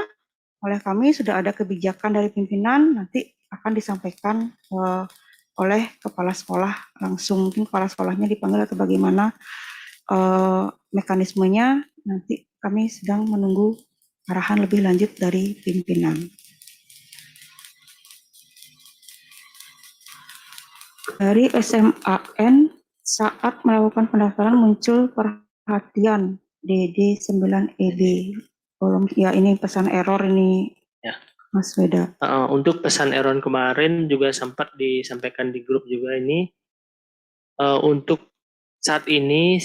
oleh kami, sudah ada kebijakan dari pimpinan, nanti akan disampaikan oleh kepala sekolah langsung. Mungkin kepala sekolahnya dipanggil atau bagaimana mekanismenya, nanti kami sedang menunggu arahan lebih lanjut dari pimpinan. Dari SMAN, saat melakukan pendaftaran muncul perhatian DD9EB. kolom ya ini pesan error ini Ya. Mas Weda. Untuk pesan error kemarin juga sempat disampaikan di grup juga ini. Untuk saat ini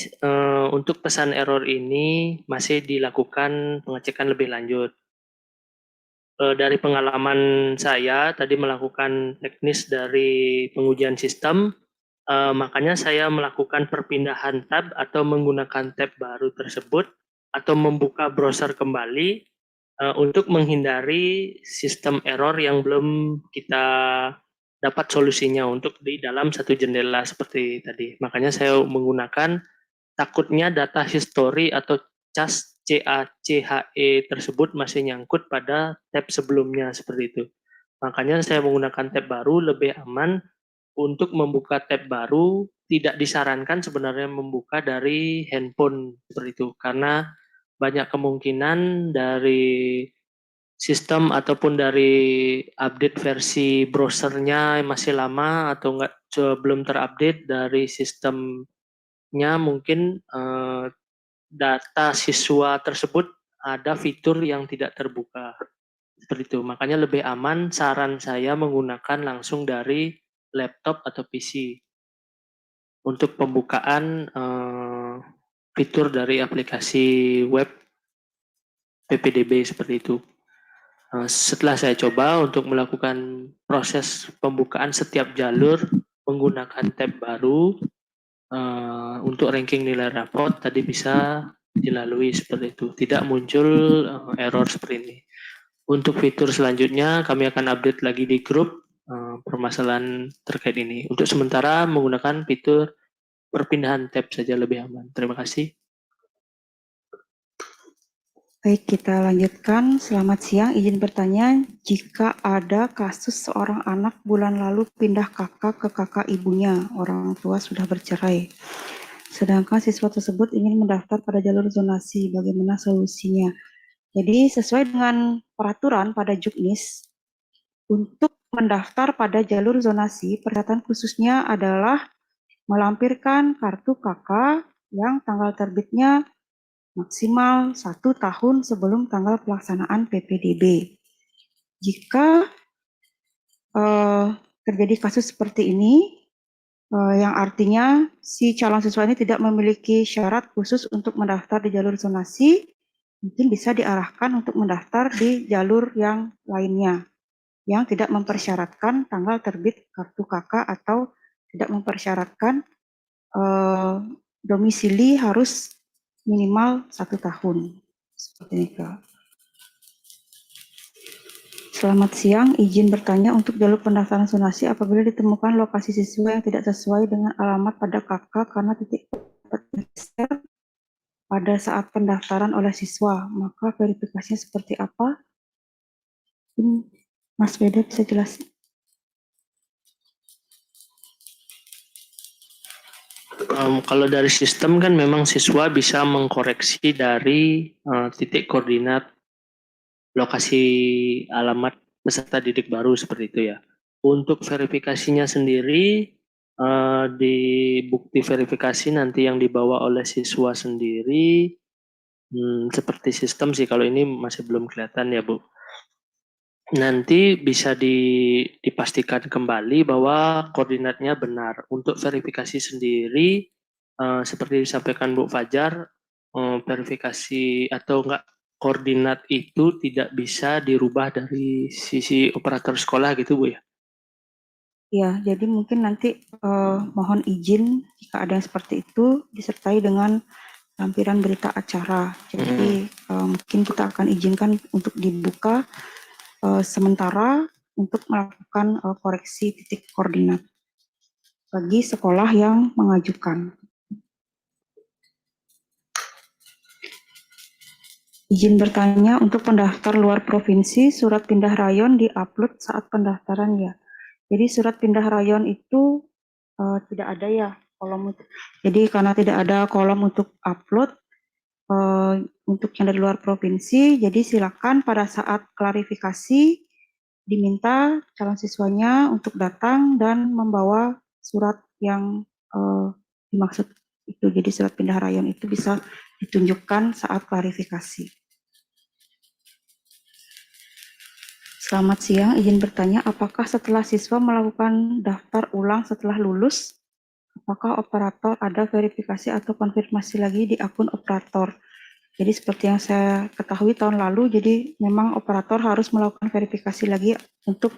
untuk pesan error ini masih dilakukan pengecekan lebih lanjut. Dari pengalaman saya tadi melakukan teknis dari pengujian sistem, makanya saya melakukan perpindahan tab atau menggunakan tab baru tersebut atau membuka browser kembali untuk menghindari sistem error yang belum kita dapat solusinya untuk di dalam satu jendela seperti tadi. Makanya saya menggunakan takutnya data history atau CACHE tersebut masih nyangkut pada tab sebelumnya seperti itu. Makanya saya menggunakan tab baru lebih aman. Untuk membuka tab baru tidak disarankan sebenarnya membuka dari handphone seperti itu karena banyak kemungkinan dari sistem ataupun dari update versi browsernya masih lama atau enggak belum terupdate dari sistemnya mungkin data siswa tersebut ada fitur yang tidak terbuka seperti itu. Makanya lebih aman saran saya menggunakan langsung dari laptop atau PC untuk pembukaan fitur dari aplikasi web PPDB seperti itu. Setelah saya coba untuk melakukan proses pembukaan setiap jalur menggunakan tab baru untuk ranking nilai raport tadi bisa dilalui seperti itu, tidak muncul error seperti ini. Untuk fitur selanjutnya kami akan update lagi di grup permasalahan terkait ini. Untuk sementara menggunakan fitur perpindahan tab saja lebih aman. Terima kasih. Baik, kita lanjutkan. Selamat siang, izin bertanya, jika ada kasus seorang anak bulan lalu pindah kakak ke kakak ibunya, orang tua sudah bercerai. Sedangkan siswa tersebut ingin mendaftar pada jalur zonasi, bagaimana solusinya? Jadi sesuai dengan peraturan pada Juknis, untuk mendaftar pada jalur zonasi, persyaratan khususnya adalah melampirkan kartu kakak yang tanggal terbitnya maksimal 1 tahun sebelum tanggal pelaksanaan PPDB. Jika terjadi kasus seperti ini, yang artinya si calon siswa ini tidak memiliki syarat khusus untuk mendaftar di jalur zonasi, mungkin bisa diarahkan untuk mendaftar di jalur yang lainnya, yang tidak mempersyaratkan tanggal terbit kartu kakak atau tidak mempersyaratkan domisili harus minimal 1 tahun. Seperti ini, Kak. Selamat siang, izin bertanya untuk jalur pendaftaran zonasi apabila ditemukan lokasi siswa yang tidak sesuai dengan alamat pada kakak karena titik bergeser pada saat pendaftaran oleh siswa, maka verifikasinya seperti apa? Mas Weda bisa jelasin? Kalau dari sistem kan memang siswa bisa mengkoreksi dari titik koordinat lokasi alamat peserta didik baru seperti itu ya. Untuk verifikasinya sendiri di bukti verifikasi nanti yang dibawa oleh siswa sendiri seperti sistem sih kalau ini masih belum kelihatan ya Bu. Nanti bisa dipastikan kembali bahwa koordinatnya benar. Untuk verifikasi sendiri seperti disampaikan Bu Fajar, verifikasi atau enggak koordinat itu tidak bisa dirubah dari sisi operator sekolah gitu Bu ya? Ya, jadi mungkin nanti mohon izin jika ada yang seperti itu disertai dengan lampiran berita acara. Jadi mungkin kita akan izinkan untuk dibuka sementara untuk melakukan koreksi titik koordinat bagi sekolah yang mengajukan. Izin bertanya, untuk pendaftar luar provinsi, surat pindah rayon diupload saat pendaftaran ya. Jadi surat pindah rayon itu tidak ada ya kolom. Jadi karena tidak ada kolom untuk upload untuk yang dari luar provinsi, jadi silakan pada saat klarifikasi diminta calon siswanya untuk datang dan membawa surat yang dimaksud itu. Jadi surat pindah rayon itu bisa ditunjukkan saat klarifikasi. Selamat siang, izin bertanya, apakah setelah siswa melakukan daftar ulang setelah lulus, apakah operator ada verifikasi atau konfirmasi lagi di akun operator? Jadi seperti yang saya ketahui tahun lalu, jadi memang operator harus melakukan verifikasi lagi untuk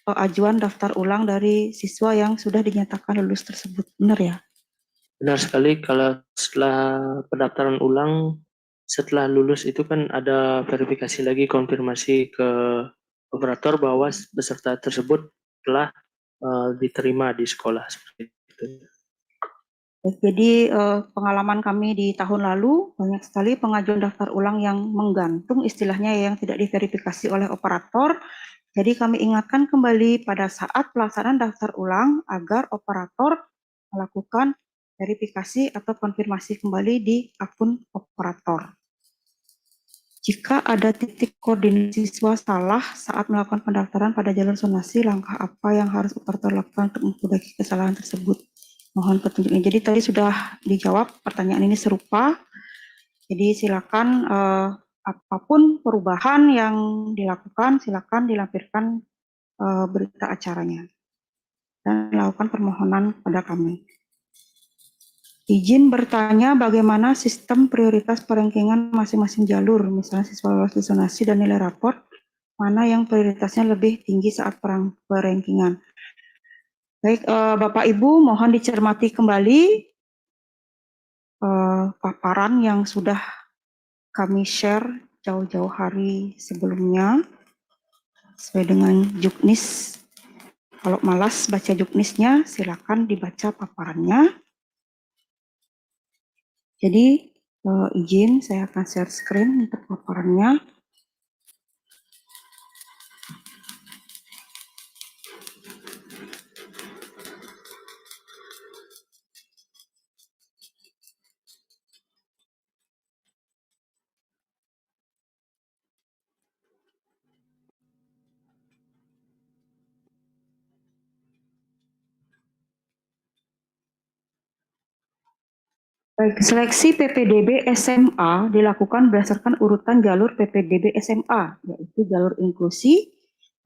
ajuan daftar ulang dari siswa yang sudah dinyatakan lulus tersebut. Benar ya? Benar sekali, kalau setelah pendaftaran ulang, setelah lulus itu kan ada verifikasi lagi, konfirmasi ke operator bahwa peserta tersebut telah diterima di sekolah seperti itu. Jadi pengalaman kami di tahun lalu banyak sekali pengajuan daftar ulang yang menggantung, istilahnya yang tidak diverifikasi oleh operator. Jadi kami ingatkan kembali pada saat pelaksanaan daftar ulang agar operator melakukan verifikasi atau konfirmasi kembali di akun operator. Jika ada titik koordinasi siswa salah saat melakukan pendaftaran pada jalur zonasi, langkah apa yang harus operator lakukan untuk memperbaiki kesalahan tersebut? Mohon petunjuknya. Jadi tadi sudah dijawab, pertanyaan ini serupa. Jadi silakan apapun perubahan yang dilakukan, silakan dilampirkan berita acaranya dan lakukan permohonan pada kami. Izin bertanya bagaimana sistem prioritas perankingan masing-masing jalur, misalnya siswa lolos di zonasi dan nilai raport, mana yang prioritasnya lebih tinggi saat perankingan. Baik, Bapak Ibu mohon dicermati kembali paparan yang sudah kami share jauh-jauh hari sebelumnya sesuai dengan juknis. Kalau malas baca juknisnya, silakan dibaca paparannya. Jadi izin saya akan share screen untuk paparannya. Baik, seleksi PPDB SMA dilakukan berdasarkan urutan jalur PPDB SMA, yaitu jalur inklusi,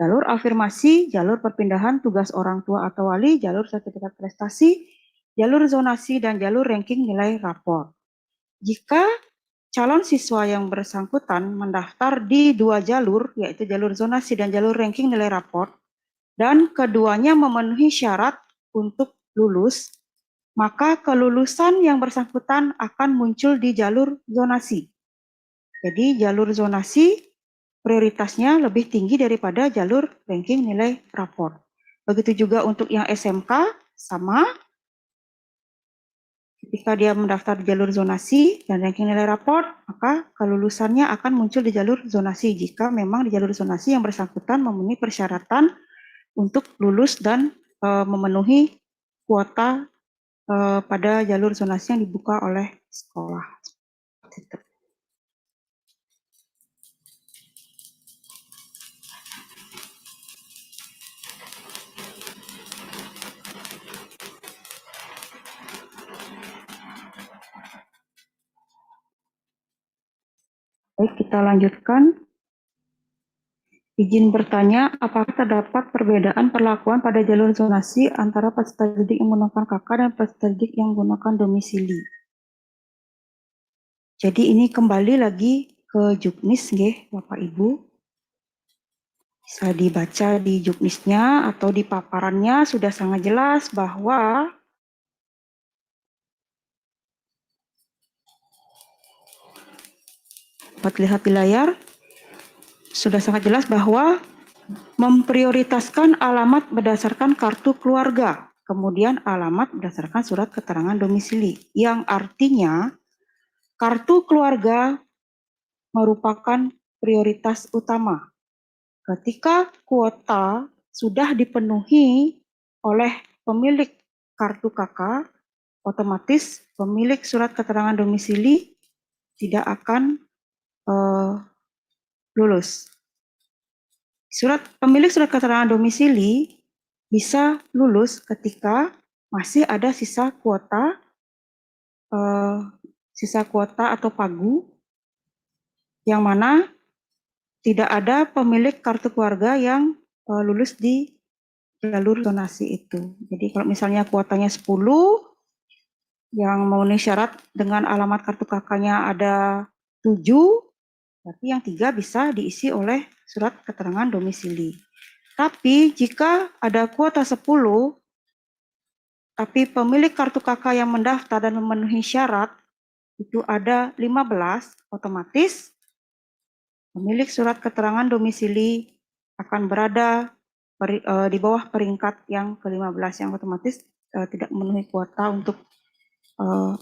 jalur afirmasi, jalur perpindahan tugas orang tua atau wali, jalur sertifikat prestasi, jalur zonasi, dan jalur ranking nilai rapor. Jika calon siswa yang bersangkutan mendaftar di dua jalur, yaitu jalur zonasi dan jalur ranking nilai rapor, dan keduanya memenuhi syarat untuk lulus, maka kelulusan yang bersangkutan akan muncul di jalur zonasi. Jadi jalur zonasi prioritasnya lebih tinggi daripada jalur ranking nilai rapor. Begitu juga untuk yang SMK, sama. Ketika dia mendaftar di jalur zonasi dan ranking nilai rapor, maka kelulusannya akan muncul di jalur zonasi jika memang di jalur zonasi yang bersangkutan memenuhi persyaratan untuk lulus dan memenuhi kuota pada jalur zonasi yang dibuka oleh sekolah. Baik, kita lanjutkan. Izin bertanya, apakah terdapat perbedaan perlakuan pada jalur zonasi antara peserta didik yang menggunakan KK dan peserta didik yang menggunakan domisili? Jadi ini kembali lagi ke juknis, nggih, Bapak Ibu. Bisa dibaca di juknisnya atau di paparannya sudah sangat jelas bahwa dapat lihat di layar, sudah sangat jelas bahwa memprioritaskan alamat berdasarkan kartu keluarga, kemudian alamat berdasarkan surat keterangan domisili, yang artinya kartu keluarga merupakan prioritas utama. Ketika kuota sudah dipenuhi oleh pemilik kartu KK, otomatis pemilik surat keterangan domisili tidak akan lulus. Pemilik surat keterangan domisili bisa lulus ketika masih ada sisa kuota atau pagu yang mana tidak ada pemilik kartu keluarga yang lulus di jalur zonasi itu. Jadi kalau misalnya kuotanya 10, yang memenuhi syarat dengan alamat kartu kakaknya ada 7, berarti yang 3 bisa diisi oleh surat keterangan domisili. Tapi jika ada kuota 10, tapi pemilik kartu kakak yang mendaftar dan memenuhi syarat itu ada 15, otomatis pemilik surat keterangan domisili akan berada di bawah peringkat yang ke-15 yang otomatis tidak memenuhi kuota untuk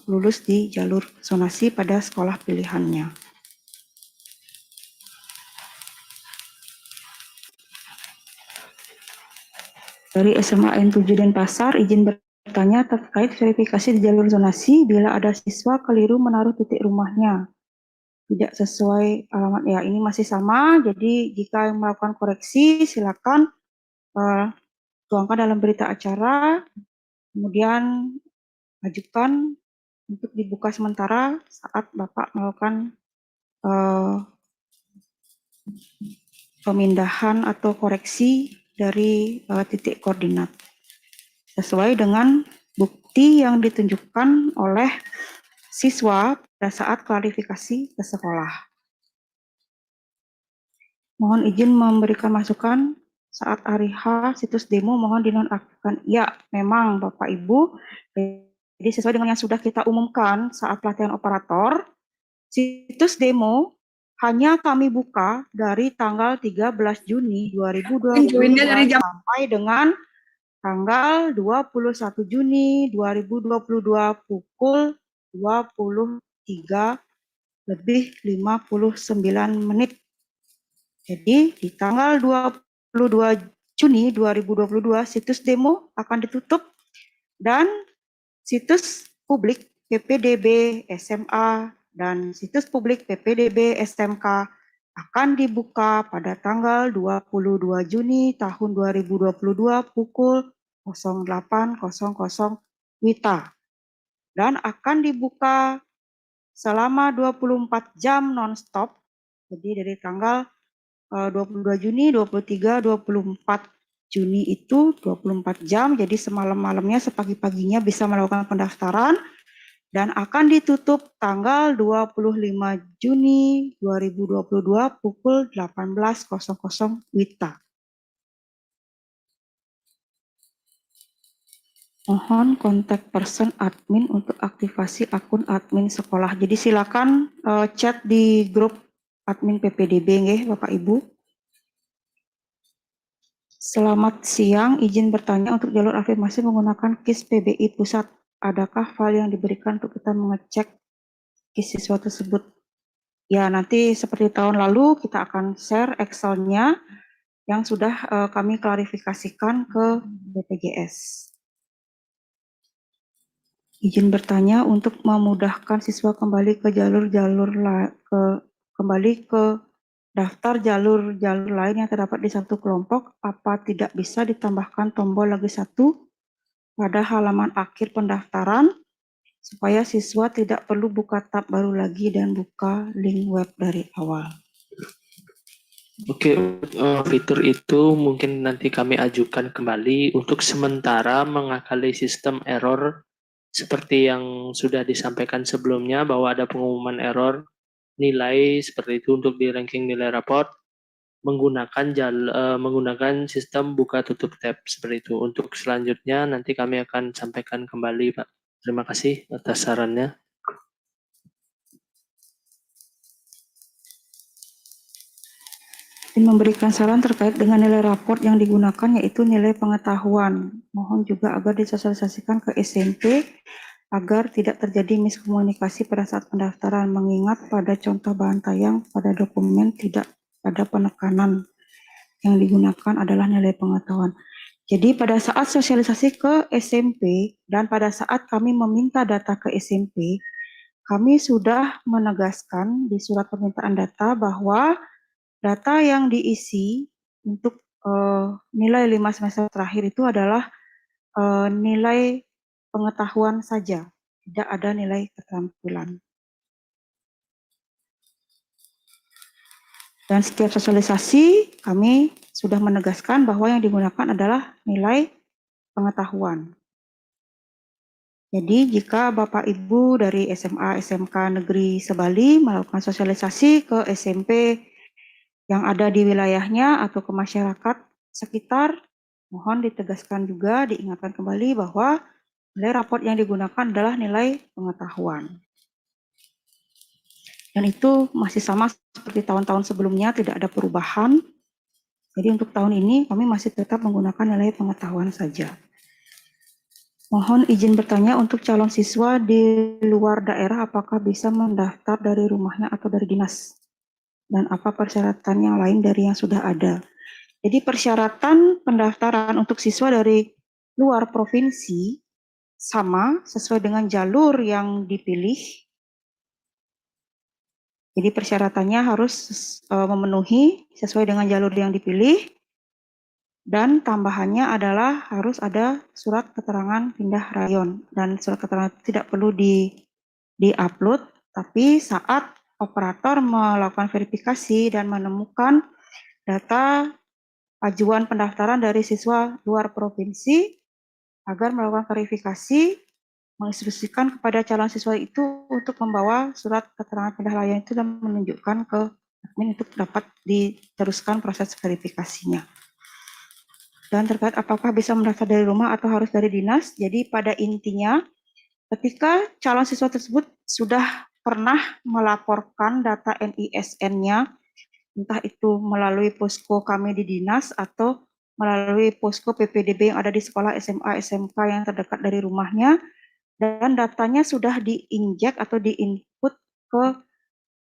lulus di jalur zonasi pada sekolah pilihannya. Dari SMA N7 Denpasar, izin bertanya terkait verifikasi di jalur zonasi bila ada siswa keliru menaruh titik rumahnya. Tidak sesuai alamat, ya ini masih sama, jadi jika melakukan koreksi silakan tuangkan dalam berita acara, kemudian ajukan untuk dibuka sementara saat Bapak melakukan pemindahan atau koreksi dari titik koordinat. Sesuai dengan bukti yang ditunjukkan oleh siswa pada saat klarifikasi ke sekolah. Mohon izin memberikan masukan saat hari H situs demo mohon dinonaktifkan. Ya, memang Bapak Ibu, jadi sesuai dengan yang sudah kita umumkan saat pelatihan operator, situs demo hanya kami buka dari tanggal 13 Juni 2022 sampai dengan tanggal 21 Juni 2022 pukul 23:59. Jadi di tanggal 22 Juni 2022 situs demo akan ditutup dan situs publik PPDB SMA dan situs publik PPDB SMK akan dibuka pada tanggal 22 Juni tahun 2022 pukul 08.00 WITA dan akan dibuka selama 24 jam non-stop. Jadi dari tanggal 22 Juni, 23, 24 Juni itu 24 jam, jadi semalam-malamnya, sepagi-paginya bisa melakukan pendaftaran dan akan ditutup tanggal 25 Juni 2022 pukul 18.00 WITA. Mohon kontak person admin untuk aktivasi akun admin sekolah. Jadi silakan chat di grup admin PPDB nggih Bapak Ibu. Selamat siang, izin bertanya untuk jalur afirmasi menggunakan KIS PBI Pusat. Adakah file yang diberikan untuk kita mengecek KIS siswa tersebut? Ya, nanti seperti tahun lalu kita akan share Excel-nya yang sudah kami klarifikasikan ke BPJS. Izin bertanya untuk memudahkan siswa kembali ke kembali ke daftar jalur-jalur lain yang terdapat di satu kelompok, apa tidak bisa ditambahkan tombol lagi satu pada halaman akhir pendaftaran supaya siswa tidak perlu buka tab baru lagi dan buka link web dari awal. Oke, fitur itu mungkin nanti kami ajukan kembali untuk sementara mengakali sistem error seperti yang sudah disampaikan sebelumnya bahwa ada pengumuman error nilai seperti itu untuk di ranking nilai raport menggunakan sistem buka tutup tab seperti itu. Untuk selanjutnya nanti kami akan sampaikan kembali, Pak. Terima kasih atas sarannya. Memberikan saran terkait dengan nilai raport yang digunakan yaitu nilai pengetahuan. Mohon juga agar disosialisasikan ke SMP agar tidak terjadi miskomunikasi pada saat pendaftaran, mengingat pada contoh bahan tayang pada dokumen tidak ada penekanan yang digunakan adalah nilai pengetahuan. Jadi pada saat sosialisasi ke SMP dan pada saat kami meminta data ke SMP, kami sudah menegaskan di surat permintaan data bahwa data yang diisi untuk nilai 5 semester terakhir itu adalah nilai pengetahuan saja, tidak ada nilai keterampilan. Dan setiap sosialisasi kami sudah menegaskan bahwa yang digunakan adalah nilai pengetahuan. Jadi jika Bapak Ibu dari SMA SMK Negeri Sebali melakukan sosialisasi ke SMP yang ada di wilayahnya atau ke masyarakat sekitar, mohon ditegaskan juga, diingatkan kembali bahwa nilai raport yang digunakan adalah nilai pengetahuan. Dan itu masih sama seperti tahun-tahun sebelumnya, tidak ada perubahan. Jadi untuk tahun ini kami masih tetap menggunakan nilai pengetahuan saja. Mohon izin bertanya, untuk calon siswa di luar daerah apakah bisa mendaftar dari rumahnya atau dari dinas? Dan apa persyaratan yang lain dari yang sudah ada? Jadi persyaratan pendaftaran untuk siswa dari luar provinsi sama sesuai dengan jalur yang dipilih. Jadi persyaratannya harus memenuhi sesuai dengan jalur yang dipilih, dan tambahannya adalah harus ada surat keterangan pindah rayon, dan surat keterangan tidak perlu di-upload, tapi saat operator melakukan verifikasi dan menemukan data ajuan pendaftaran dari siswa luar provinsi, agar melakukan verifikasi, menginstruksikan kepada calon siswa itu untuk membawa surat keterangan pindah rayon itu dan menunjukkan ke admin untuk dapat diteruskan proses verifikasinya. Dan terkait apakah bisa mendaftar dari rumah atau harus dari dinas, jadi pada intinya ketika calon siswa tersebut sudah pernah melaporkan data NISN-nya, entah itu melalui posko kami di dinas atau melalui posko PPDB yang ada di sekolah SMA SMK yang terdekat dari rumahnya, dan datanya sudah diinjek atau diinput ke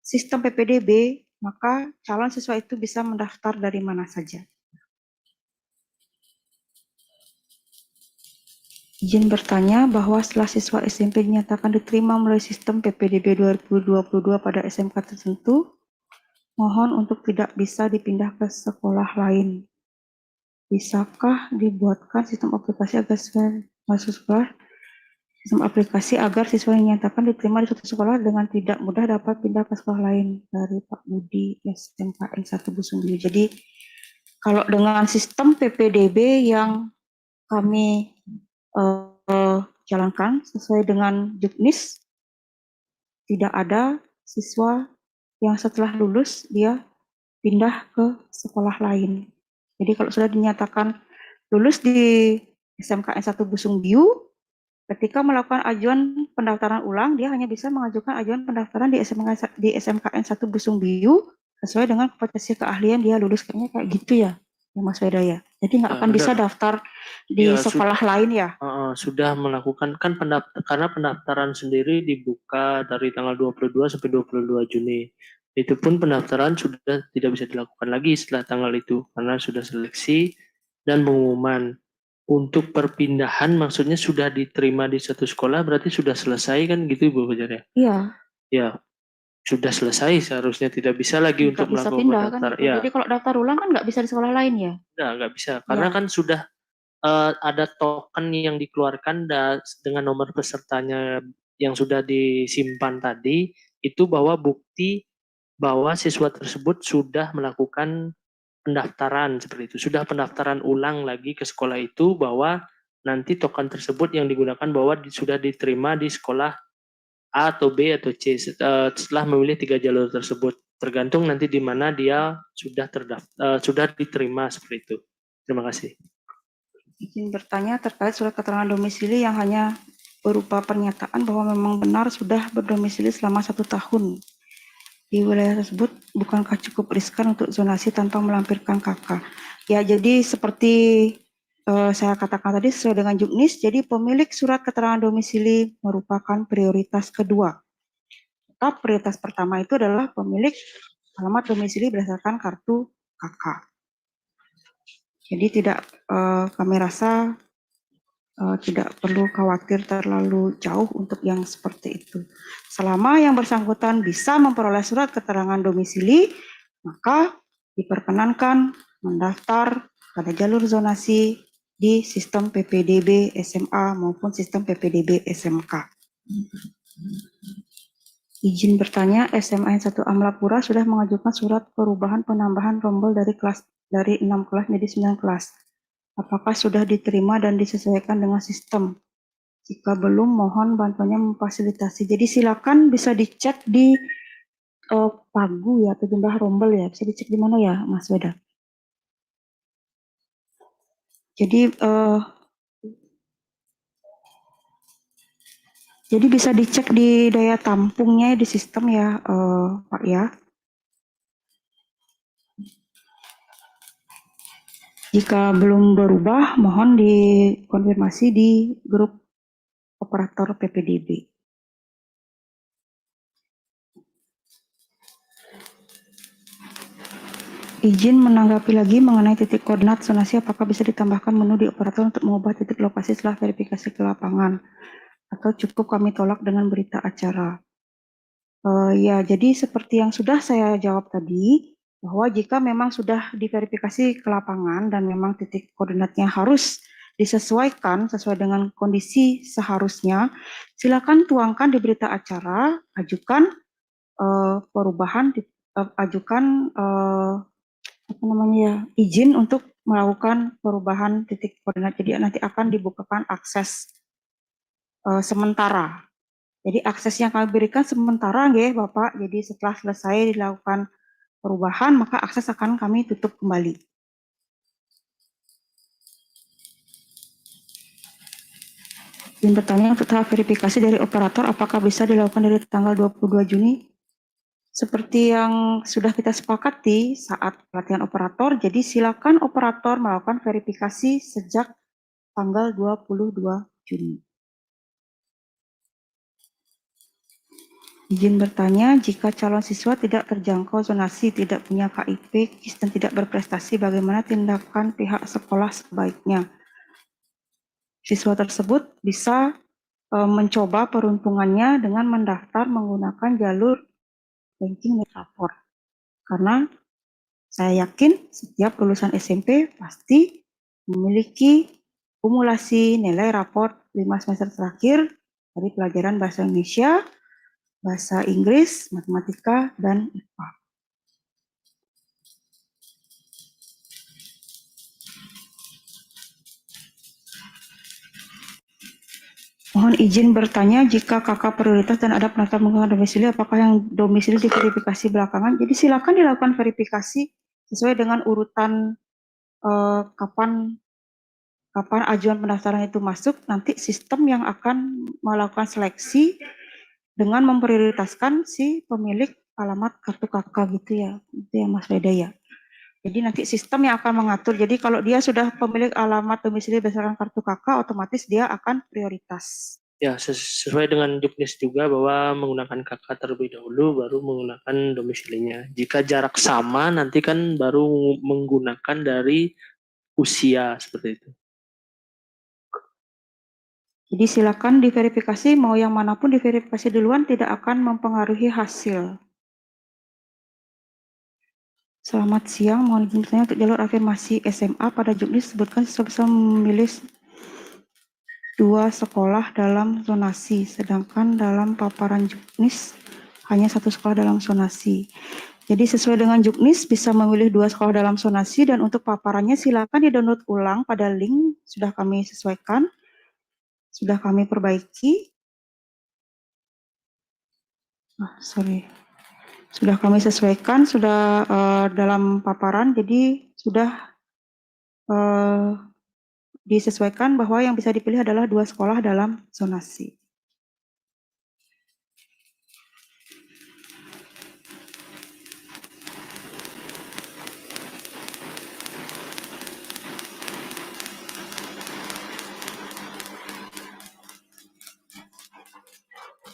sistem PPDB, maka calon siswa itu bisa mendaftar dari mana saja. Izin bertanya bahwa setelah siswa SMP dinyatakan diterima melalui sistem PPDB 2022 pada SMK tertentu, mohon untuk tidak bisa dipindah ke sekolah lain. Bisakah dibuatkan sistem aplikasi agar siswa yang dinyatakan diterima di suatu sekolah dengan tidak mudah dapat pindah ke sekolah lain? Dari Pak Budi, SMKN 1 Busungbiu. Jadi kalau dengan sistem PPDB yang kami jalankan sesuai dengan Juknis, tidak ada siswa yang setelah lulus dia pindah ke sekolah lain. Jadi kalau sudah dinyatakan lulus di SMKN 1 Busungbiu, ketika melakukan ajuan pendaftaran ulang, dia hanya bisa mengajukan ajuan pendaftaran di SMKN 1 Busungbiu sesuai dengan kompetensi keahlian dia lulus, kayaknya kayak gitu ya Mas Weda ya. Jadi nggak akan bisa daftar di sekolah lain ya? Sudah melakukan kan karena pendaftaran sendiri dibuka dari tanggal 22 sampai 22 Juni. Itu pun pendaftaran sudah tidak bisa dilakukan lagi setelah tanggal itu karena sudah seleksi dan pengumuman. Untuk perpindahan maksudnya sudah diterima di satu sekolah berarti sudah selesai kan gitu Ibu Fajar ya? Iya. Ya, sudah selesai seharusnya tidak bisa lagi untuk melakukan pendaftaran. Kan, ya. Jadi kalau daftar ulang kan nggak bisa di sekolah lain ya? Nggak bisa karena kan sudah ada token yang dikeluarkan dengan nomor pesertanya yang sudah disimpan tadi itu bahwa bukti bahwa siswa tersebut sudah melakukan pendaftaran seperti itu, sudah pendaftaran ulang lagi ke sekolah itu bahwa nanti token tersebut yang digunakan bahwa sudah diterima di sekolah A atau B atau C setelah memilih 3 jalur tersebut, tergantung nanti di mana dia sudah sudah diterima seperti itu. Terima kasih. Izin bertanya terkait surat keterangan domisili yang hanya berupa pernyataan bahwa memang benar sudah berdomisili selama 1 tahun di wilayah tersebut, bukankah cukup riskan untuk zonasi tanpa melampirkan KK? Ya, jadi seperti saya katakan tadi sesuai dengan Juknis, jadi pemilik surat keterangan domisili merupakan prioritas kedua. Tetap prioritas pertama itu adalah pemilik alamat domisili berdasarkan kartu KK. Jadi tidak kami rasa tidak perlu khawatir terlalu jauh untuk yang seperti itu. Selama yang bersangkutan bisa memperoleh surat keterangan domisili, maka diperkenankan mendaftar pada jalur zonasi di sistem PPDB SMA maupun sistem PPDB SMK. Izin bertanya, SMA 1 Amlapura sudah mengajukan surat perubahan penambahan rombel dari 6 kelas menjadi 9 kelas. Apakah sudah diterima dan disesuaikan dengan sistem? Jika belum, mohon bantuannya memfasilitasi. Jadi silakan bisa dicek di Pagu ya, atau jumlah rombel ya. Bisa dicek di mana ya, Mas Weda? Jadi bisa dicek di daya tampungnya di sistem ya, Pak ya. Jika belum berubah, mohon dikonfirmasi di grup operator PPDB. Izin menanggapi lagi mengenai titik koordinat zonasi, apakah bisa ditambahkan menu di operator untuk mengubah titik lokasi setelah verifikasi ke lapangan, atau cukup kami tolak dengan berita acara? Ya, jadi seperti yang sudah saya jawab tadi, bahwa jika memang sudah diverifikasi ke lapangan dan memang titik koordinatnya harus disesuaikan sesuai dengan kondisi seharusnya, silakan tuangkan di berita acara, ajukan perubahan, ajukan izin untuk melakukan perubahan titik koordinat. Jadi nanti akan dibukakan akses sementara. Jadi akses yang kami berikan sementara nggih Bapak. Jadi setelah selesai dilakukan perubahan, maka akses akan kami tutup kembali. Izin bertanya untuk tahap verifikasi dari operator, apakah bisa dilakukan dari tanggal 22 Juni? Seperti yang sudah kita sepakati saat pelatihan operator, jadi silakan operator melakukan verifikasi sejak tanggal 22 Juni. Izin bertanya, jika calon siswa tidak terjangkau zonasi, tidak punya KIP, KIS, dan tidak berprestasi, bagaimana tindakan pihak sekolah sebaiknya? Siswa tersebut bisa mencoba peruntungannya dengan mendaftar menggunakan jalur ranking rapor. Karena saya yakin setiap lulusan SMP pasti memiliki kumulasi nilai rapor 5 semester terakhir dari pelajaran bahasa Indonesia, bahasa Inggris, matematika, dan IPA. Mohon izin bertanya, jika kakak prioritas dan ada penata menggunakan domisili, apakah yang domisili diverifikasi belakangan? Jadi silakan dilakukan verifikasi sesuai dengan urutan kapan ajuan pendaftaran itu masuk, nanti sistem yang akan melakukan seleksi dengan memprioritaskan si pemilik alamat kartu kakak gitu ya, itu ya Mas Weda ya. Jadi nanti sistem yang akan mengatur. Jadi kalau dia sudah pemilik alamat domisili berdasarkan kartu kakak, otomatis dia akan prioritas. Ya, sesuai dengan juknis juga bahwa menggunakan kakak terlebih dahulu, baru menggunakan domisilinya. Jika jarak sama, nanti kan baru menggunakan dari usia seperti itu. Jadi silakan diverifikasi, mau yang manapun diverifikasi duluan tidak akan mempengaruhi hasil. Selamat siang, mohon izin bertanya untuk jalur afirmasi SMA pada juknis sebutkan siswa bisa memilih 2 sekolah dalam zonasi, sedangkan dalam paparan juknis hanya 1 sekolah dalam zonasi. Jadi sesuai dengan juknis bisa memilih 2 sekolah dalam zonasi, dan untuk paparannya silakan di-download ulang pada link sudah kami sesuaikan. Sudah kami perbaiki. Sudah kami sesuaikan, sudah dalam paparan, jadi sudah disesuaikan bahwa yang bisa dipilih adalah 2 sekolah dalam zonasi.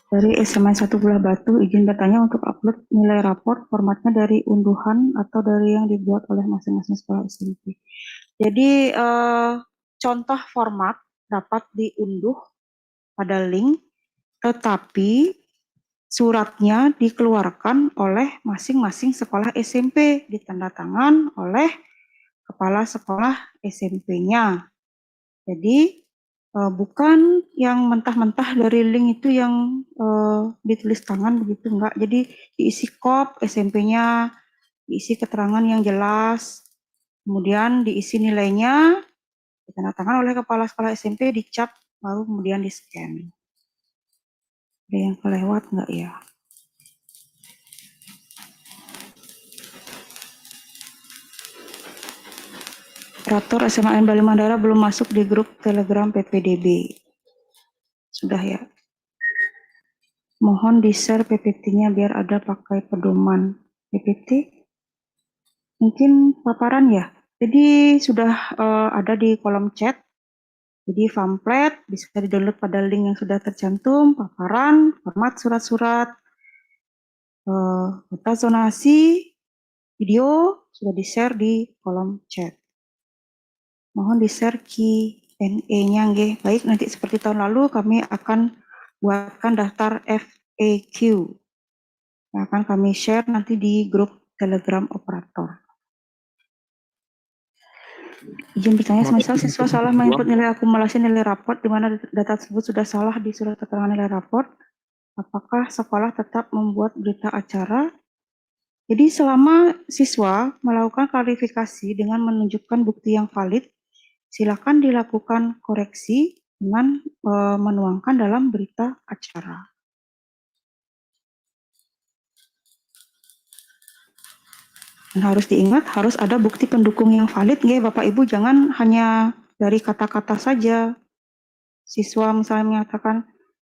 Dari SMA 1 Bulah Batu, izin bertanya untuk upload nilai raport, formatnya dari unduhan atau dari yang dibuat oleh masing-masing sekolah SMP. Jadi contoh format dapat diunduh pada link, tetapi suratnya dikeluarkan oleh masing-masing sekolah SMP, ditandatangan oleh kepala sekolah SMP-nya. Jadi bukan yang mentah-mentah dari link itu yang ditulis tangan begitu, enggak. Jadi diisi kop SMP-nya, diisi keterangan yang jelas, kemudian diisi nilainya, ditandatangan oleh kepala sekolah SMP, dicap, lalu kemudian di-scan. Ada yang kelewat enggak ya? Operator SMAN Bali Mandara belum masuk di grup Telegram PPDB. Sudah ya. Mohon di-share PPT-nya biar ada pakai pedoman. PPT? Mungkin paparan ya. Jadi sudah ada di kolom chat. Jadi pamflet bisa di-download pada link yang sudah tercantum, paparan, format surat-surat, data zonasi, video sudah di-share di kolom chat. Mohon di-share Q&A-nya nggih. Baik, nanti seperti tahun lalu kami akan buatkan daftar FAQ yang akan kami share nanti di grup Telegram operator. Izin bertanya, semisal siswa salah menginput nilai akumulasi nilai raport di mana data tersebut sudah salah di surat keterangan nilai raport, apakah sekolah tetap membuat berita acara? Jadi selama siswa melakukan klarifikasi dengan menunjukkan bukti yang valid, silakan dilakukan koreksi dengan menuangkan dalam berita acara. Dan harus diingat, harus ada bukti pendukung yang valid, nggih Bapak Ibu, jangan hanya dari kata-kata saja. Siswa misalnya menyatakan,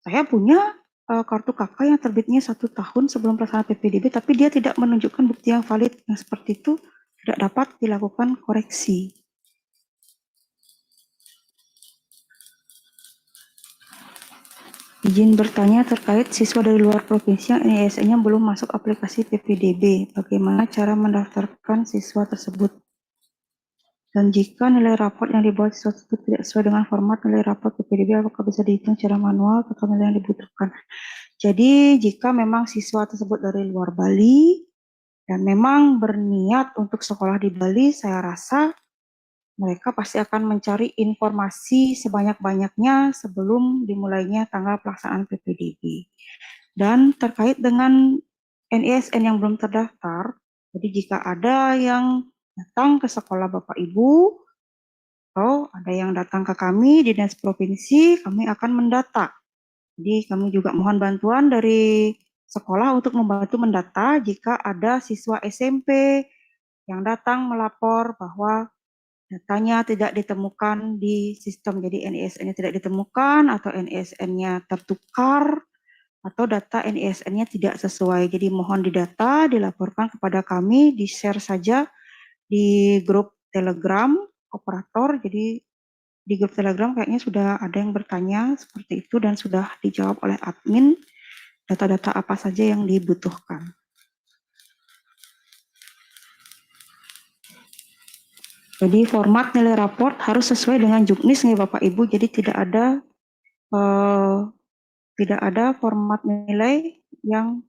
saya punya kartu KK yang terbitnya 1 tahun sebelum pelaksanaan PPDB, tapi dia tidak menunjukkan bukti yang valid. Yang seperti itu tidak dapat dilakukan koreksi. Izin bertanya terkait siswa dari luar provinsi yang NISN-nya belum masuk aplikasi PPDB. Bagaimana cara mendaftarkan siswa tersebut? Dan jika nilai raport yang dibuat siswa tersebut tidak sesuai dengan format nilai raport PPDB, apakah bisa dihitung secara manual atau nilai yang dibutuhkan? Jadi jika memang siswa tersebut dari luar Bali dan memang berniat untuk sekolah di Bali, saya rasa mereka pasti akan mencari informasi sebanyak-banyaknya sebelum dimulainya tanggal pelaksanaan PPDB. Dan terkait dengan NISN yang belum terdaftar, jadi jika ada yang datang ke sekolah Bapak Ibu, atau ada yang datang ke kami di dinas provinsi, kami akan mendata. Jadi kami juga mohon bantuan dari sekolah untuk membantu mendata jika ada siswa SMP yang datang melapor bahwa datanya tidak ditemukan di sistem, jadi NISN-nya tidak ditemukan atau NISN-nya tertukar atau data NISN-nya tidak sesuai. Jadi mohon didata, dilaporkan kepada kami, di-share saja di grup Telegram operator. Jadi di grup Telegram kayaknya sudah ada yang bertanya seperti itu dan sudah dijawab oleh admin data-data apa saja yang dibutuhkan. Jadi format nilai raport harus sesuai dengan juknis nih Bapak Ibu. Jadi tidak ada format nilai yang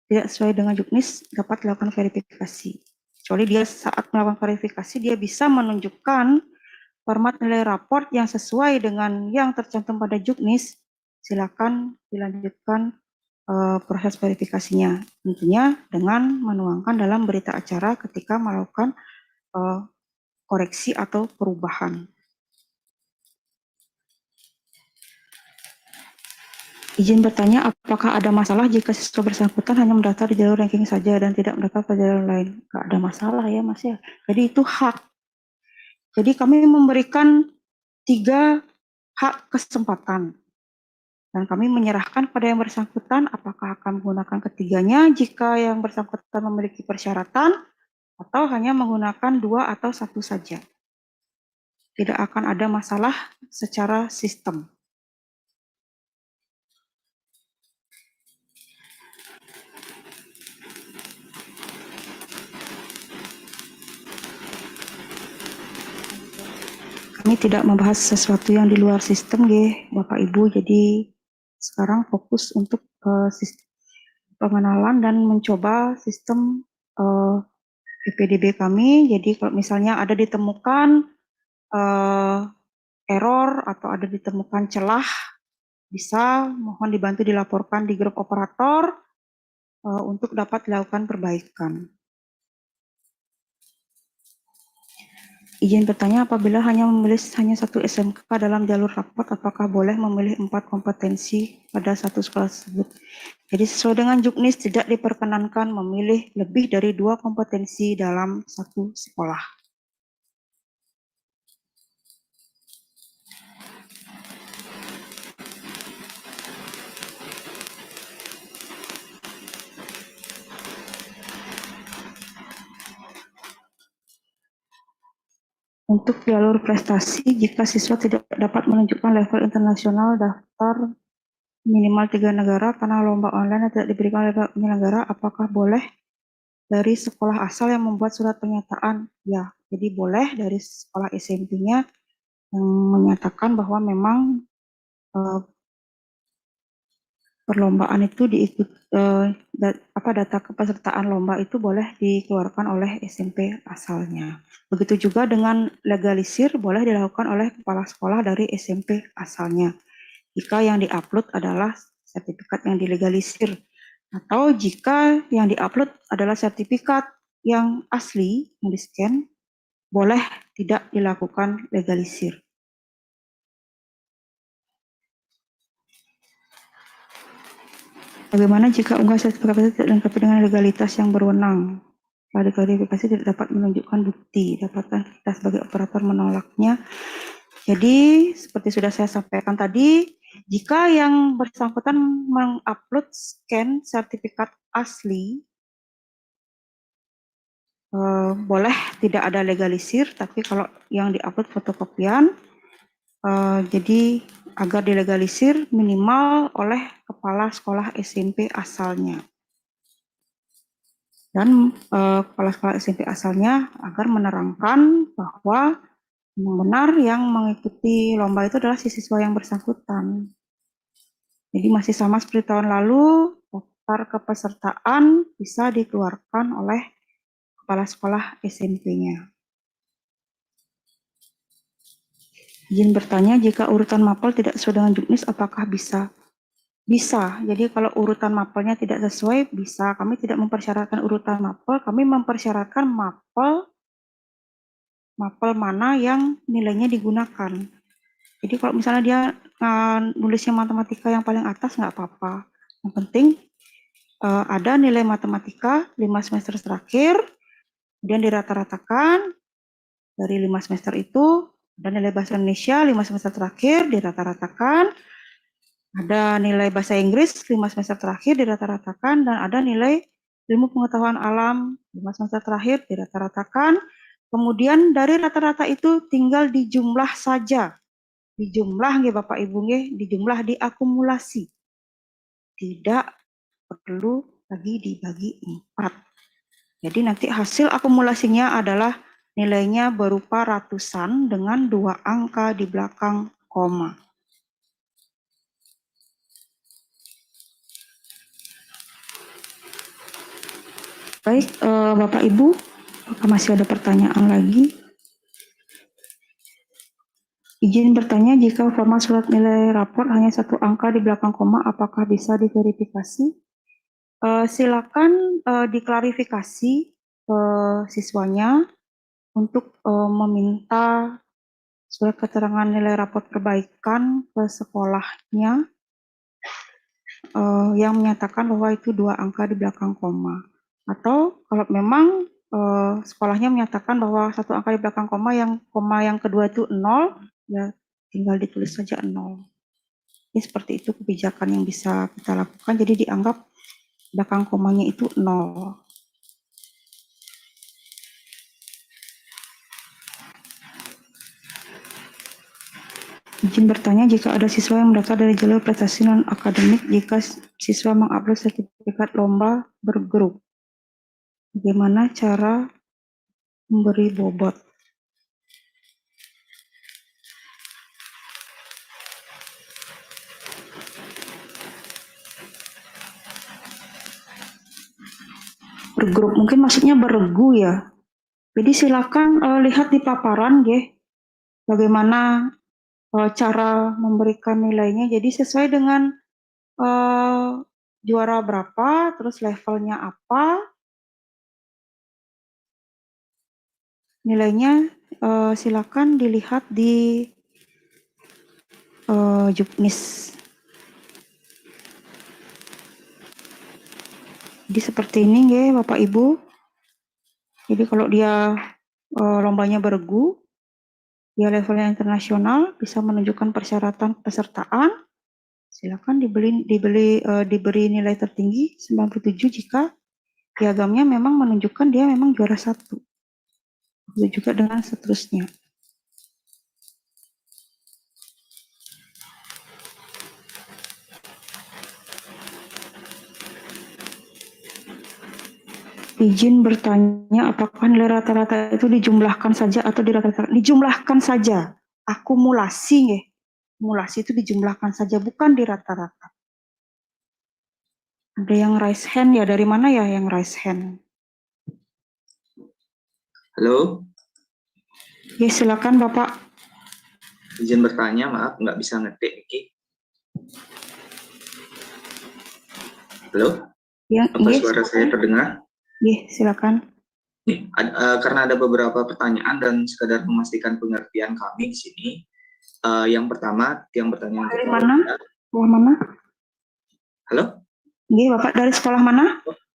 tidak sesuai dengan juknis dapat dilakukan verifikasi. Kecuali dia saat melakukan verifikasi dia bisa menunjukkan format nilai raport yang sesuai dengan yang tercantum pada juknis, silakan dilanjutkan proses verifikasinya. Tentunya dengan menuangkan dalam berita acara ketika melakukan koreksi atau perubahan. Izin bertanya, apakah ada masalah jika siswa bersangkutan hanya mendaftar di jalur ranking saja dan tidak mendaftar ke jalur lain? Nggak ada masalah ya Mas ya. Jadi itu hak. Jadi kami memberikan 3 hak kesempatan. Dan kami menyerahkan pada yang bersangkutan apakah akan menggunakan ketiganya jika yang bersangkutan memiliki persyaratan atau hanya menggunakan 2 atau 1 saja. Tidak akan ada masalah secara sistem. Kami tidak membahas sesuatu yang di luar sistem, Bapak Ibu. Jadi sekarang fokus untuk sistem pengenalan dan mencoba sistem PPDB kami. Jadi kalau misalnya ada ditemukan error atau ada ditemukan celah, bisa mohon dibantu dilaporkan di grup operator untuk dapat dilakukan perbaikan. Izin bertanya, apabila hanya memilih hanya satu SMK dalam jalur rapot, apakah boleh memilih 4 kompetensi pada satu sekolah tersebut? Jadi sesuai dengan Juknis tidak diperkenankan memilih lebih dari 2 kompetensi dalam satu sekolah. Untuk jalur prestasi, jika siswa tidak dapat menunjukkan level internasional daftar minimal 3 negara karena lomba online yang tidak diberikan oleh penyelenggara, apakah boleh dari sekolah asal yang membuat surat pernyataan? Ya, jadi boleh dari sekolah SMP-nya yang menyatakan bahwa memang perlombaan itu data kepesertaan lomba itu boleh dikeluarkan oleh SMP asalnya. Begitu juga dengan legalisir boleh dilakukan oleh kepala sekolah dari SMP asalnya. Jika yang diupload adalah sertifikat yang dilegalisir, atau jika yang diupload adalah sertifikat yang asli, yang di-scan, boleh tidak dilakukan legalisir. Bagaimana jika unggahan sertifikat itu tidak dilengkapi dengan legalitas yang berwenang? Setelah diklarifikasi tidak dapat menunjukkan bukti, dapatkah kita sebagai operator menolaknya? Jadi seperti sudah saya sampaikan tadi, jika yang bersangkutan mengupload scan sertifikat asli, boleh tidak ada legalisir, tapi kalau yang diupload fotokopian, jadi agar dilegalisir minimal oleh kepala sekolah SMP asalnya. Dan kepala sekolah SMP asalnya agar menerangkan bahwa yang benar yang mengikuti lomba itu adalah siswa yang bersangkutan. Jadi masih sama seperti tahun lalu, daftar kepesertaan bisa dikeluarkan oleh kepala sekolah SMP-nya. Izin bertanya, jika urutan mapel tidak sesuai dengan Juknis, apakah bisa? Bisa. Jadi kalau urutan mapelnya tidak sesuai, bisa. Kami tidak mempersyaratkan urutan mapel, kami mempersyaratkan mapel mana yang nilainya digunakan. Jadi kalau misalnya dia nulisnya matematika yang paling atas, nggak apa-apa. Yang penting ada nilai matematika 5 semester terakhir, kemudian dirata-ratakan dari 5 semester itu, ada nilai bahasa Indonesia 5 semester terakhir dirata-ratakan, ada nilai bahasa Inggris 5 semester terakhir dirata-ratakan, dan ada nilai ilmu pengetahuan alam 5 semester terakhir dirata-ratakan. Kemudian dari rata-rata itu tinggal dijumlah saja. Dijumlah nggih Bapak Ibu nggih, dijumlah diakumulasi. Tidak perlu lagi dibagi 4. Jadi nanti hasil akumulasinya adalah nilainya berupa ratusan dengan 2 angka di belakang koma. Baik, Bapak Ibu, apakah masih ada pertanyaan lagi? Izin bertanya, jika format surat nilai rapor hanya 1 angka di belakang koma, apakah bisa diverifikasi? Silakan diklarifikasi ke siswanya untuk meminta surat keterangan nilai rapor perbaikan ke sekolahnya yang menyatakan bahwa itu 2 angka di belakang koma. Atau kalau memang sekolahnya menyatakan bahwa 1 angka di belakang koma yang kedua itu 0, ya tinggal ditulis saja 0. Jadi seperti itu kebijakan yang bisa kita lakukan, jadi dianggap belakang komanya itu 0. Izin bertanya, jika ada siswa yang mendaftar dari jalur prestasi non-akademik, jika siswa mengupload sertifikat lomba bergrup, bagaimana cara memberi bobot? Bergrup mungkin maksudnya beregu ya. Jadi silakan lihat di paparan nggih, bagaimana cara memberikan nilainya. Jadi sesuai dengan juara berapa, terus levelnya apa, nilainya silakan dilihat di Juknis. Jadi seperti ini ya Bapak Ibu. Jadi kalau dia lombanya bergu, dia levelnya internasional, bisa menunjukkan persyaratan pesertaan. Silakan diberi nilai tertinggi 97 jika piagamnya memang menunjukkan dia memang juara 1. Begitu juga dengan seterusnya. Izin bertanya, apakah nilai rata-rata itu dijumlahkan saja atau dirata-ratakan? Dijumlahkan saja. Akumulasi ya. Akumulasi itu dijumlahkan saja, bukan dirata-rata. Ada yang raise hand ya, dari mana ya yang raise hand? Halo, Ya silakan Bapak. izin bertanya, maaf nggak bisa ngetik Niki. Halo, Ya, apa suara saya terdengar? Iya, silakan. Nih, karena ada beberapa pertanyaan dan sekadar memastikan pengertian kami di sini. Yang pertama, yang bertanya dari mana? Sekolah mana? Halo? Iya, Bapak dari sekolah mana?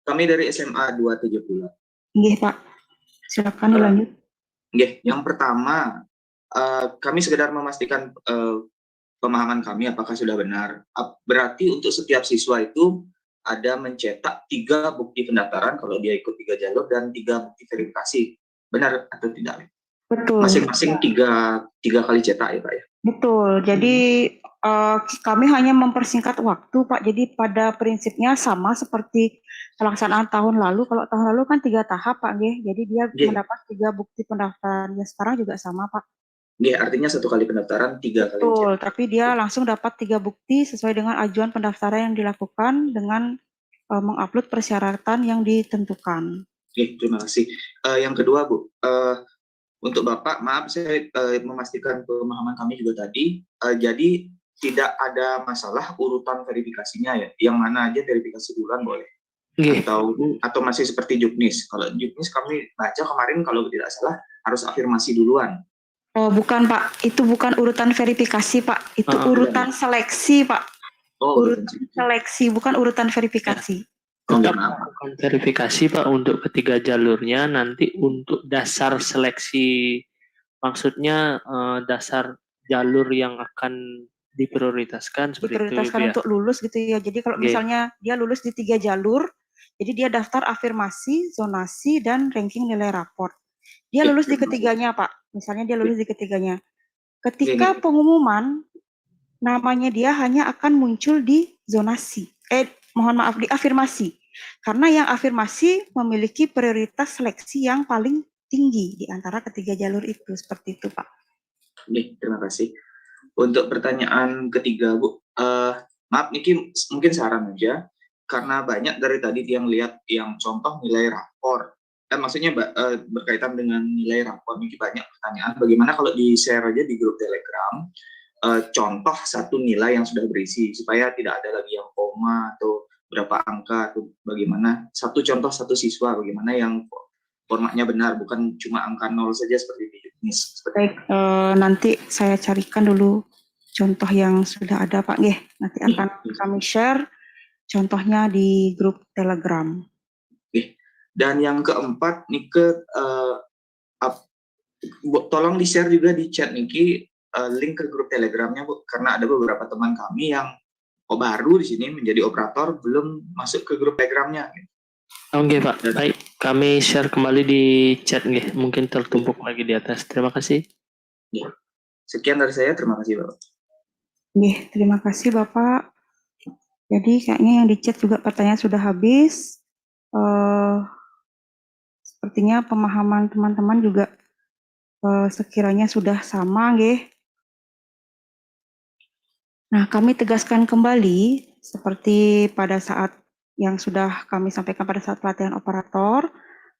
Kami dari SMA 270. Iya, Pak. Silakan dilanjut. Iya, yang pertama, kami sekedar memastikan pemahaman kami apakah sudah benar. Berarti untuk setiap siswa itu ada mencetak 3 bukti pendaftaran kalau dia ikut 3 jalur dan 3 bukti verifikasi. Benar atau tidak? Betul. Masing-masing 3 kali cetak ya Pak ya? Betul. Jadi kami hanya mempersingkat waktu Pak. Jadi pada prinsipnya sama seperti pelaksanaan tahun lalu. Kalau tahun lalu kan 3 tahap Pak. Jadi dia mendapat 3 bukti pendaftaran. Ya sekarang juga sama Pak. Artinya 1 kali pendaftaran 3 kali Betul, cetak. tapi dia langsung dapat 3 bukti sesuai dengan ajuan pendaftaran yang dilakukan dengan mengupload persyaratan yang ditentukan. Oke, terima kasih. Yang kedua Bu, untuk Bapak, maaf saya memastikan pemahaman kami juga tadi, jadi tidak ada masalah urutan verifikasinya ya, yang mana aja verifikasi duluan boleh? Atau masih seperti Juknis? Kalau Juknis kami baca kemarin kalau tidak salah harus afirmasi duluan. Oh bukan Pak, itu bukan urutan verifikasi Pak, itu urutan seleksi Pak. Urutan seleksi, bukan urutan verifikasi. Tetap melakukan verifikasi Pak untuk ketiga jalurnya, nanti untuk dasar seleksi, maksudnya dasar jalur yang akan diprioritaskan seperti diprioritaskan itu. Untuk lulus gitu ya, jadi kalau misalnya dia lulus di 3 jalur, jadi dia daftar afirmasi, zonasi, dan ranking nilai raport. Dia lulus di ketiganya Pak, misalnya dia lulus di ketiganya. Ketika pengumuman, namanya dia hanya akan muncul di zonasi. Mohon maaf, di afirmasi. Karena yang afirmasi memiliki prioritas seleksi yang paling tinggi di antara ketiga jalur itu. Seperti itu Pak. Oke, terima kasih. Untuk pertanyaan ketiga Bu, maaf Niki mungkin saran aja, karena banyak dari tadi yang lihat yang contoh nilai rapor. Maksudnya berkaitan dengan nilai rapor, Niki banyak pertanyaan. Bagaimana kalau di-share aja di grup Telegram, contoh satu nilai yang sudah berisi, supaya tidak ada lagi yang koma atau berapa angka, atau bagaimana. Satu contoh satu siswa, bagaimana yang formatnya benar, bukan cuma angka 0 saja seperti di Juknis. Baik, nanti saya carikan dulu contoh yang sudah ada Pak. Nanti akan kami share contohnya di grup Telegram. Dan yang keempat, Nike, tolong di-share juga di chat Niki link ke grup Telegramnya Bu, karena ada beberapa teman kami yang baru di sini menjadi operator belum masuk ke grup Telegramnya. Oke Pak, baik, kami share kembali di chat mungkin tertumpuk lagi di atas. Terima kasih. Sekian dari saya, terima kasih Bapak. Terima kasih Bapak. Jadi kayaknya yang di chat juga pertanyaan sudah habis. Sepertinya pemahaman teman-teman juga sekiranya sudah sama, Nah, kami tegaskan kembali seperti pada saat yang sudah kami sampaikan pada saat pelatihan operator,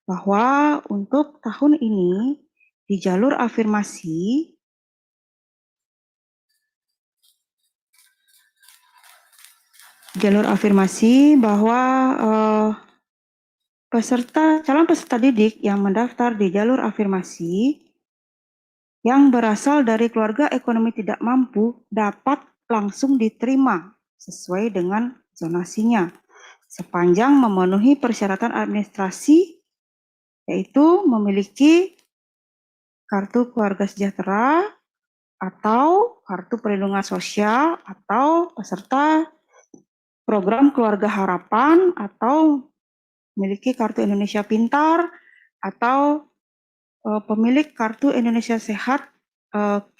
bahwa untuk tahun ini di jalur afirmasi jalur afirmasi bahwa calon peserta didik yang mendaftar di jalur afirmasi yang berasal dari keluarga ekonomi tidak mampu dapat langsung diterima sesuai dengan zonasinya sepanjang memenuhi persyaratan administrasi, yaitu memiliki kartu keluarga sejahtera atau kartu perlindungan sosial atau peserta program keluarga harapan atau memiliki kartu Indonesia Pintar atau pemilik kartu Indonesia Sehat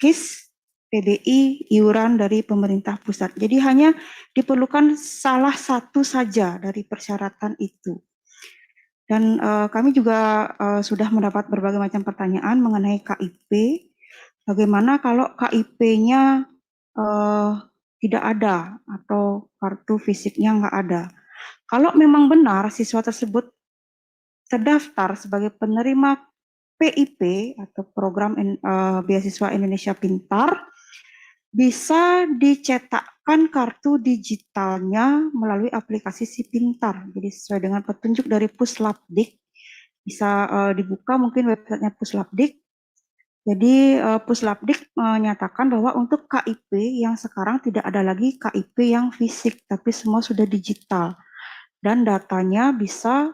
KIS PBI iuran dari pemerintah pusat. Jadi hanya diperlukan salah satu saja dari persyaratan itu. Dan kami juga sudah mendapat berbagai macam pertanyaan mengenai KIP. Bagaimana kalau KIP-nya tidak ada atau kartu fisiknya nggak ada. Kalau memang benar siswa tersebut terdaftar sebagai penerima PIP atau program beasiswa Indonesia Pintar, bisa dicetakkan kartu digitalnya melalui aplikasi Si Pintar. Jadi sesuai dengan petunjuk dari Puslapdik, bisa dibuka mungkin websitenya Puslapdik. Jadi Puslapdik menyatakan bahwa untuk KIP yang sekarang tidak ada lagi KIP yang fisik, tapi semua sudah digital. Dan datanya bisa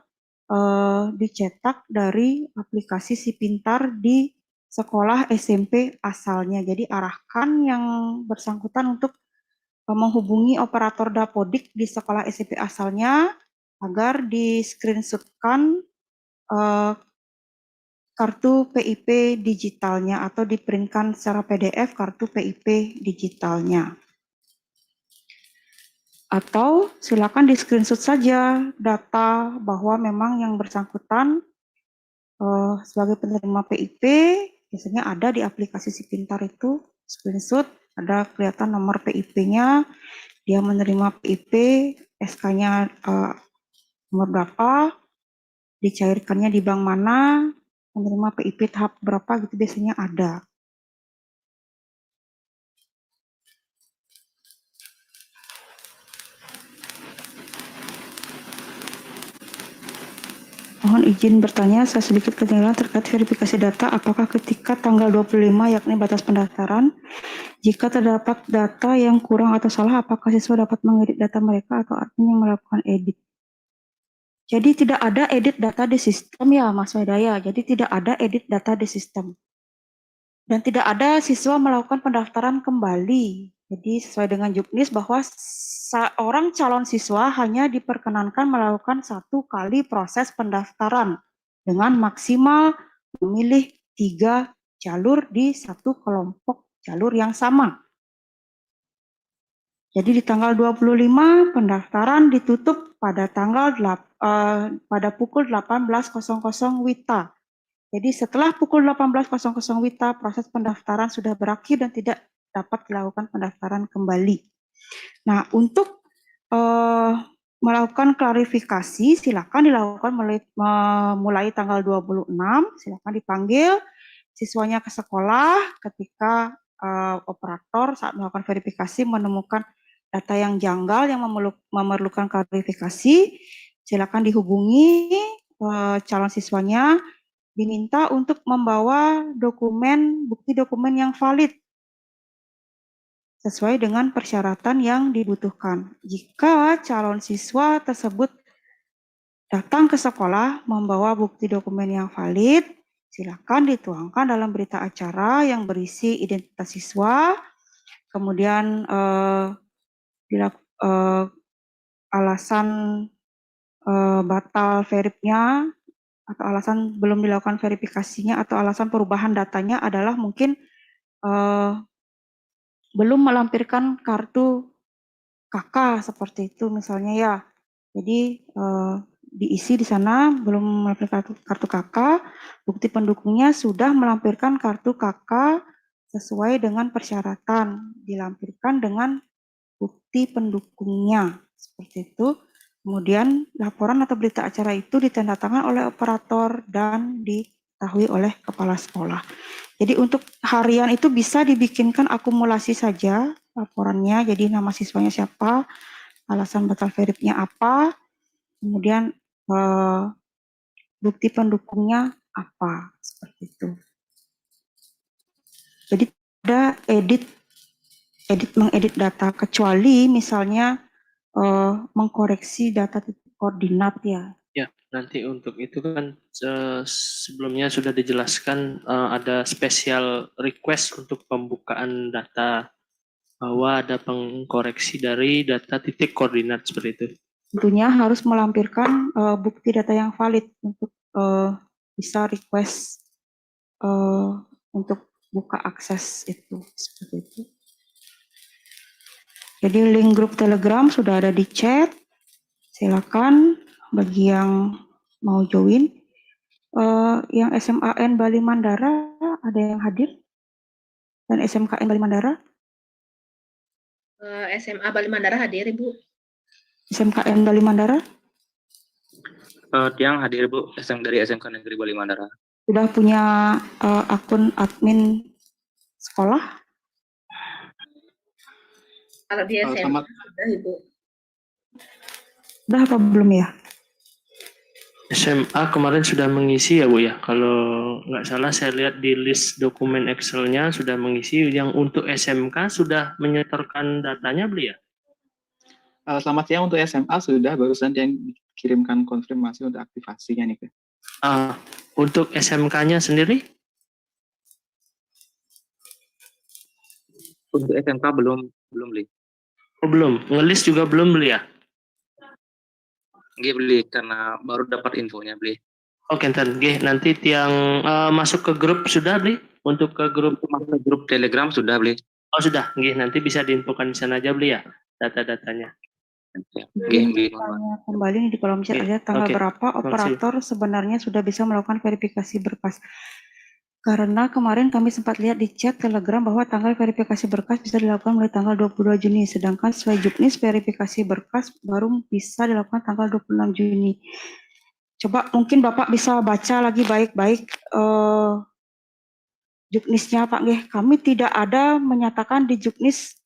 dicetak dari aplikasi Si Pintar di sekolah SMP asalnya. Jadi arahkan yang bersangkutan untuk menghubungi operator Dapodik di sekolah SMP asalnya agar di screenshotkan kartu PIP digitalnya atau diprintkan secara PDF kartu PIP digitalnya. Atau silakan di screenshot saja data bahwa memang yang bersangkutan sebagai penerima PIP, biasanya ada di aplikasi Si Pintar itu, screenshot, ada kelihatan nomor PIP-nya, dia menerima PIP, SK-nya nomor berapa, dicairkannya di bank mana, menerima PIP tahap berapa gitu biasanya ada. Mohon izin bertanya, saya sedikit ketinggalan terkait verifikasi data, apakah ketika tanggal 25 yakni batas pendaftaran, jika terdapat data yang kurang atau salah, apakah siswa dapat mengedit data mereka atau artinya melakukan edit? Jadi tidak ada edit data di sistem ya Mas Wedaya, jadi tidak ada edit data di sistem. Dan tidak ada siswa melakukan pendaftaran kembali. Jadi sesuai dengan Juknis bahwa seorang calon siswa hanya diperkenankan melakukan 1 kali proses pendaftaran dengan maksimal memilih 3 jalur di 1 kelompok jalur yang sama. Jadi di tanggal 25 pendaftaran ditutup pada pada pukul 18.00 WITA. Jadi setelah pukul 18.00 WITA proses pendaftaran sudah berakhir dan tidak dapat dilakukan pendaftaran kembali. Nah, untuk melakukan klarifikasi silakan dilakukan mulai tanggal 26, silakan dipanggil siswanya ke sekolah ketika operator saat melakukan verifikasi menemukan data yang janggal yang memerlukan klarifikasi, silakan dihubungi calon siswanya, diminta untuk membawa bukti dokumen yang valid sesuai dengan persyaratan yang dibutuhkan. Jika calon siswa tersebut datang ke sekolah membawa bukti dokumen yang valid, silakan dituangkan dalam berita acara yang berisi identitas siswa, kemudian alasan batal verifnya atau alasan belum dilakukan verifikasinya atau alasan perubahan datanya adalah mungkin belum melampirkan kartu KK seperti itu misalnya ya. Jadi diisi di sana belum melampirkan kartu KK, bukti pendukungnya sudah melampirkan kartu KK sesuai dengan persyaratan, dilampirkan dengan bukti pendukungnya seperti itu. Kemudian laporan atau berita acara itu ditandatangan oleh operator dan diketahui oleh kepala sekolah. Jadi untuk harian itu bisa dibikinkan akumulasi saja laporannya, jadi nama siswanya siapa, alasan batal verifnya apa, kemudian bukti pendukungnya apa, seperti itu. Jadi ada mengedit data, kecuali misalnya mengkoreksi data titik koordinat ya. Ya, nanti untuk itu kan sebelumnya sudah dijelaskan ada special request untuk pembukaan data bahwa ada pengkoreksi dari data titik koordinat seperti itu. Tentunya harus melampirkan bukti data yang valid untuk bisa request untuk buka akses itu, seperti itu. Jadi link grup Telegram sudah ada di chat. Silakan bagi yang mau join. Yang SMAN Bali Mandara ada yang hadir? Dan SMKN Bali Mandara? SMA Bali Mandara hadir, Ibu. SMKN Bali Mandara? Tiang hadir Bu, dari SMK Negeri Bali Mandara. Sudah punya akun admin sekolah? Kalau di SMA sudah, Ibu. Sudah apa belum ya? SMA kemarin sudah mengisi ya Bu ya. Kalau nggak salah saya lihat di list dokumen Excel-nya sudah mengisi. Yang untuk SMK sudah menyetorkan datanya belum ya? Selamat siang, untuk SMA sudah, barusan yang dikirimkan konfirmasi untuk aktivasinya nih. Untuk SMK-nya sendiri? Untuk SMK belum beli. Oh, belum. Ngelis juga belum beli ya? Nggih beli karena baru dapat infonya beli. Oke, nanti tiang masuk ke grup sudah beli? Untuk ke grup Telegram sudah beli. Oh sudah, nggih, nanti bisa diinfokan di sana aja beli ya data-datanya. Tanya kembali nih di kolom chat aja tanggal berapa operator sebenarnya sudah bisa melakukan verifikasi berkas. Karena kemarin kami sempat lihat di chat Telegram bahwa tanggal verifikasi berkas bisa dilakukan mulai tanggal 22 Juni, sedangkan sesuai Juknis verifikasi berkas baru bisa dilakukan tanggal 26 Juni. Coba mungkin Bapak bisa baca lagi baik-baik Juknisnya Pak nggih. Kami tidak ada menyatakan di Juknis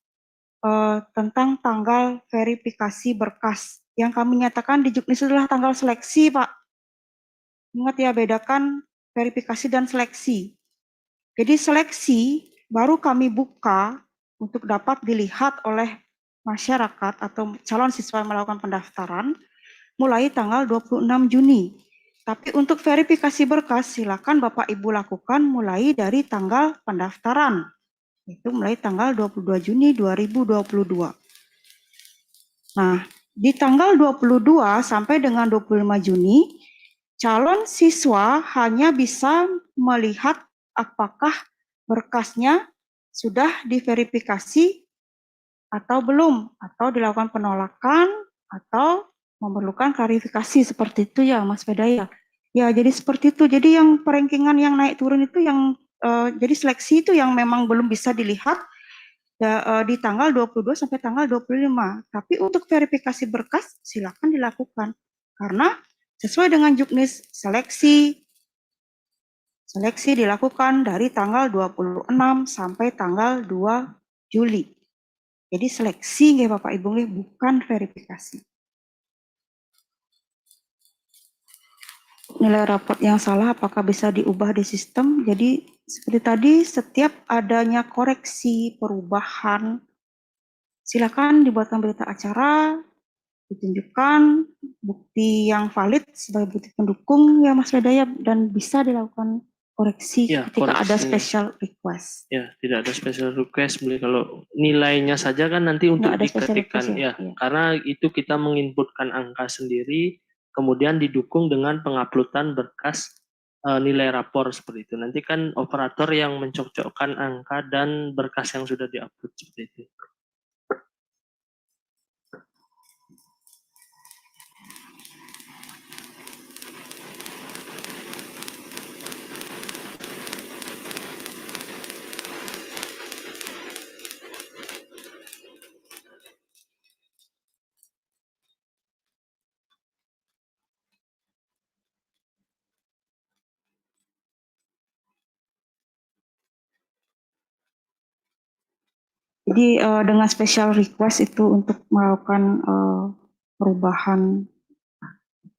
tentang tanggal verifikasi berkas. Yang kami nyatakan di Juknis adalah tanggal seleksi Pak. Ingat ya, bedakan verifikasi dan seleksi. Jadi seleksi baru kami buka untuk dapat dilihat oleh masyarakat atau calon siswa yang melakukan pendaftaran mulai tanggal 26 Juni. Tapi untuk verifikasi berkas silakan Bapak Ibu lakukan mulai dari tanggal pendaftaran. Itu mulai tanggal 22 Juni 2022. Nah, di tanggal 22 sampai dengan 25 Juni, calon siswa hanya bisa melihat apakah berkasnya sudah diverifikasi atau belum, atau dilakukan penolakan, atau memerlukan klarifikasi seperti itu ya Mas Fedaya. Ya jadi seperti itu, jadi yang perankingan yang naik turun itu yang jadi seleksi itu yang memang belum bisa dilihat di tanggal 22 sampai tanggal 25. Tapi untuk verifikasi berkas silakan dilakukan. Karena sesuai dengan Juknis seleksi dilakukan dari tanggal 26 sampai tanggal 2 Juli. Jadi seleksi nggih Bapak Ibu nggih, bukan verifikasi. Nilai raport yang salah apakah bisa diubah di sistem? Jadi seperti tadi setiap adanya koreksi perubahan silakan dibuatkan berita acara, ditunjukkan bukti yang valid sebagai bukti pendukung ya Mas Fedaya, dan bisa dilakukan koreksi ya, ketika koreksi. ada special request. Ya, tidak ada special request beli, kalau nilainya saja kan nanti untuk diketikkan ya, karena itu kita menginputkan angka sendiri, kemudian didukung dengan penguploadan berkas nilai rapor seperti itu. Nanti kan operator yang mencocokkan angka dan berkas yang sudah diupload seperti itu. Jadi dengan special request itu untuk melakukan perubahan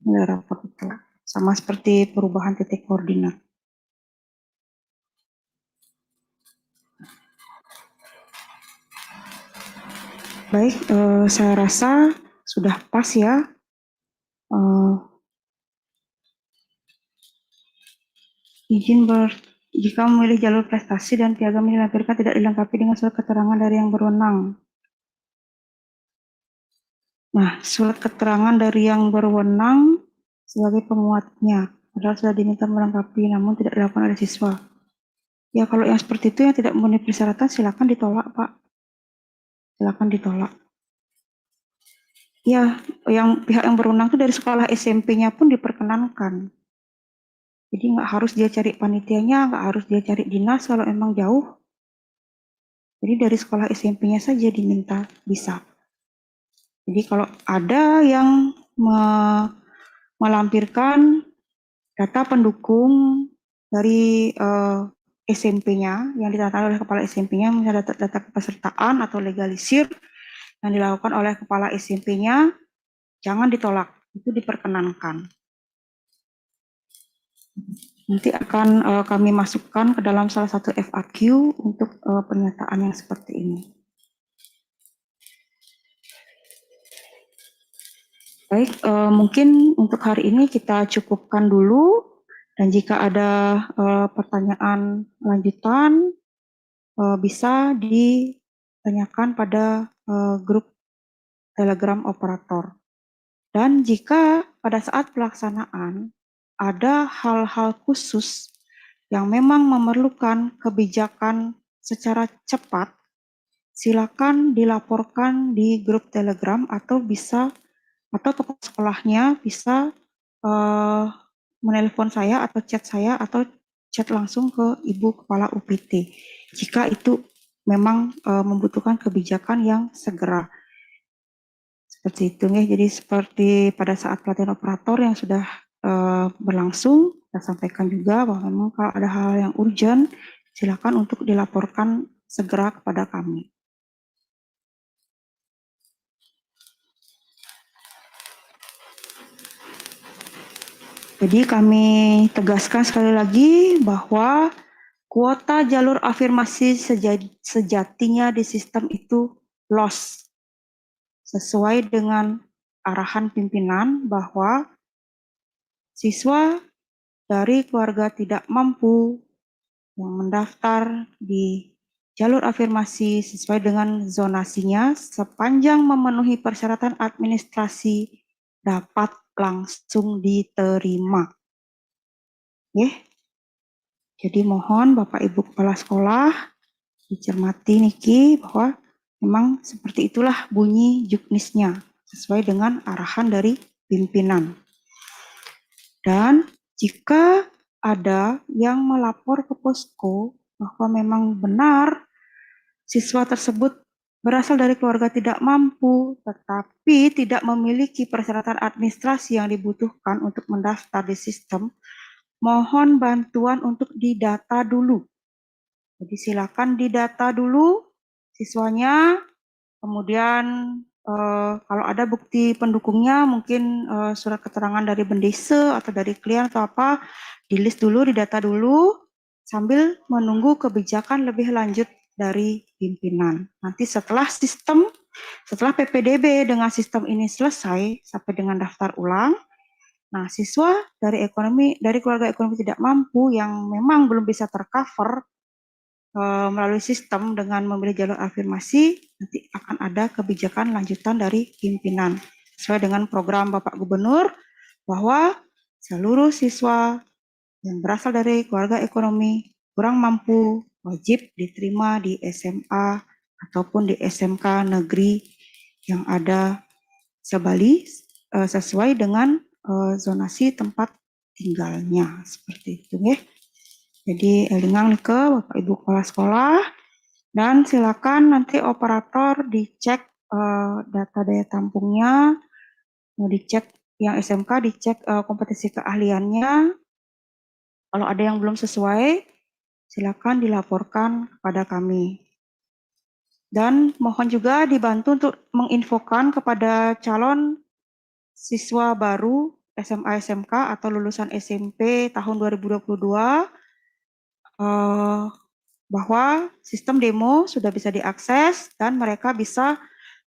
nilai rapor itu. Sama seperti perubahan titik koordinat. Baik, saya rasa sudah pas ya. Jika memilih jalur prestasi dan piagam yang dilampirkan tidak dilengkapi dengan surat keterangan dari yang berwenang. Nah, surat keterangan dari yang berwenang sebagai penguatnya, padahal sudah diminta melengkapi namun tidak dilakukan oleh siswa. Ya, kalau yang seperti itu yang tidak memenuhi persyaratan silakan ditolak, Pak. Silakan ditolak. Ya, yang pihak yang berwenang itu dari sekolah SMP-nya pun diperkenankan. Jadi nggak harus dia cari panitianya, nggak harus dia cari dinas kalau emang jauh. Jadi dari sekolah SMP-nya saja diminta, bisa. Jadi kalau ada yang melampirkan data pendukung dari SMP-nya yang ditata oleh kepala SMP-nya, misalnya data kepesertaan atau legalisir yang dilakukan oleh kepala SMP-nya, jangan ditolak, itu diperkenankan. Nanti akan kami masukkan ke dalam salah satu FAQ untuk pernyataan yang seperti ini. Baik, mungkin untuk hari ini kita cukupkan dulu, dan jika ada pertanyaan lanjutan, bisa ditanyakan pada grup Telegram operator. Dan jika pada saat pelaksanaan ada hal-hal khusus yang memang memerlukan kebijakan secara cepat, silakan dilaporkan di grup Telegram atau kepala sekolahnya bisa menelpon saya atau chat langsung ke Ibu Kepala UPT jika itu memang membutuhkan kebijakan yang segera. Seperti itu ya. Jadi seperti pada saat pelatihan operator yang sudah berlangsung, saya sampaikan juga bahwa memang kalau ada hal yang urgent, silakan untuk dilaporkan segera kepada kami. Jadi kami tegaskan sekali lagi bahwa kuota jalur afirmasi sejatinya di sistem itu loss. Sesuai dengan arahan pimpinan bahwa siswa dari keluarga tidak mampu yang mendaftar di jalur afirmasi sesuai dengan zonasinya sepanjang memenuhi persyaratan administrasi dapat langsung diterima. Jadi mohon Bapak Ibu Kepala Sekolah dicermati niki bahwa memang seperti itulah bunyi juknisnya sesuai dengan arahan dari pimpinan. Dan jika ada yang melapor ke posko bahwa memang benar siswa tersebut berasal dari keluarga tidak mampu, tetapi tidak memiliki persyaratan administrasi yang dibutuhkan untuk mendaftar di sistem, mohon bantuan untuk didata dulu. Jadi silakan didata dulu siswanya, kemudian kalau ada bukti pendukungnya, mungkin surat keterangan dari Bendese atau dari klien atau apa, di list dulu, didata dulu, sambil menunggu kebijakan lebih lanjut dari pimpinan. Nanti setelah PPDB dengan sistem ini selesai sampai dengan daftar ulang, nah siswa dari keluarga ekonomi tidak mampu yang memang belum bisa tercover melalui sistem dengan memilih jalur afirmasi, nanti akan ada kebijakan lanjutan dari pimpinan sesuai dengan program Bapak Gubernur bahwa seluruh siswa yang berasal dari keluarga ekonomi kurang mampu wajib diterima di SMA ataupun di SMK negeri yang ada sebali sesuai dengan zonasi tempat tinggalnya, seperti itu ya. Jadi elingang ke Bapak Ibu Kepala Sekolah, dan silakan nanti operator dicek data daya tampungnya, dicek yang SMK, dicek kompetensi keahliannya. Kalau ada yang belum sesuai, silakan dilaporkan kepada kami. Dan mohon juga dibantu untuk menginfokan kepada calon siswa baru SMA SMK atau lulusan SMP tahun 2022 bahwa sistem demo sudah bisa diakses dan mereka bisa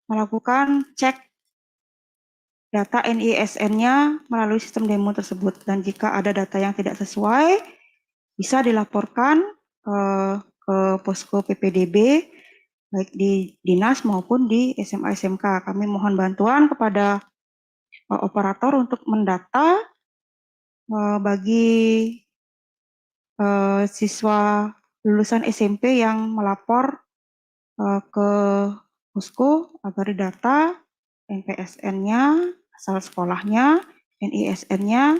melakukan cek data NISN-nya melalui sistem demo tersebut. Dan jika ada data yang tidak sesuai, bisa dilaporkan ke posko PPDB, baik di dinas maupun di SMA SMK. Kami mohon bantuan kepada operator untuk mendata bagi siswa lulusan SMP yang melapor ke posko agar didata NPSN-nya, asal sekolahnya, NISN-nya,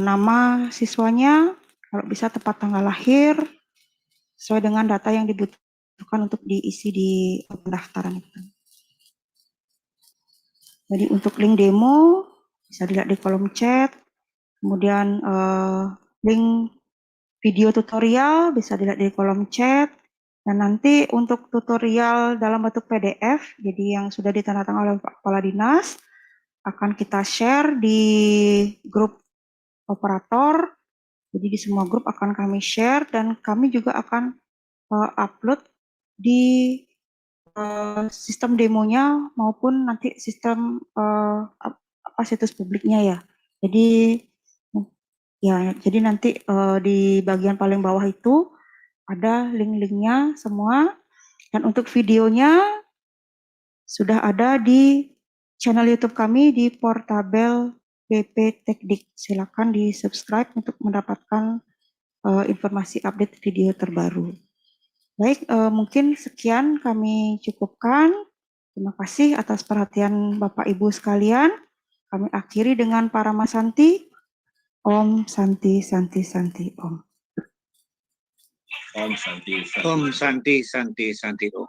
nama siswanya, kalau bisa tepat tanggal lahir, sesuai dengan data yang dibutuhkan untuk diisi di pendaftaran itu. Jadi untuk link demo bisa dilihat di kolom chat, kemudian link video tutorial bisa dilihat di kolom chat, dan nanti untuk tutorial dalam bentuk PDF, jadi yang sudah ditandatangani oleh Pak Kepala Dinas, akan kita share di grup operator. Jadi di semua grup akan kami share dan kami juga akan upload di sistem demonya maupun nanti sistem situs publiknya ya. Jadi nanti di bagian paling bawah itu ada link-linknya semua, dan untuk videonya sudah ada di channel YouTube kami di Portabel BP Tekdik. Silakan di subscribe untuk mendapatkan informasi update video terbaru. Baik, mungkin sekian kami cukupkan. Terima kasih atas perhatian Bapak Ibu sekalian. Kami akhiri dengan Paramasanti. Om Santi Santi Santi Om. Om Santi Santi Santi Om.